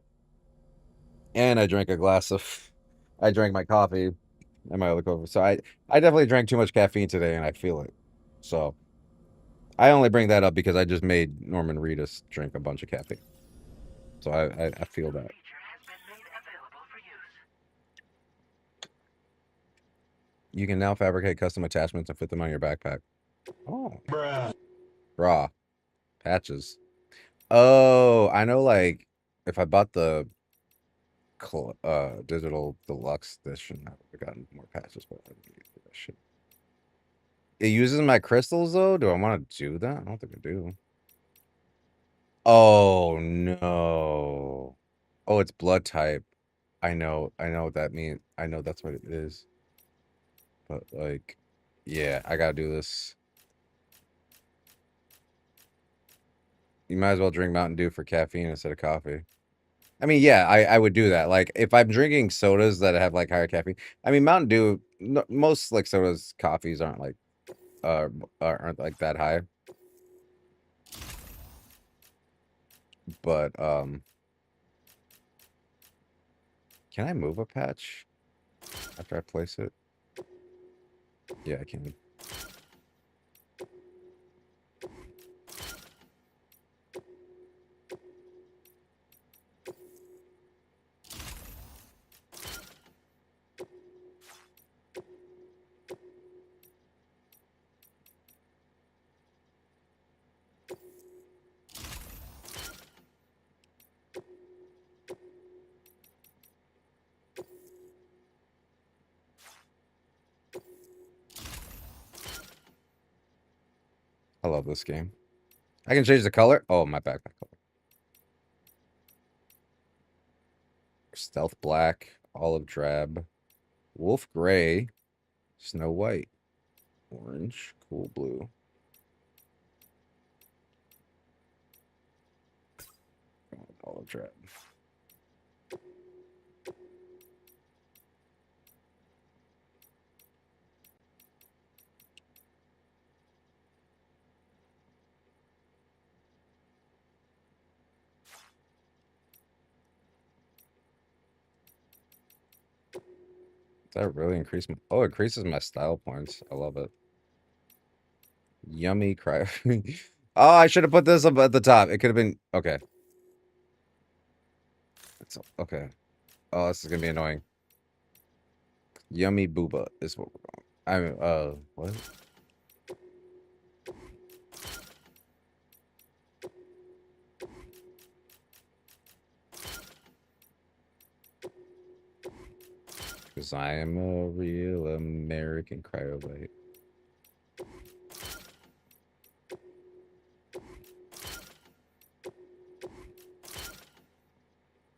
And I drank I drank my coffee and my other coffee. So I definitely drank too much caffeine today and I feel it. So I only bring that up because I just made Norman Reedus drink a bunch of caffeine. So I feel that. You can now fabricate custom attachments and fit them on your backpack. Oh. Bruh. Patches. Oh, I know, like, if I bought the digital deluxe edition, I would have gotten more patches, but I didn't need that shit. It uses my crystals, though? Do I want to do that? I don't think I do. Oh, no. Oh, it's blood type. I know what that means. I know that's what it is. But, like, yeah, I gotta do this. You might as well drink Mountain Dew for caffeine instead of coffee. I mean, yeah, I would do that. Like, if I'm drinking sodas that have, like, higher caffeine. I mean, Mountain Dew, most, like, sodas, coffees aren't, like, aren't, like, that high. But, can I move a patch after I place it? Yeah, I can. love this game. I can change the color. Oh, my backpack color. Stealth black, olive drab, wolf gray, snow white, orange, cool blue. Olive drab. Does that really increase my... Oh, it increases my style points. I love it. Yummy cry. Oh, I should have put this up at the top. It could have been... Okay. It's... Okay. Oh, this is going to be annoying. Yummy booba is what we're going. What? Because I am a real American cryolite.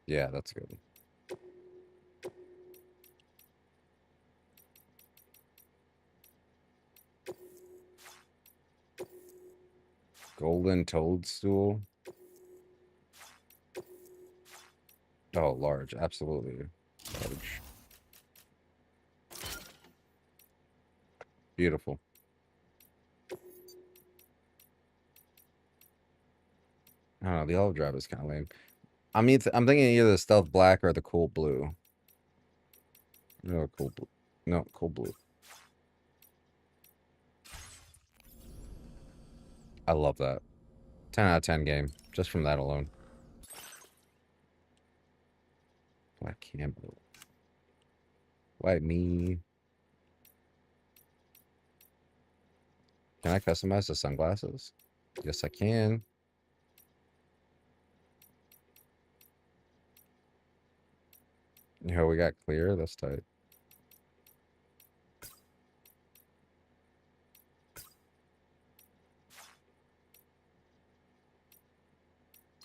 Yeah, that's good. Golden toadstool. Oh, large. Absolutely. Large. Beautiful. I don't know. The olive drab is kind of lame. I mean, I'm thinking either the stealth black or the cool blue. No, cool blue. No, cool blue. I love that. 10 out of 10 game. Just from that alone. Black camo. Why me? Can I customize the sunglasses? Yes, I can. You know, we got clear. That's tight.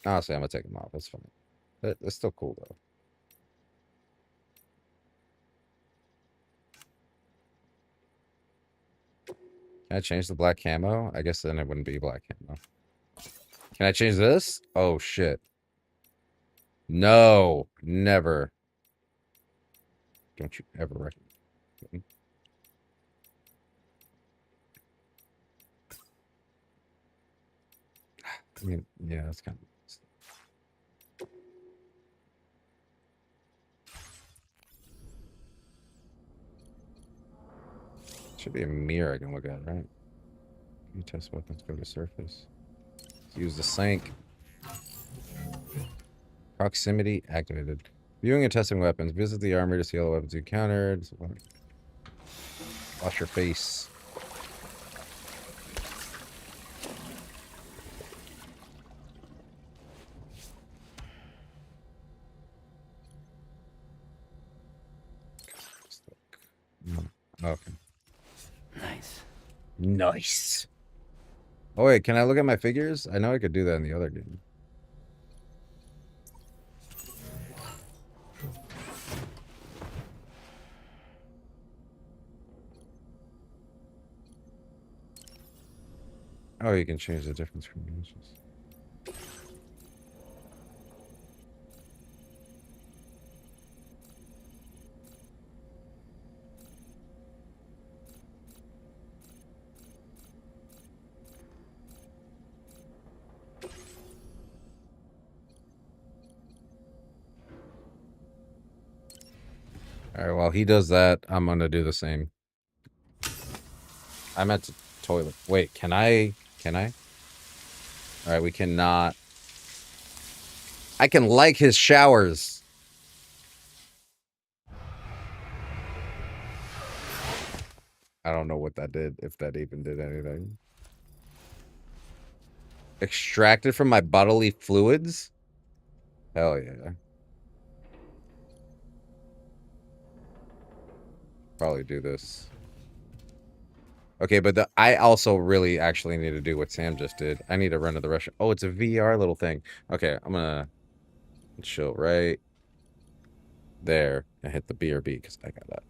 Honestly, I'm gonna take them off. That's fine. It's still cool though. Can I change the black camo? I guess then it wouldn't be black camo. Can I change this? Oh shit. No, never. Don't you ever recommend. I mean, yeah, that's kind of... Should be a mirror I can look at, right? You test weapons, go to surface. Let's use the sink. Proximity activated. Viewing and testing weapons. Visit the armory to see all the weapons you encountered. Wash your face. Okay. Nice. Nice. Oh wait, can I look at my figures? I know I could do that in the other game. Oh, you can change the difference from images. Alright, while he does that, I'm gonna do the same. I'm at the toilet. Wait, can I? Can I? Alright, we cannot. I can like his showers. I don't know what that did, if that even did anything. Extracted from my bodily fluids? Hell yeah. Probably do this. Okay, but I also really actually need to do what Sam just did. I need to run to the restaurant. Oh, it's a VR little thing. Okay, I'm gonna chill right there and hit the BRB because I got that.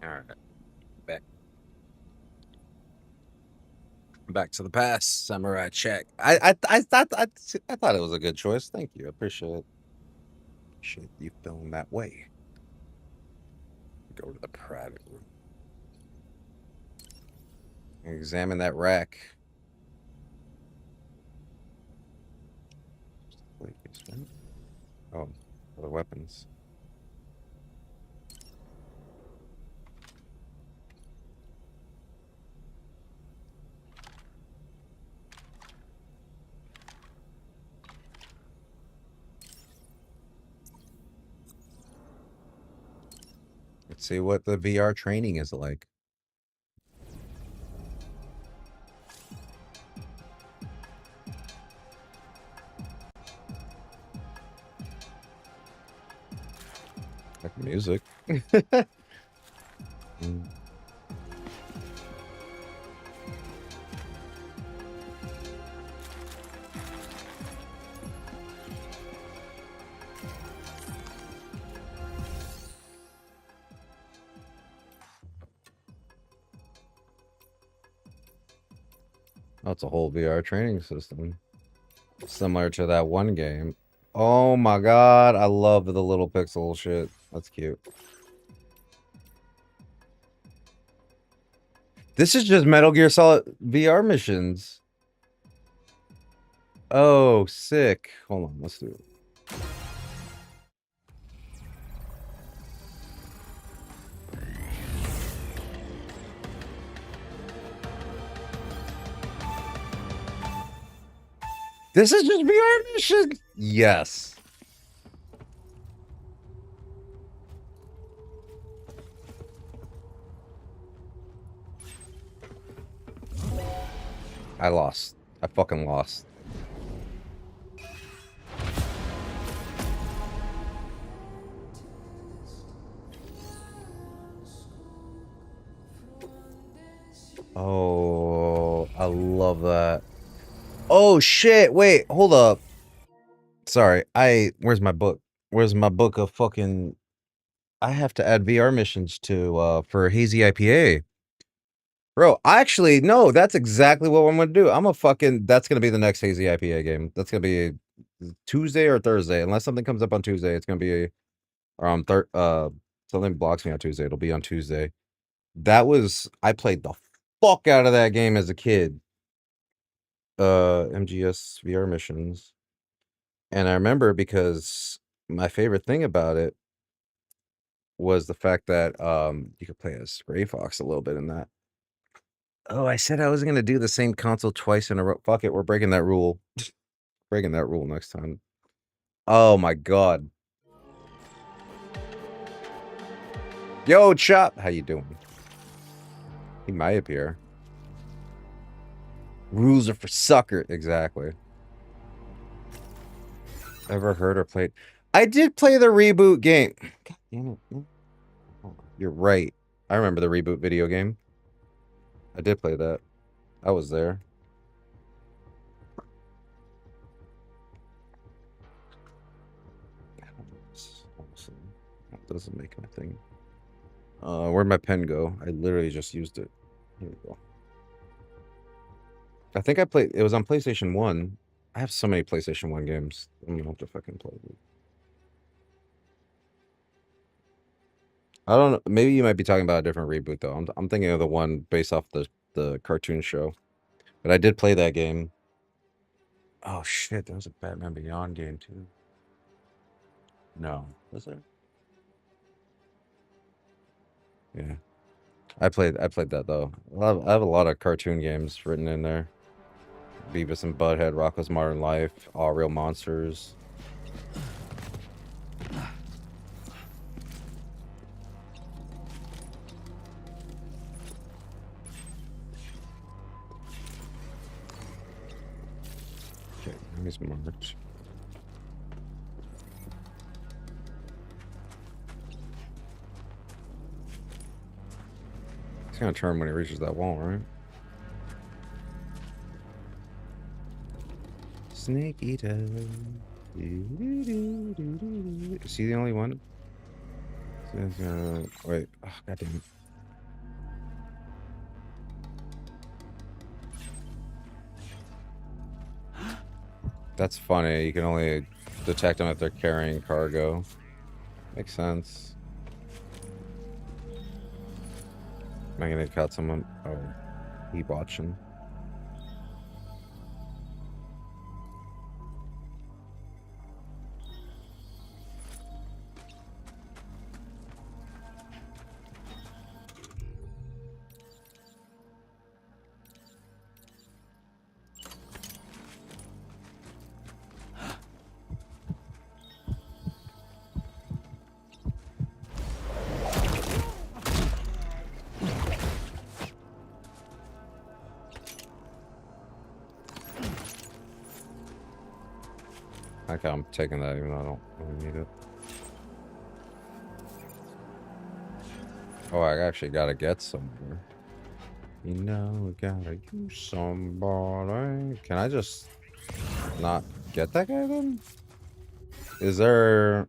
All right, back back to the past. Samurai check. I thought it was a good choice. Thank you. I appreciate you feeling that way. Go to the private room. Examine that rack. Wait, oh, the weapons. See what the VR training is like. Like music. That's a whole VR training system. Similar to that one game. Oh my god, I love the little pixel shit. That's cute. This is just Metal Gear Solid VR missions. Oh, sick. Hold on, let's do it. This is just VR mission. Yes. I lost. I fucking lost. Oh, I love that. Oh shit, wait, hold up. Sorry, where's my book? Where's my book of fucking I have to add VR missions to for Hazy IPA. Bro, actually no, that's exactly what I'm gonna do. That's gonna be the next Hazy IPA game. That's gonna be Tuesday or Thursday. Unless something comes up on Tuesday, it's gonna be something blocks me on Tuesday. It'll be on Tuesday. I played the fuck out of that game as a kid. MGS VR missions. And I remember because my favorite thing about it was the fact that you could play as Gray Fox a little bit in that. Oh, I said I was gonna do the same console twice in a row. Fuck it, we're breaking that rule. Breaking that rule next time. Oh my god. Yo, Chop, how you doing? He might appear. Rules are for sucker. Exactly. Ever heard or played? I did play the reboot game. God damn it. You're right. I remember the reboot video game. I did play that. I was there. That doesn't make my thing. Where'd my pen go? I literally just used it. Here we go. I think it was on PlayStation 1. I have so many PlayStation 1 games. I'm gonna have to fucking play them. I don't know. Maybe you might be talking about a different reboot though. I'm thinking of the one based off the cartoon show. But I did play that game. Oh shit, there was a Batman Beyond game too. No, was there? Yeah. I played that though. I have a lot of cartoon games written in there. Beavis and Butthead, Rocko's Modern Life, All Real Monsters. Okay, here's March. It's gonna turn when he reaches that wall, right? Snake Eater. Is he the only one? Wait. Oh, God damn it. That's funny. You can only detect them if they're carrying cargo. Makes sense. Am I gonna cut someone? Oh, he watching. Okay, I'm taking that even though I don't really need it. Oh, I actually gotta get somewhere. You know, gotta use somebody. Can I just not get that guy then? Is there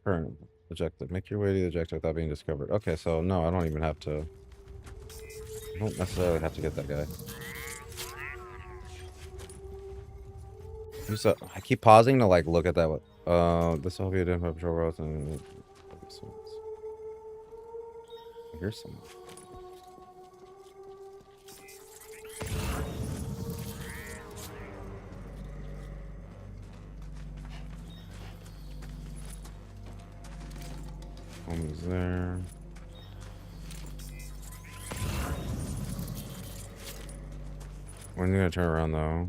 current objective? Make your way to the objective without being discovered. Okay, so no, I don't even have to. I don't necessarily have to get that guy. I keep pausing to like look at that. This will be a different patrol routes and. Here's someone. Homies there. When are you gonna turn around though?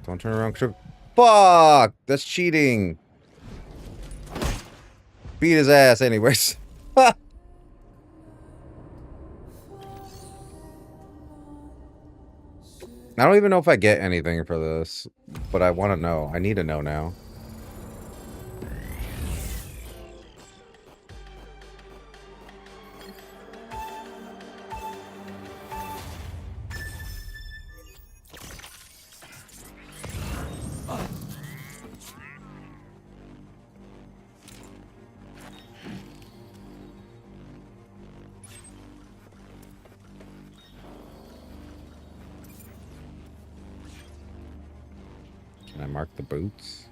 Don't turn around. Fuck! That's cheating. Beat his ass anyways. I don't even know if I get anything for this, but I want to know. I need to know now. Can I mark the boots?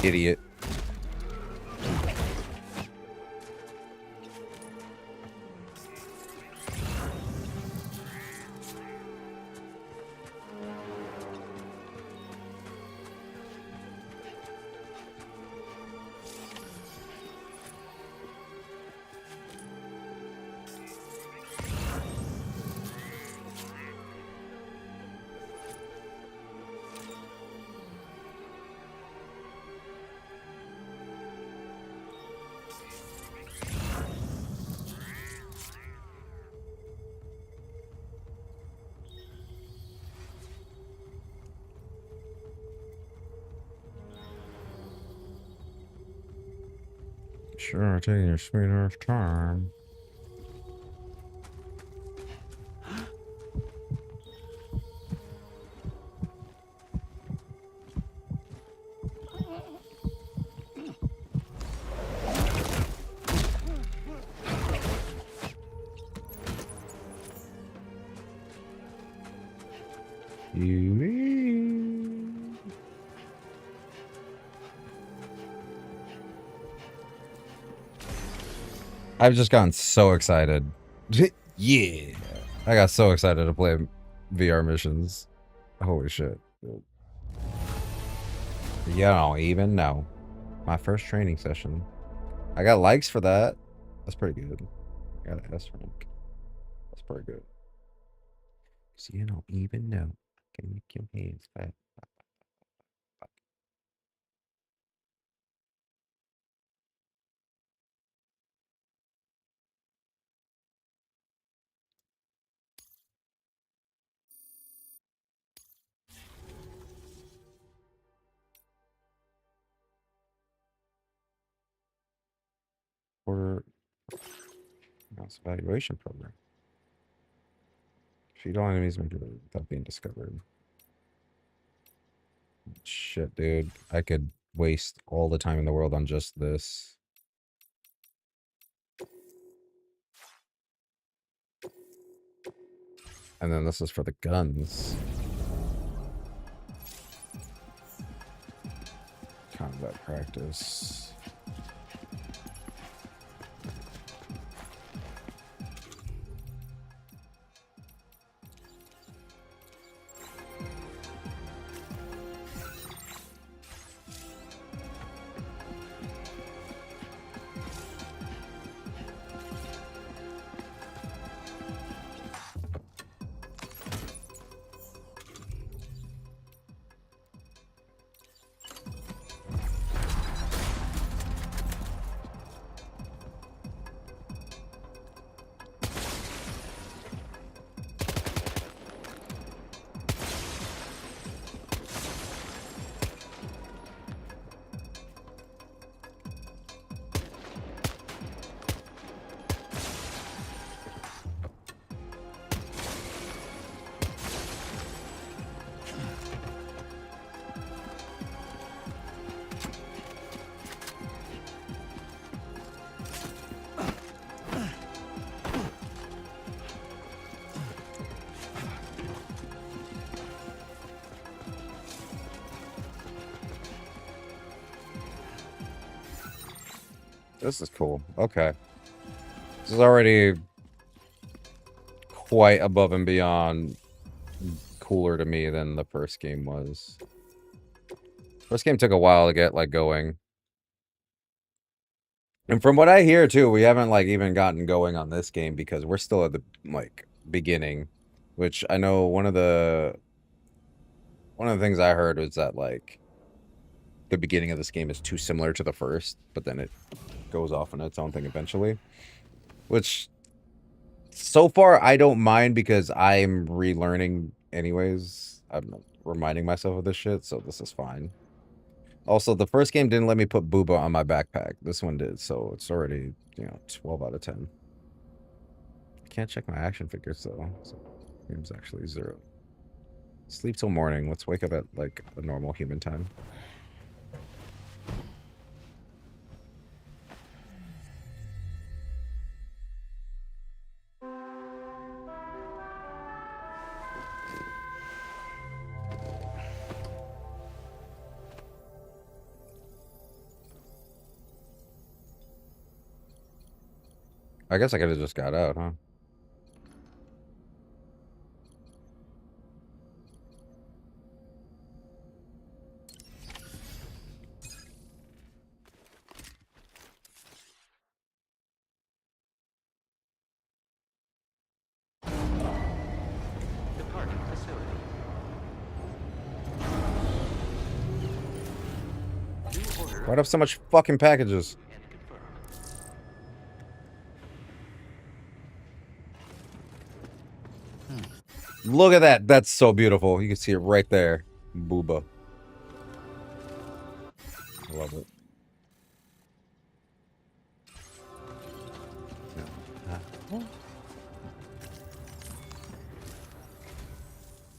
Idiot. Sure, taking your sweet earth time. I've just gotten so excited. Yeah. I got so excited to play VR missions. Holy shit. You don't even know. My first training session. I got likes for that. That's pretty good. I got an S rank. That's pretty good. So you don't even know. Can you make your hands fat? Or mouse evaluation program. Feed all enemies without being discovered. Shit, dude. I could waste all the time in the world on just this. And then this is for the guns. Combat practice. This is cool. Okay. This is already quite above and beyond cooler to me than the first game was. First game took a while to get, like, going. And from what I hear, too, we haven't, like, even gotten going on this game because we're still at the, like, beginning. Which I know one of the things I heard was that, like, the beginning of this game is too similar to the first, but then it goes off on its own thing eventually. Which, so far, I don't mind because I'm relearning anyways. I'm reminding myself of this shit, so this is fine. Also, the first game didn't let me put Booba on my backpack. This one did, so it's already, 12 out of 10. I can't check my action figures, though. So, game's actually 0. Sleep till morning. Let's wake up at, like, a normal human time. I guess I could have just got out, huh? Departing facility. Why'd I have so much fucking packages? Look at that. That's so beautiful. You can see it right there. Booba. I love it.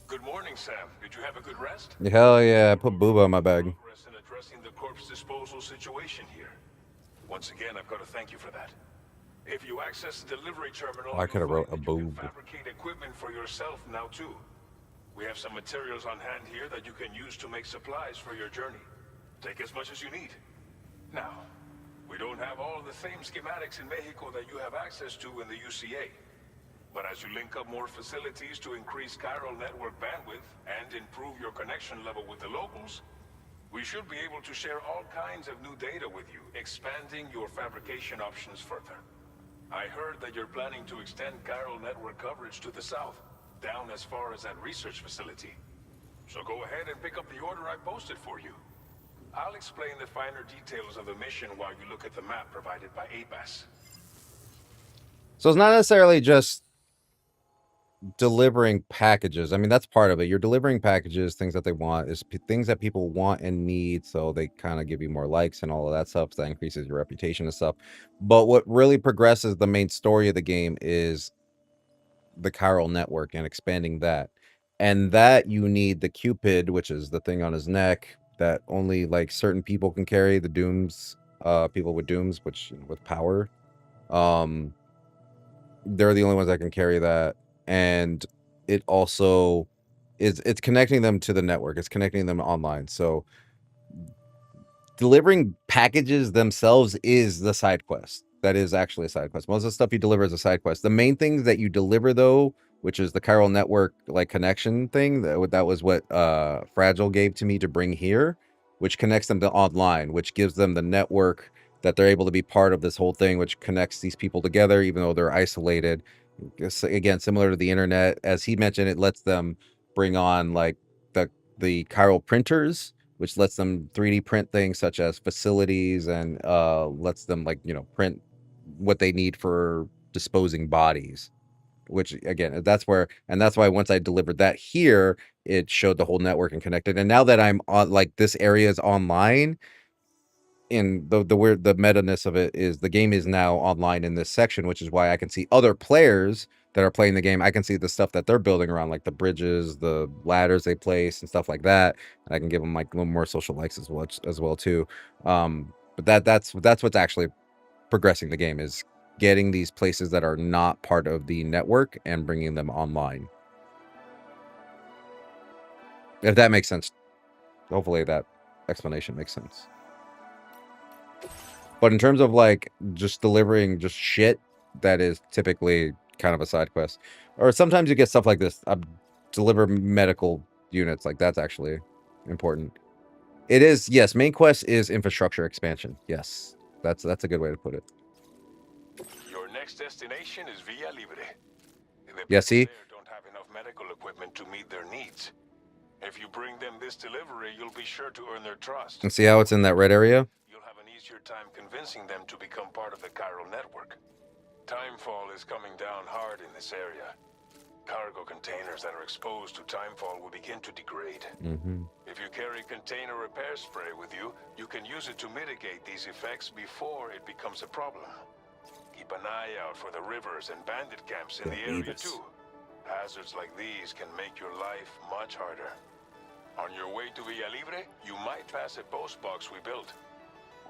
Good morning, Sam. Did you have a good rest? Hell yeah. I put Booba in my bag. In addressing the corpse disposal situation here. Once again, I've got to thank you for that. If you access the delivery terminal, I could have wrote a boob. boob. Fabricate equipment for yourself now too. We have some materials on hand here that you can use to make supplies for your journey. Take as much as you need. Now, we don't have all the same schematics in Mexico that you have access to in the UCA. But as you link up more facilities to increase chiral network bandwidth and improve your connection level with the locals, we should be able to share all kinds of new data with you, expanding your fabrication options further. I heard that you're planning to extend chiral network coverage to the south, down as far as that research facility. So go ahead and pick up the order I posted for you. I'll explain the finer details of the mission while you look at the map provided by ABAS. So it's not necessarily just delivering packages. I mean, that's part of it. You're delivering packages, things that they want, is things that people want and need, so they kind of give you more likes and all of that stuff. So that increases your reputation and stuff. But what really progresses the main story of the game is the chiral network and expanding that. And that you need the Cupid, which is the thing on his neck, that only like certain people can carry, the dooms, people with dooms, which with power. They're the only ones that can carry that, and it also it's connecting them to the network. It's connecting them online. So delivering packages themselves is the side quest. That is actually a side quest. Most of the stuff you deliver is a side quest. The main things that you deliver, though, which is the chiral network like connection thing, that was what Fragile gave to me to bring here, which connects them to online, which gives them the network that they're able to be part of this whole thing, which connects these people together, even though they're isolated. Again, similar to the internet, as he mentioned, it lets them bring on like the chiral printers, which lets them 3D print things such as facilities, and lets them like, you know, print what they need for disposing bodies, which again, that's why once I delivered that here, it showed the whole network and connected. And now that I'm on, like, this area is online, and the weird, the meta-ness of it is the game is now online in this section, which is why I can see other players that are playing the game. I can see the stuff that they're building around, like the bridges, the ladders they place, and stuff like that. And I can give them like a little more social likes as well too. But that's what's actually progressing the game, is getting these places that are not part of the network and bringing them online. If that makes sense. Hopefully that explanation makes sense. But in terms of like just delivering just shit, that is typically kind of a side quest. Or sometimes you get stuff like this. Deliver medical units. Like, that's actually important. It is, yes, main quest is infrastructure expansion. Yes. That's a good way to put it. Your next destination is Villa Libre. The Yeah, see? people there don't have enough medical equipment to meet their needs. If you bring them this delivery, you'll be sure to earn their trust. And see how it's in that red area? You'll have an easier time convincing them to become part of the chiral network. Timefall is coming down hard in this area. Cargo containers that are exposed to timefall will begin to degrade. If you carry container repair spray with you, you can use it to mitigate these effects before it becomes a problem. Keep an eye out for the rivers and bandit camps in the area too. Hazards like these can make your life much harder. On your way to Villa Libre, you might pass a post box we built.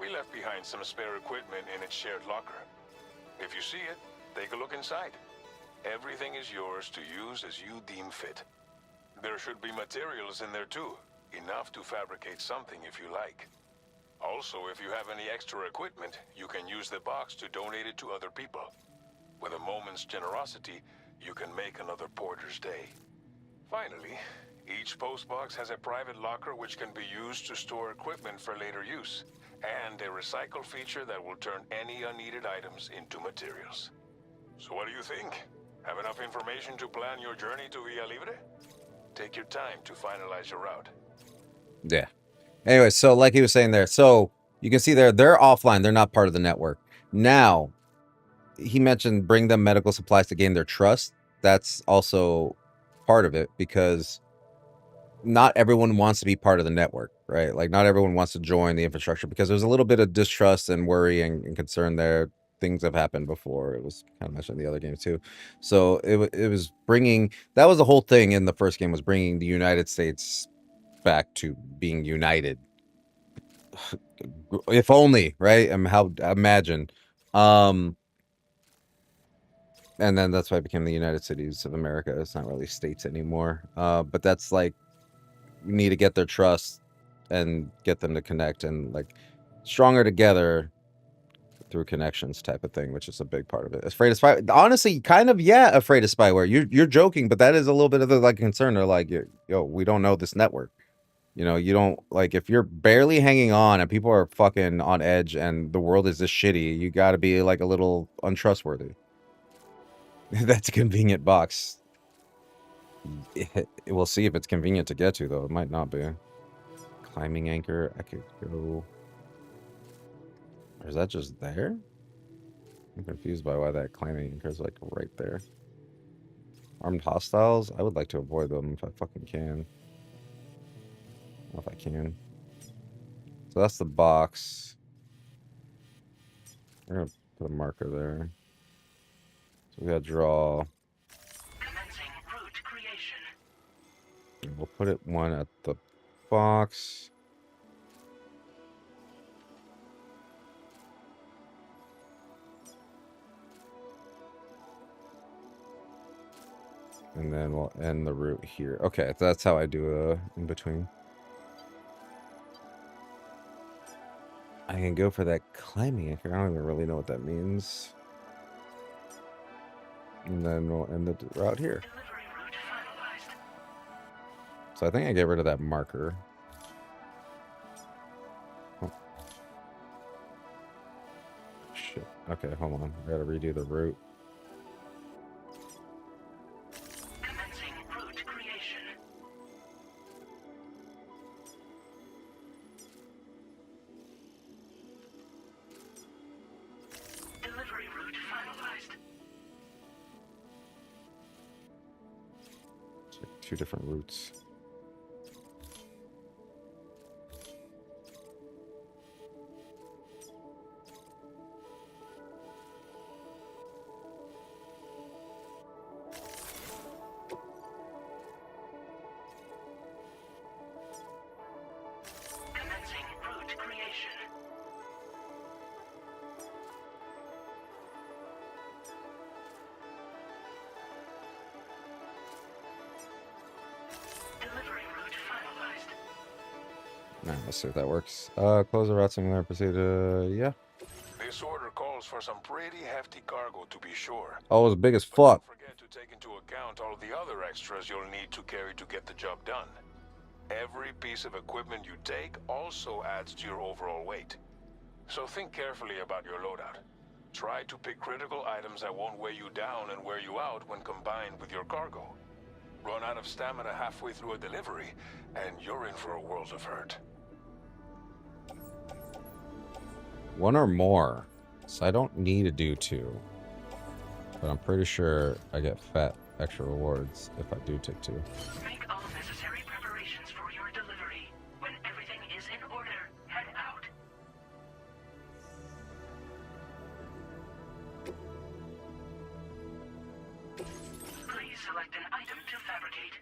We left behind some spare equipment in its shared locker. If you see it, take a look inside. Everything is yours to use as you deem fit. There should be materials in there too, enough to fabricate something if you like. Also, if you have any extra equipment, you can use the box to donate it to other people. With a moment's generosity, you can make another porter's day. Finally, each postbox has a private locker which can be used to store equipment for later use, and a recycle feature that will turn any unneeded items into materials. So what do you think? Have enough information to plan your journey to Villa Libre? Take your time to finalize your route. Yeah. Anyway, so like he was saying there, so you can see they're offline. They're not part of the network. Now, he mentioned bring them medical supplies to gain their trust. That's also part of it, because not everyone wants to be part of the network, right? Like, not everyone wants to join the infrastructure because there's a little bit of distrust and worry and concern there. Things have happened before. It was kind of mentioned in the other games too. So it was bringing, that was the whole thing in the first game, was bringing the United States back to being united. If only, right? Imagine. And then that's why it became the United Cities of America. It's not really states anymore. But that's like, we need to get their trust and get them to connect, and like stronger together through connections type of thing, which is a big part of it. Afraid of spy, honestly, kind of, yeah, afraid of spyware. You're joking, but that is a little bit of the like concern. They're like, yo, we don't know this network. You know, you don't, like, if you're barely hanging on and people are fucking on edge and the world is this shitty, you got to be like a little untrustworthy. That's a convenient box. We'll see if it's convenient to get to, though. It might not be. Climbing anchor. I could go. Or is that just there? I'm confused by why that climbing anchor is like right there. Armed hostiles. I would like to avoid them if I fucking can. I don't know if I can. So that's the box. We're gonna put a marker there. So we gotta draw. And we'll put it one at the box. And then we'll end the route here. Okay, that's how I do in between. I can go for that climbing anchor. I don't even really know what that means. And then we'll end the route here. So I think I get rid of that marker. Oh. Shit. Okay, hold on. I gotta redo the route. Two different routes. Commencing route creation. Alright, let's see if that works. Close the route simulator, proceed yeah. This order calls for some pretty hefty cargo, to be sure. Oh, it's big as fuck. Don't forget to take into account all the other extras you'll need to carry to get the job done. Every piece of equipment you take also adds to your overall weight. So think carefully about your loadout. Try to pick critical items that won't weigh you down and wear you out when combined with your cargo. Run out of stamina halfway through a delivery, and you're in for a world of hurt. One or more. So I don't need to do two. But I'm pretty sure I get fat extra rewards if I do take two. Make all necessary preparations for your delivery. When everything is in order, head out. Please select an item to fabricate.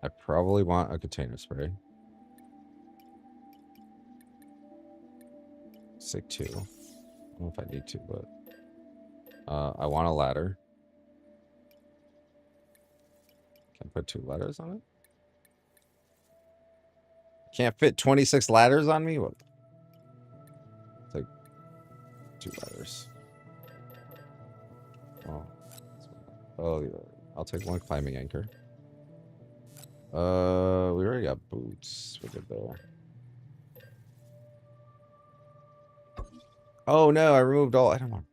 I probably want a container spray. Sick 2. I don't know if I need to, but I want a ladder. Can I put 2 ladders on it? Can't fit 26 ladders on me? What? Take 2 ladders. Oh, yeah. I'll take 1 climbing anchor. We already got boots. We're good there. Oh no, I removed all. I don't want.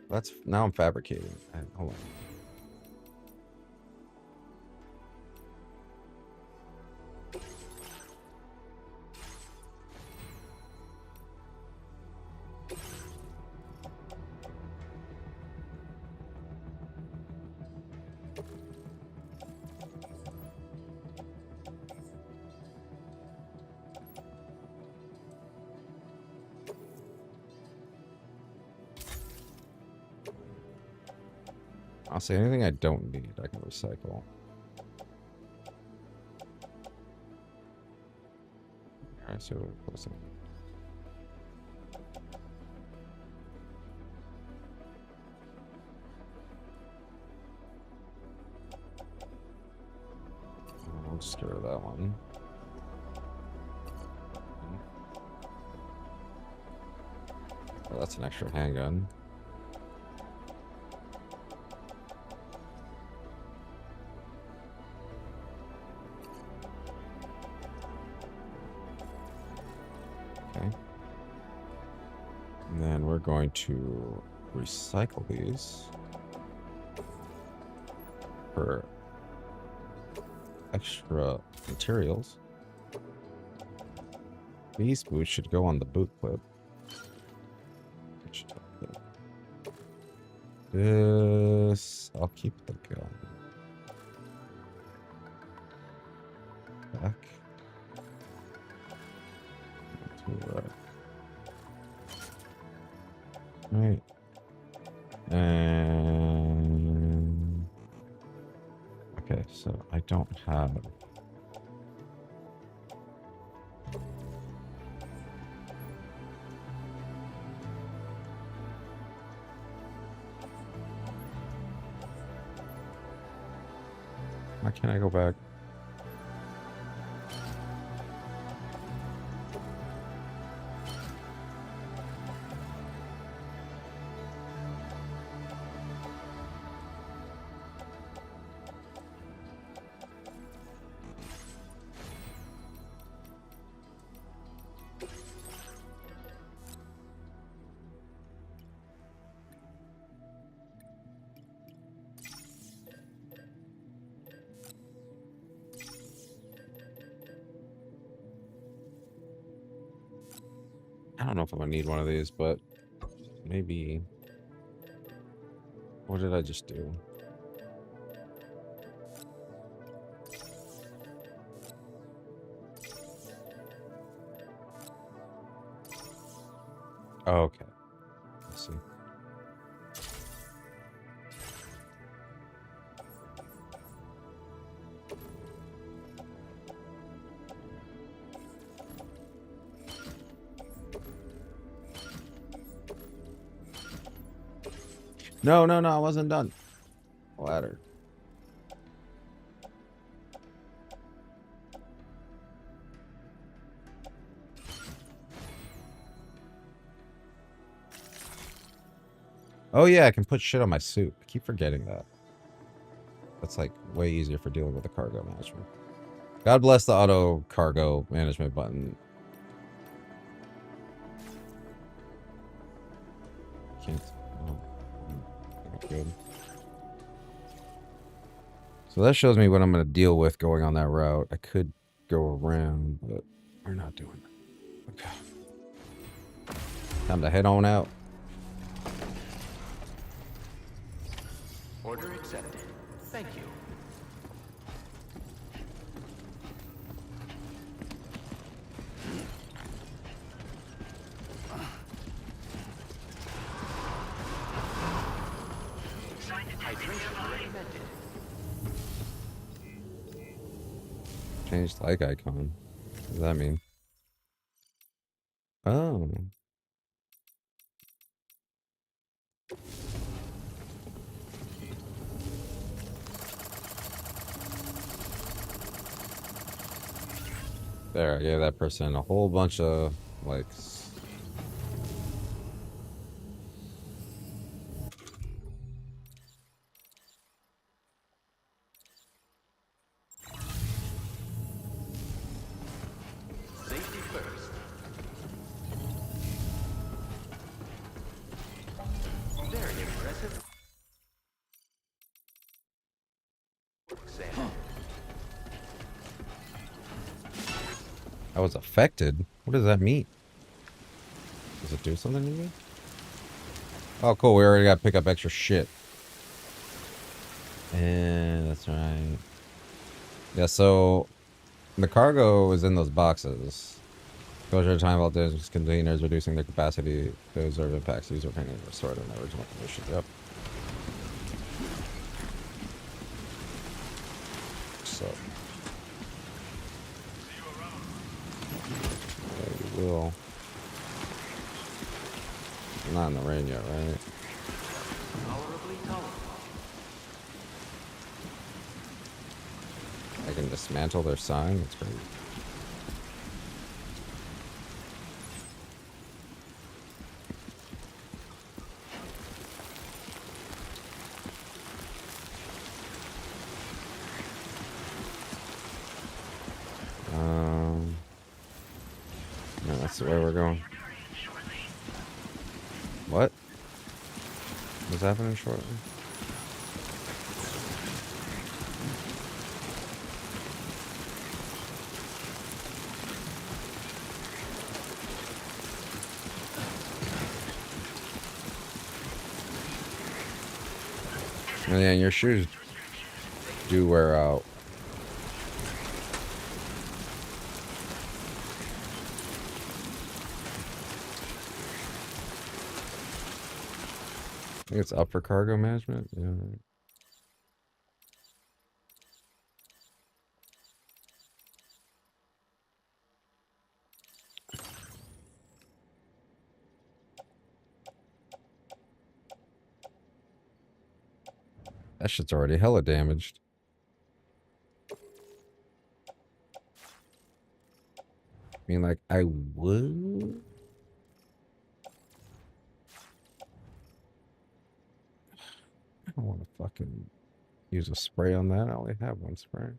That's now I'm fabricating. Hold on. I'll say anything I don't need, I can recycle. Alright, so we're closing. We'll just get rid of that one. Oh, that's an extra handgun. And then we're going to recycle these for extra materials. These boots should go on the boot clip. This, I'll keep the gun. Back. Right. And okay, so I don't have Why can't I go back? I don't know if I'm gonna need one of these, but maybe. What did I just do? Oh, okay. Let's see. No, no, no, I wasn't done. Ladder. Oh yeah, I can put shit on my suit. I keep forgetting that. That's like way easier for dealing with the cargo management. God bless the auto cargo management button. Can't. Oh, good. So that shows me what I'm going to deal with going on that route. I could go around, but we're not doing it. Okay. Time to head on out. Order accepted. Thank you. Hydration recommended. Changed like icon. What does that mean? Oh. There, I gave that person a whole bunch of likes. Safety first. Very impressive. Sam. I was affected? What does that mean? Does it do something to me? Oh, cool. We already got to pick up extra shit. And that's right. Yeah, so the cargo is in those boxes. Closure time voltage containers reducing their capacity to absorb impacts. These are kind of restored in the original condition. Yep. So. Yeah, you will. Not in the rain yet, right? Tolerably tolerable. I can dismantle their sign. That's great. No, that's the way we're going. What? What's happening shortly? Oh, yeah, your shoes do wear out. I think it's up for cargo management. Yeah. Right. That shit's already hella damaged. mean, like, I would. I don't want to fucking use a spray on that. I only have one spray.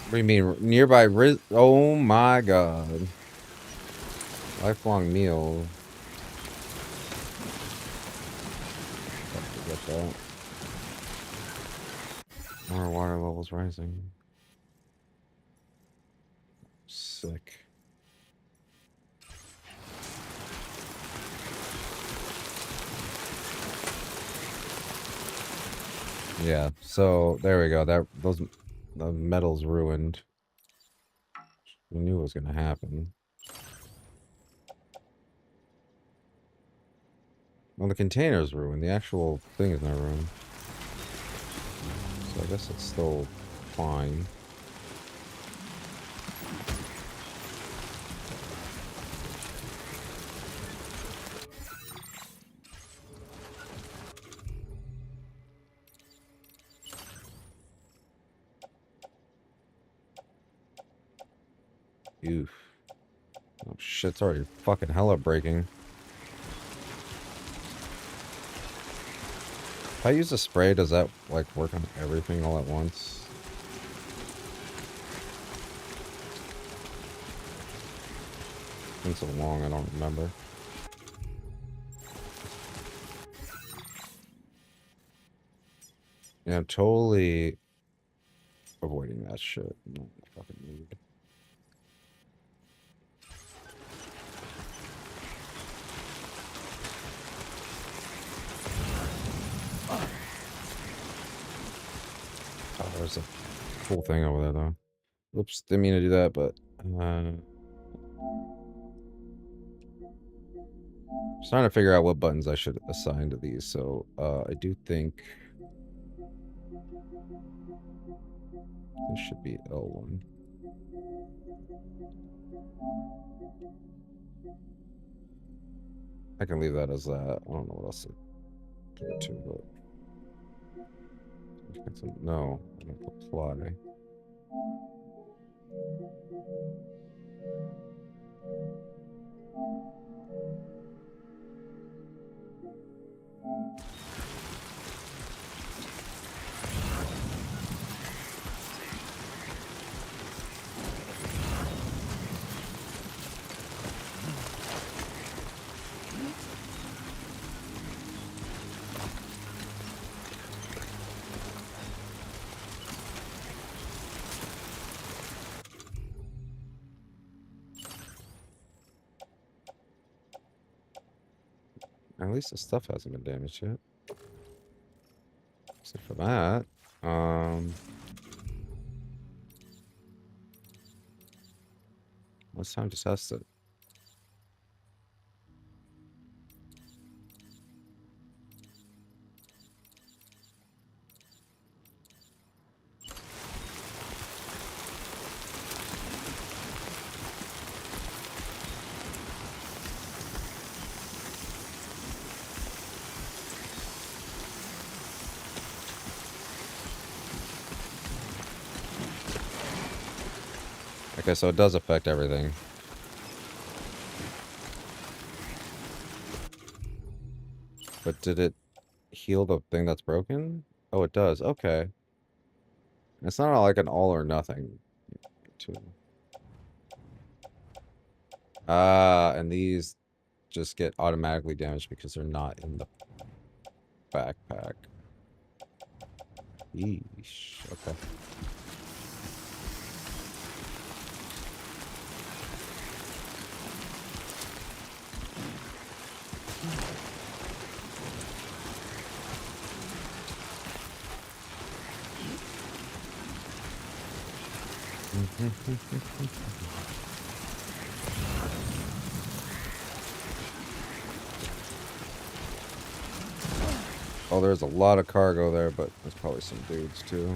What do you mean? Nearby risk? Oh my god. Lifelong meal. Forget that. More water levels rising. Sick. Yeah, so there we go. The metal's ruined. We knew it was gonna happen. Well, the container's ruined. The actual thing is not ruined. So I guess it's still fine. Oof. Oh shit, it's already fucking hella breaking. If I use a spray, does that like work on everything all at once? It's been so long, I don't remember. Yeah, I'm totally avoiding that shit. No fucking need. Oh, there's a cool thing over there, though. Oops, didn't mean to do that, but... just trying to figure out what buttons I should assign to these, so I do think... this should be L1. I can leave that as that. I don't know what else to do it to, but... no, I don't apply. At least the stuff hasn't been damaged yet. Except for that. It's time to test it. Okay, so it does affect everything. But did it heal the thing that's broken? Oh, it does. Okay. It's not like an all or nothing. And these just get automatically damaged because they're not in the backpack. Yeesh. Okay. Oh, there's a lot of cargo there, but there's probably some dudes too.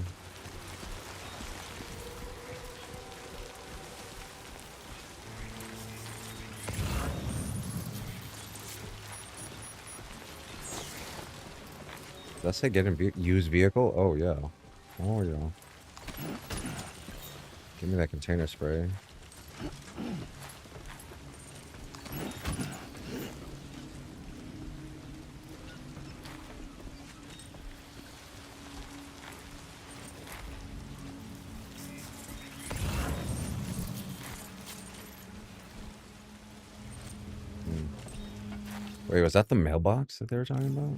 Did I say get a used vehicle? Oh, yeah. Oh, yeah. Give me that container spray. Wait, was that the mailbox that they were talking about?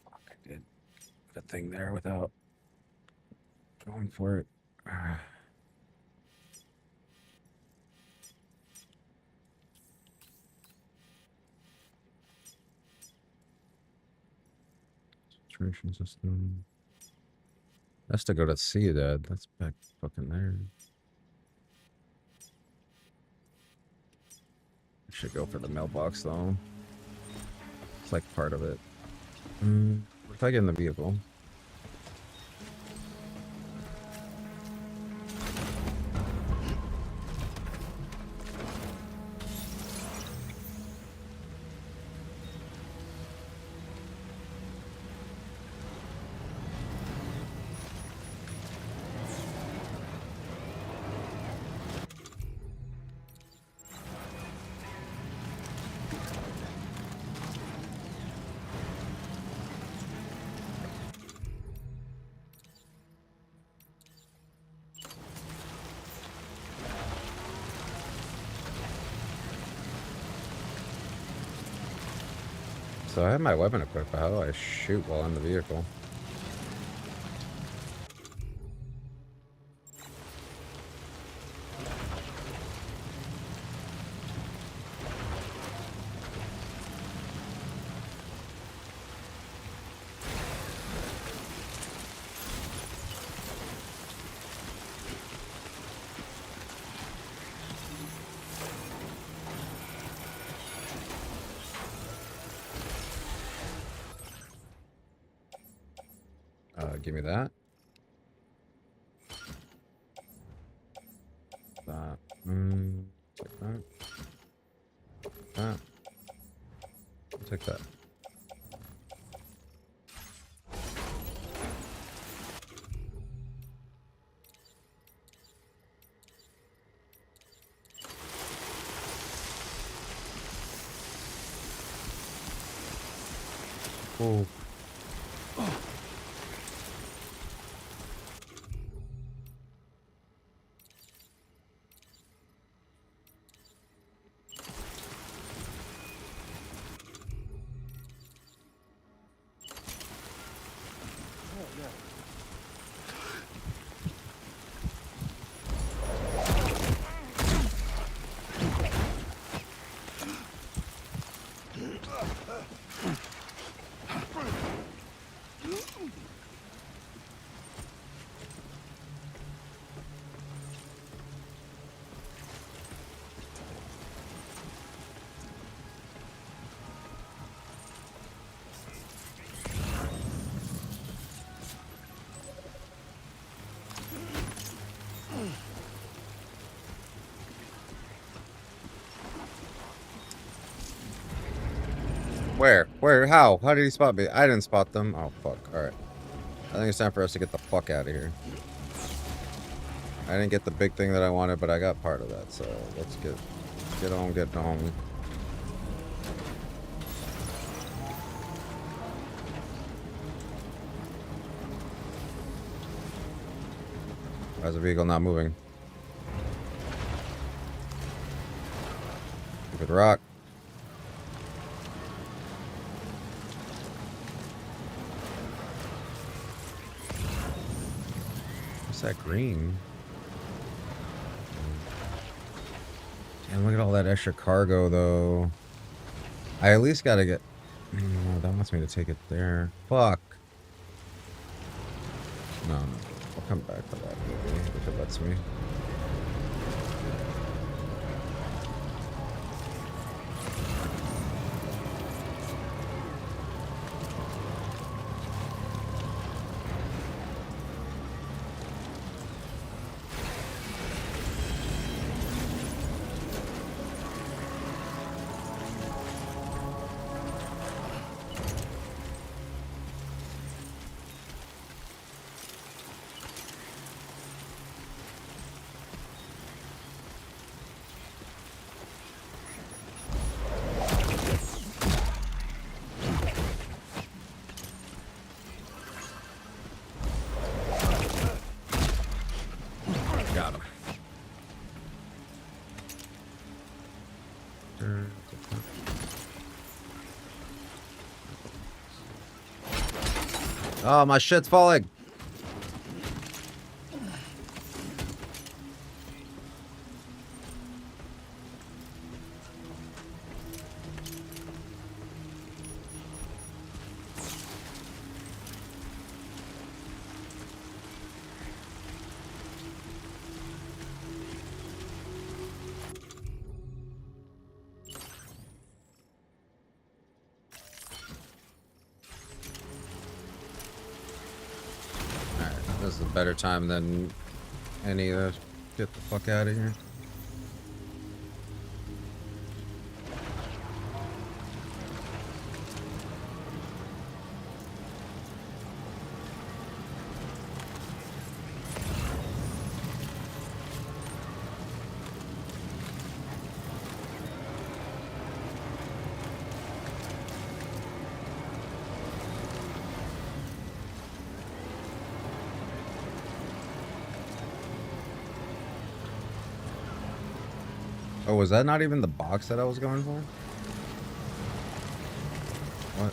Fuck, I did put a thing there without going for it. Filtration system. That's to go to sea, Dad. That's back fucking there. I should go for the mailbox though. It's like part of it. What if I get in the vehicle? So I have my weapon equipped, but how do I shoot while in the vehicle? Give me that. That. Take that. That. Take that. Oh. Where? Where? How? How did he spot me? I didn't spot them. Oh, fuck. Alright. I think it's time for us to get the fuck out of here. I didn't get the big thing that I wanted, but I got part of that, so let's get on. Why is the vehicle not moving? Stupid rock. That green. Damn, look at all that extra cargo though. I at least gotta get... that wants me to take it there. Fuck. No, I'll come back to that movie if it lets me. Got him. Oh, my shit's falling. This is a better time than any to get the fuck out of here. Oh, was that not even the box that I was going for? What?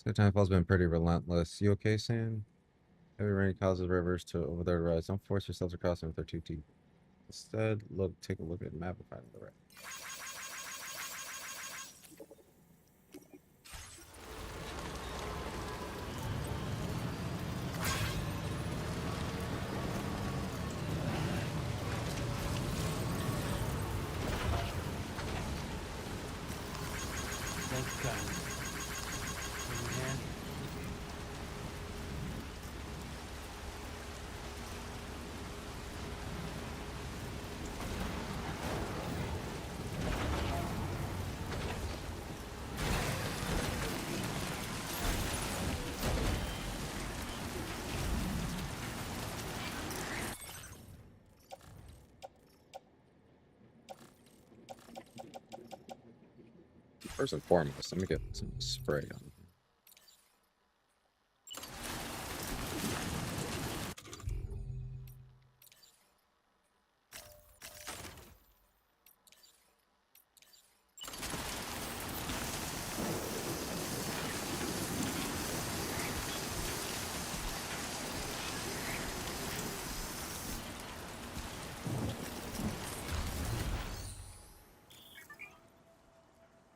This Timefall's been pretty relentless. You okay, Sam? Heavy rain causes rivers to over their rise. Don't force yourselves to cross them if they're too deep. Instead, take a look at the map and find the right. Thanks, guys. First and foremost, let me get some spray on.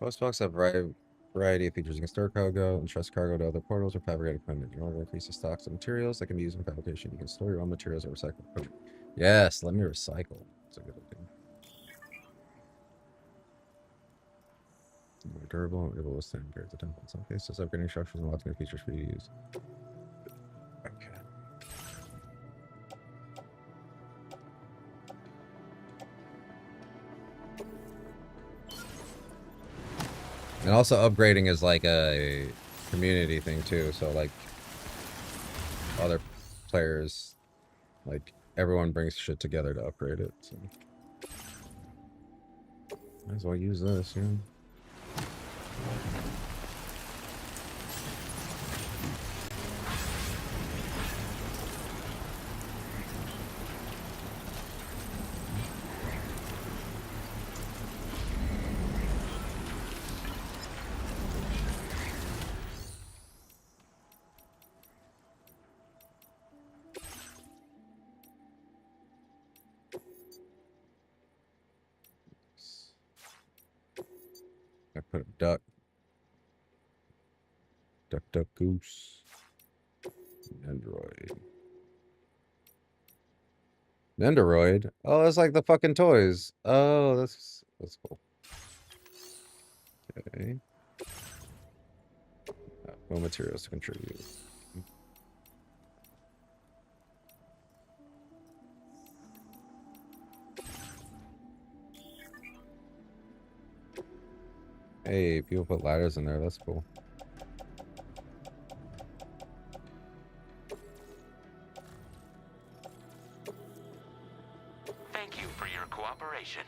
Postbox have variety of features. You can store cargo and trust cargo to other portals or fabricate equipment. In order to increase the stocks of materials that can be used in fabrication, you can store your own materials or recycle equipment. Yes, let me recycle. That's a good idea. More durable and able to withstand periods of time. In some cases, upgrading structures and lots of new features for you to use. Okay. And also upgrading is like a community thing too, so like other players, like everyone brings shit together to upgrade it, so might as well use this, yeah. I put a duck. Duck, duck, goose. Android. Nendoroid? Oh, that's like the fucking toys. Oh, that's cool. Okay. No materials to contribute. Hey, people put ladders in there. That's cool. Thank you for your cooperation.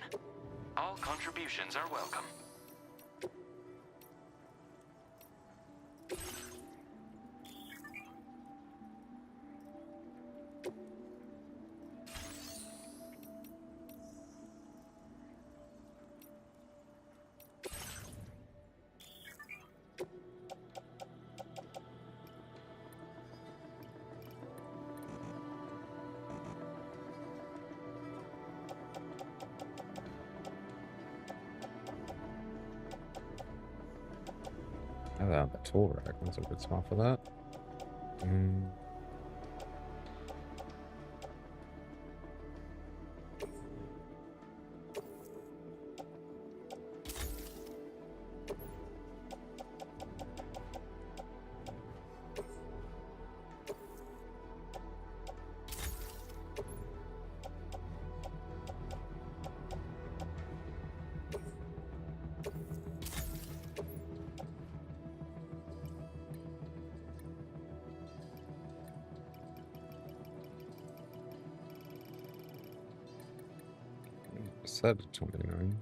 All contributions are welcome. I have the tool rack. That's a good spot for that. Set to 29.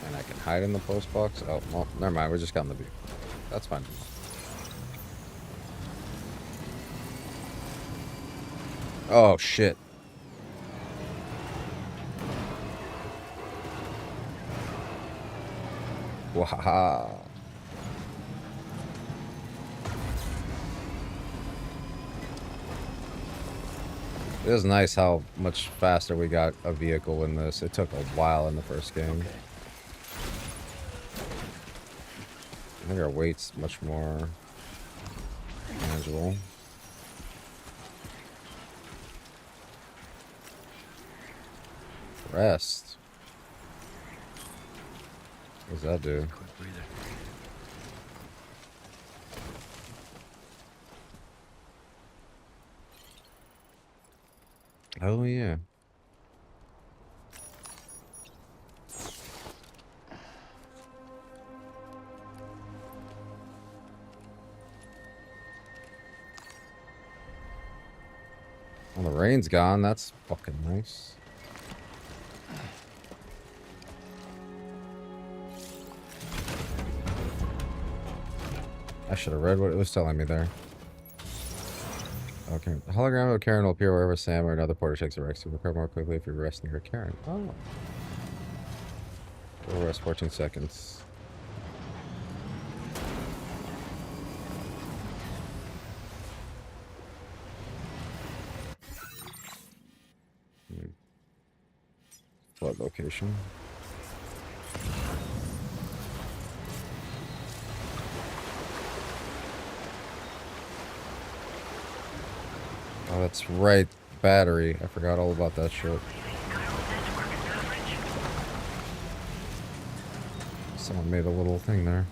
And I can hide in the post box. Oh, well, never mind. We're just got in the view. That's fine. Oh, shit. Wow. It is nice how much faster we got a vehicle in this. It took a while in the first game. Okay. I think our weight's much more manageable. Rest. What does that do? Quick breather. Oh, yeah. Well, the rain's gone. That's fucking nice. I should have read what it was telling me there. Okay. The hologram of Karen will appear wherever Sam or another porter takes a rest. You recover more quickly if you rest near Karen. Oh. We'll rest 14 seconds. Flood location. Oh, that's right. Battery. I forgot all about that shit. Someone made a little thing there.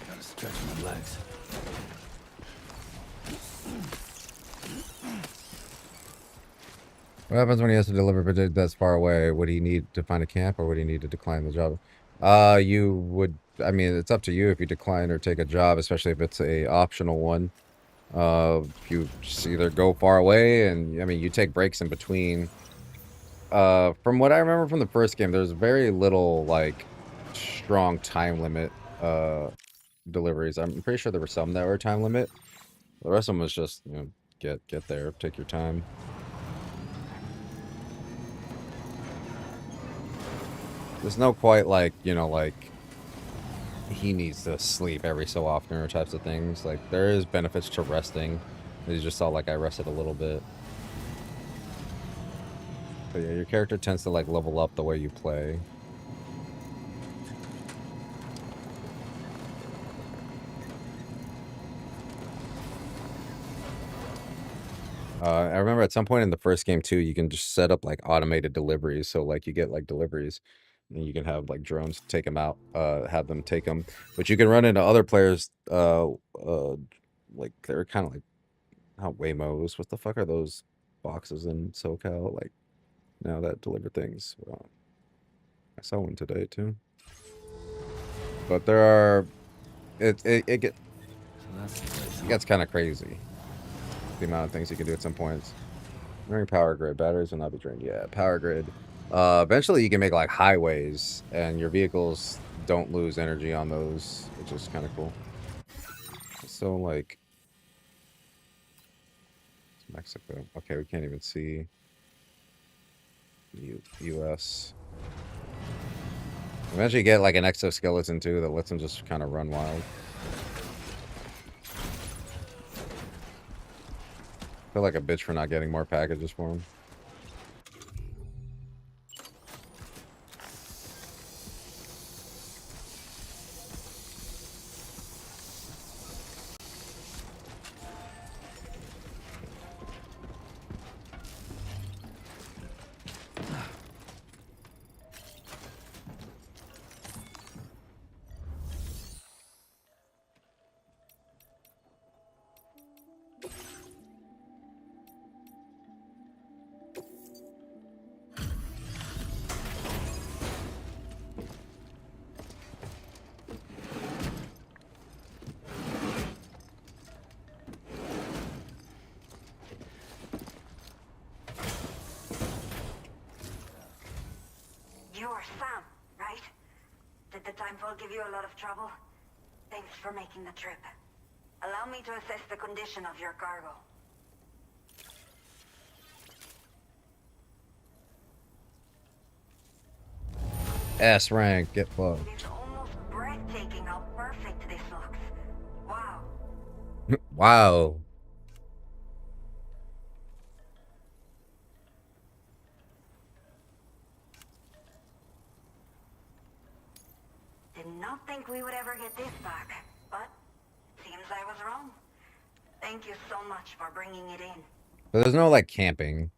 Gotta stretch my legs. What happens when he has to deliver but that's far away? Would he need to find a camp or would he need to decline the job? You would, I mean, it's up to you if you decline or take a job, especially if it's a optional one. You just either go far away and, I mean, you take breaks in between. From what I remember from the first game, there's very little like strong time limit deliveries. I'm pretty sure there were some that were time limit. The rest of them was just, you know, get there, take your time. There's no quite like, you know, like he needs to sleep every so often or types of things. Like there is benefits to resting. You just saw like I rested a little bit. But yeah, your character tends to like level up the way you play. I remember at some point in the first game too, you can just set up like automated deliveries. So like you get like deliveries and you can have like drones take them out, have them take them, but you can run into other players, like they're kind of like, not Waymos. What the fuck are those boxes in SoCal? Like now that deliver things. I saw one today too. But there are, it gets kind of crazy. The amount of things you can do at some points. Running power grid, batteries will not be drained. Yeah, power grid. Eventually you can make like highways and your vehicles don't lose energy on those, which is kind of cool. So like Mexico. Okay, we can't even see US. Eventually you get like an exoskeleton too that lets them just kind of run wild. I feel like a bitch for not getting more packages for them. You're Sam, right? Did the timefall give you a lot of trouble? Thanks for making the trip. Allow me to assess the condition of your cargo. S rank, get fucked. It's almost breathtaking how perfect this looks. Wow. Wow. Did not think we would ever get this back, but seems I was wrong. Thank you so much for bringing it in. But there's no like camping.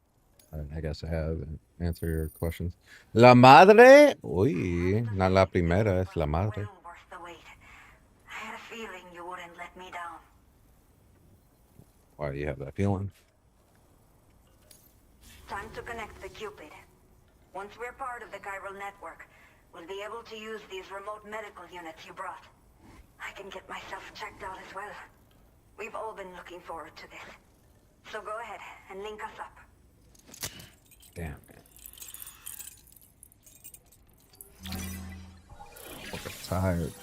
I guess I have answer your questions. La madre? Uy, not la primera, es la madre. Well worth the wait. I had a feeling you wouldn't let me down. Why do you have that feeling? Time to connect the Cupid. Once we're part of the chiral network, we'll be able to use these remote medical units you brought. I can get myself checked out as well. We've all been looking forward to this. So go ahead and link us up. Damn, man. Fucking tired.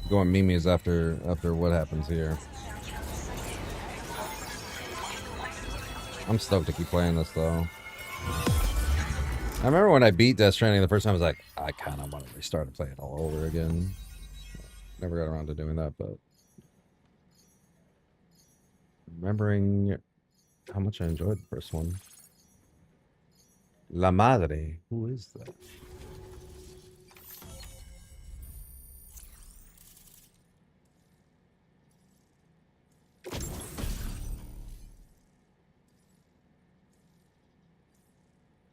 Going memes after what happens here. I'm stoked to keep playing this though. I remember when I beat Death Stranding the first time, I was like, I kind of want to restart and play it all over again. Never got around to doing that, but remembering how much I enjoyed the first one. La Madre. Who is that?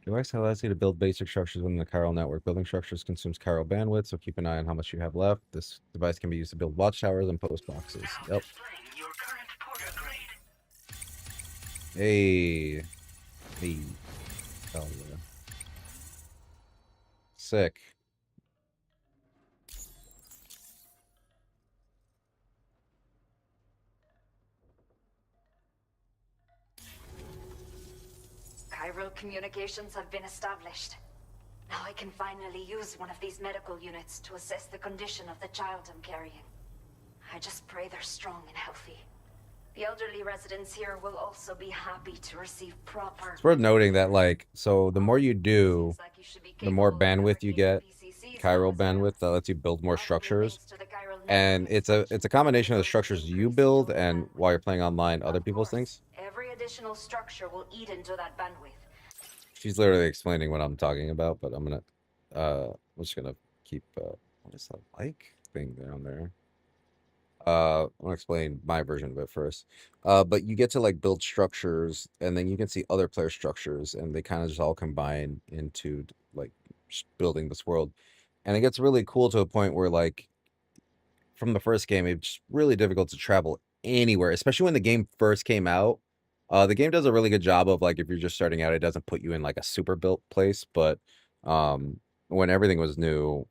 Device allows you to build basic structures within the chiral network. Building structures consumes chiral bandwidth, so keep an eye on how much you have left. This device can be used to build watchtowers and post boxes. Yep. Hey. Hey. Hell yeah. Sick. Chiral communications have been established. Now I can finally use one of these medical units to assess the condition of the child I'm carrying. I just pray they're strong and healthy. The elderly residents here will also be happy to receive proper... It's worth noting that, like, so the more you do, the more bandwidth you get, chiral bandwidth, that lets you build more structures. And it's a combination of the structures you build and while you're playing online, other people's things. Every additional structure will eat into that bandwidth. She's literally explaining what I'm talking about, but I'm just gonna keep, what is that like thing down there? I'll explain my version of it first. But you get to like build structures, and then you can see other player structures, and they kind of just all combine into like building this world. And it gets really cool to a point where, like, from the first game, it's really difficult to travel anywhere, especially when the game first came out. The game does a really good job of, like, if you're just starting out, it doesn't put you in like a super built place, but when everything was new,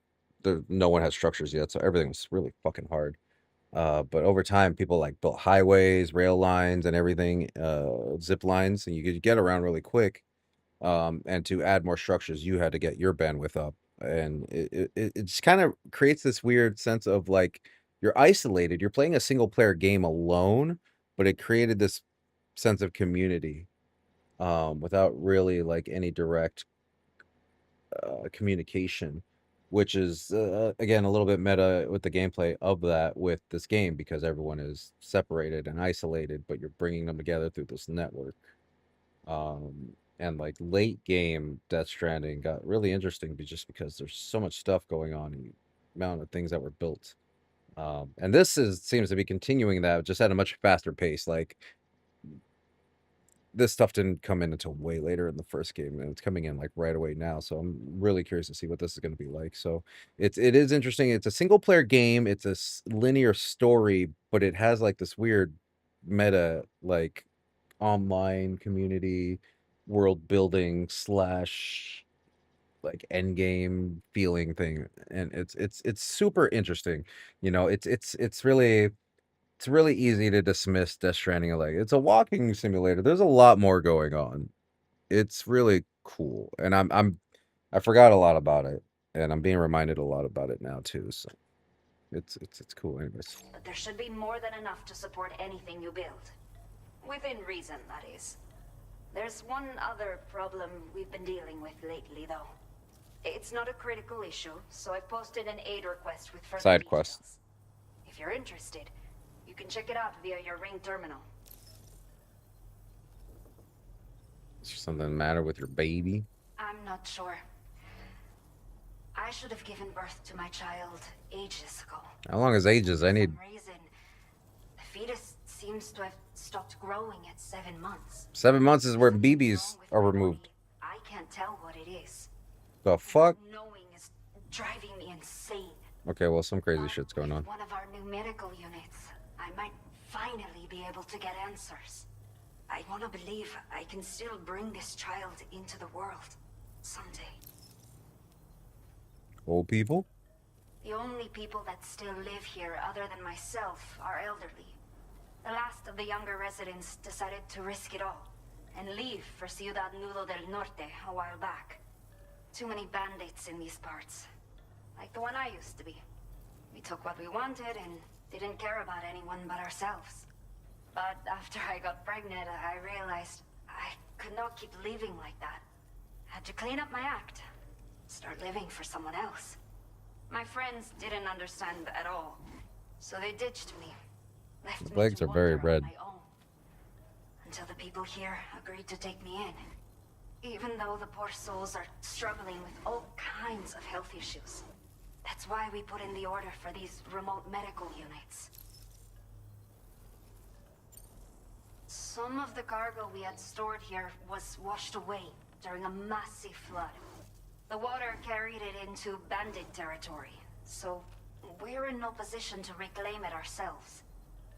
no one had structures yet, so everything was really fucking hard. But over time, people like built highways, rail lines, and everything, zip lines, and you could get around really quick. And to add more structures, you had to get your bandwidth up, and it just kind of creates this weird sense of like you're isolated. You're playing a single player game alone, but it created this sense of community, without really like any direct communication, which is again a little bit meta with the gameplay of that with this game, because everyone is separated and isolated, but you're bringing them together through this network. And like late game Death Stranding got really interesting just because there's so much stuff going on and the amount of things that were built. And this seems to be continuing that, just at a much faster pace. Like, this stuff didn't come in until way later in the first game, and it's coming in like right away now. So I'm really curious to see what this is going to be like. So it is interesting. It's a single player game. It's a linear story, but it has like this weird meta, like online community world building slash like end game feeling thing, and it's super interesting. You know, it's really easy to dismiss Death Stranding. Like, it's a walking simulator. There's a lot more going on. It's really cool, and I forgot a lot about it, and I'm being reminded a lot about it now too. So it's cool, anyways. But there should be more than enough to support anything you build, within reason, that is. There's one other problem we've been dealing with lately, though. It's not a critical issue, so I've posted an aid request with further side details. quest. If you're interested, you can check it out via your ring terminal. Is there something the matter with your baby? I'm not sure. I should have given birth to my child ages ago. How long is ages? I need... For some reason, the fetus seems to have stopped growing at 7 months. 7 months is where babies are removed. I can't tell what it is. The fuck? Knowing is driving me insane. Okay, well, some crazy shit's going on. One of our new medical units, I might finally be able to get answers. I want to believe I can still bring this child into the world someday. Old people? The only people that still live here other than myself are elderly. The last of the younger residents decided to risk it all and leave for Ciudad Nudo del Norte a while back. Too many bandits in these parts, like the one I used to be. We took what we wanted and didn't care about anyone but ourselves. But after I got pregnant, I realized I could not keep living like that. Had to clean up my act, start living for someone else. My friends didn't understand at all, so they ditched me. Left The legs are very red. Until the people here agreed to take me in. Even though the poor souls are struggling with all kinds of health issues. That's why we put in the order for these remote medical units. Some of the cargo we had stored here was washed away during a massive flood. The water carried it into bandit territory, so we're in no position to reclaim it ourselves.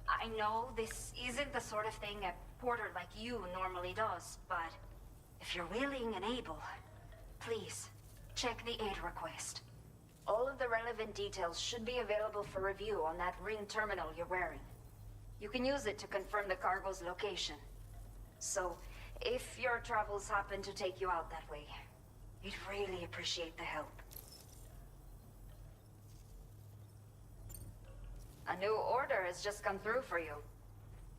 I know this isn't the sort of thing a porter like you normally does, but if you're willing and able, please check the aid request. All of the relevant details should be available for review on that ring terminal you're wearing. You can use it to confirm the cargo's location. So, If your travels happen to take you out that way, we'd really appreciate the help. A new order has just come through for you.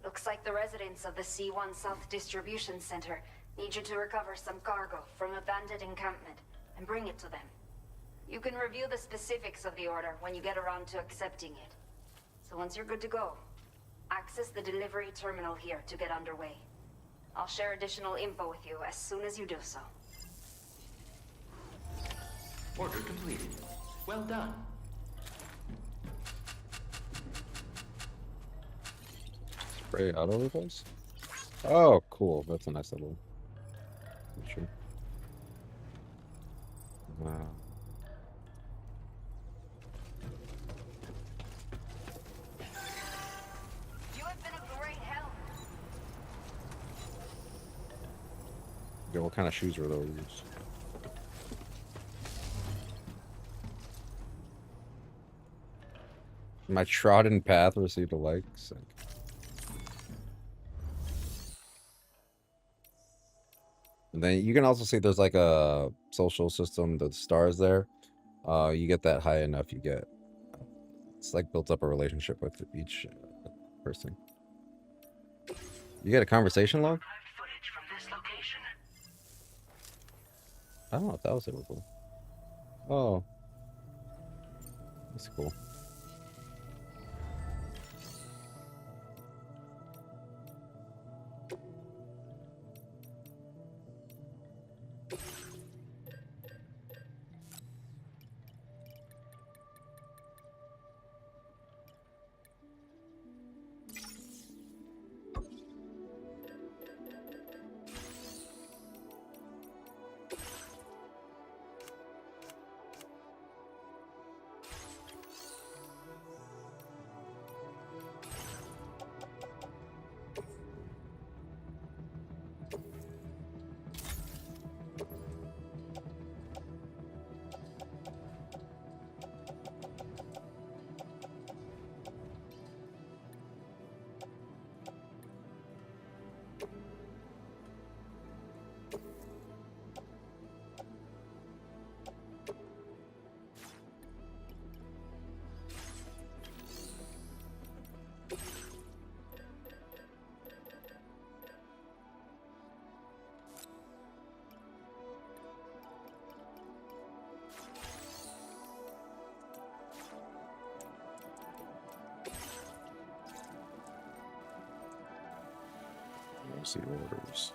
Looks like the residents of the C1 South Distribution Center need you to recover some cargo from a bandit encampment and bring it to them. You can review the specifics of the order when you get around to accepting it. So once you're good to go, access the delivery terminal here to get underway. I'll share additional info with you as soon as you do so. Order completed. Well done. Spray auto rifles? Oh, cool. That's a nice little feature. Wow. You have been a great help. Yeah, what kind of shoes were those? My trodden path received a like. Sick. And then you can also see there's like a social system, the stars there. You get that high enough, you get it's like built up a relationship with each person. You get a conversation log? Footage from this location. I don't know if that was ever cool. Oh, that's cool. See orders.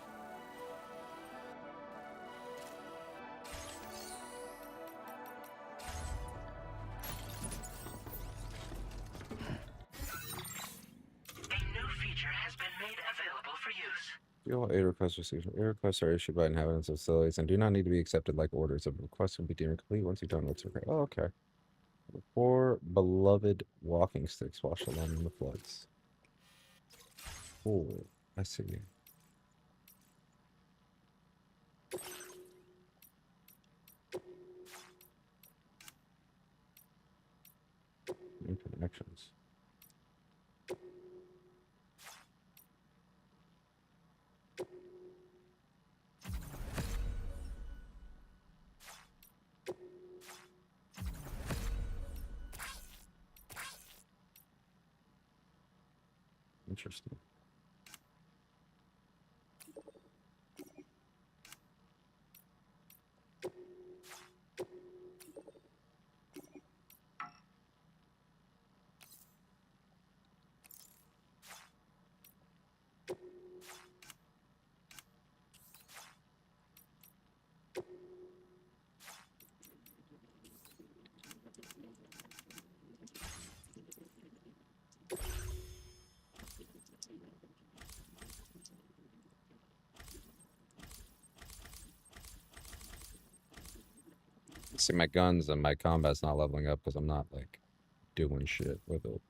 All aid requests received. Aid requests are issued by inhabitants of facilities and do not need to be accepted like orders. A request will be deemed complete once you've done what's required. Oh, okay. 4 beloved walking sticks washed alone in the floods. Oh, I see. New connections. Interesting. See, my guns and my combat's not leveling up because I'm not, like, doing shit with it.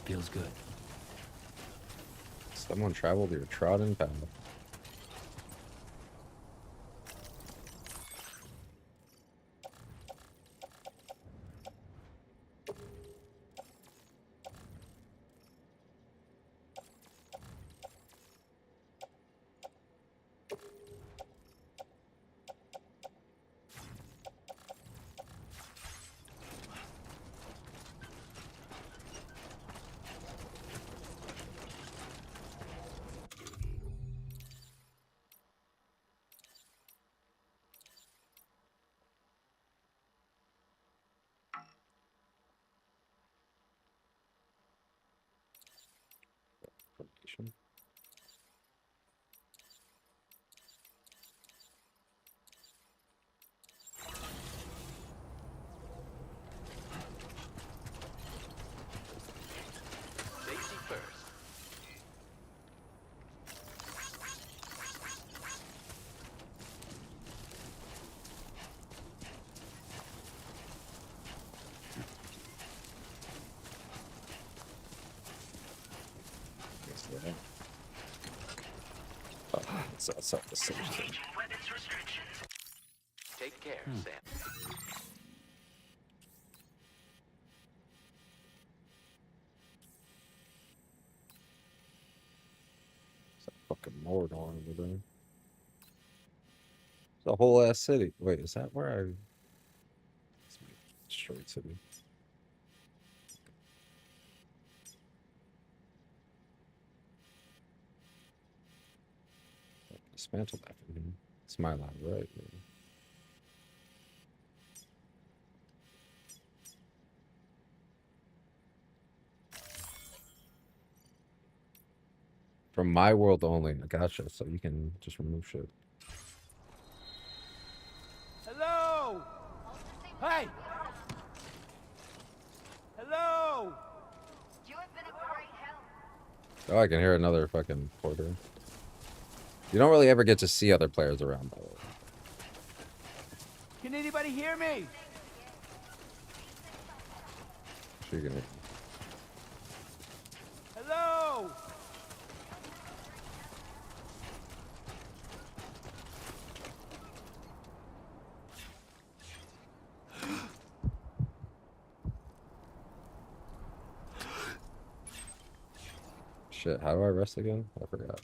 Feels good. Someone traveled your trodden path. Safety first. That's the same thing. Weapons restrictions. Take care, Sam. It's a fucking Mordor over there. It's a whole ass city. Wait, is that where I? It's my destroyed city. Dismantle that for me. It's my line, right? From my world only. I gotcha. So you can just remove shit. Hello! Hey! Hello! You have been a great help. Oh, I can hear another fucking porter. You don't really ever get to see other players around, by the way. Can anybody hear me? Sure you can hear. Hello! Shit, how do I rest again? I forgot.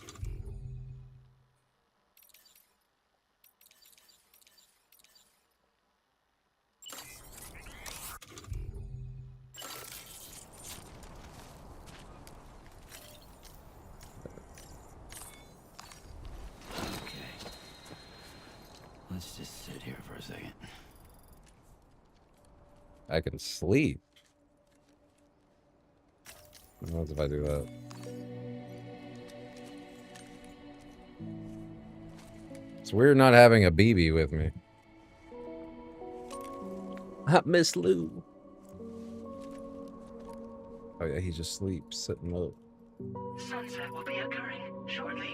Let's just sit here for a second. I can sleep. What happens if I do that? It's weird not having a BB with me. Miss Lou. Oh yeah, he just sleeps, sitting up. Sunset will be occurring shortly.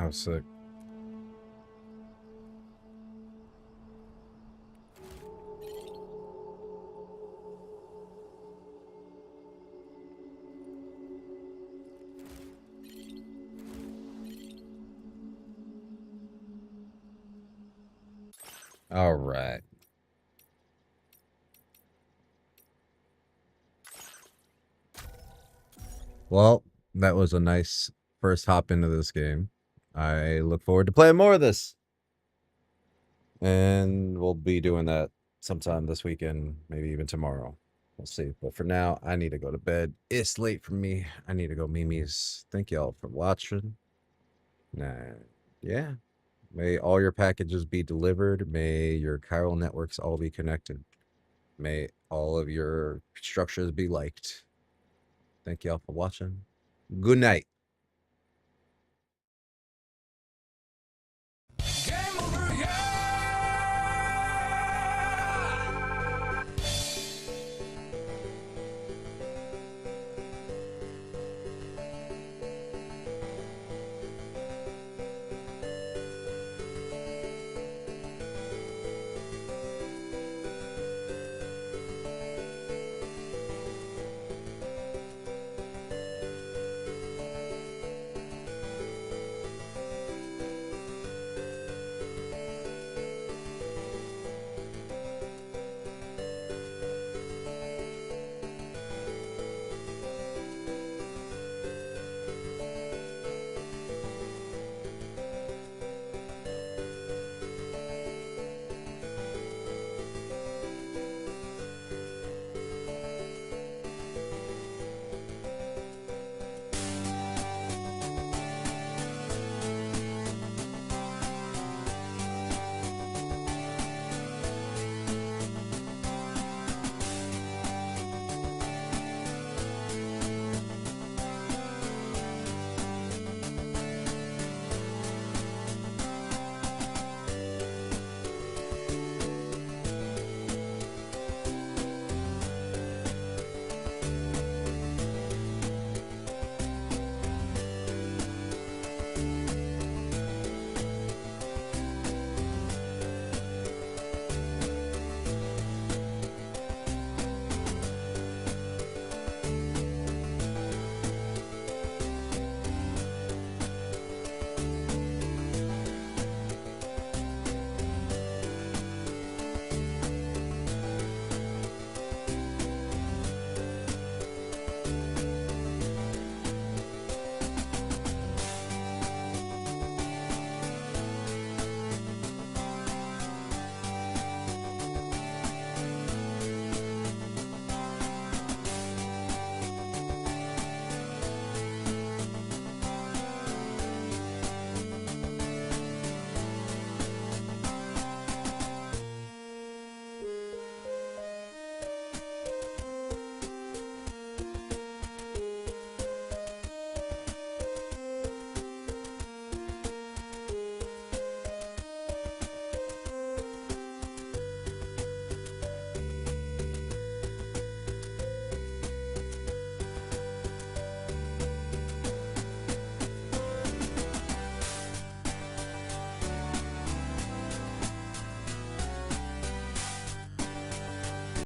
Oh, sick. All right. Well, that was a nice first hop into this game. I look forward to playing more of this. And we'll be doing that sometime this weekend, maybe even tomorrow. We'll see. But for now, I need to go to bed. It's late for me. I need to go Mimi's. Thank y'all for watching. Yeah. May all your packages be delivered. May your chiral networks all be connected. May all of your structures be liked. Thank y'all for watching. Good night.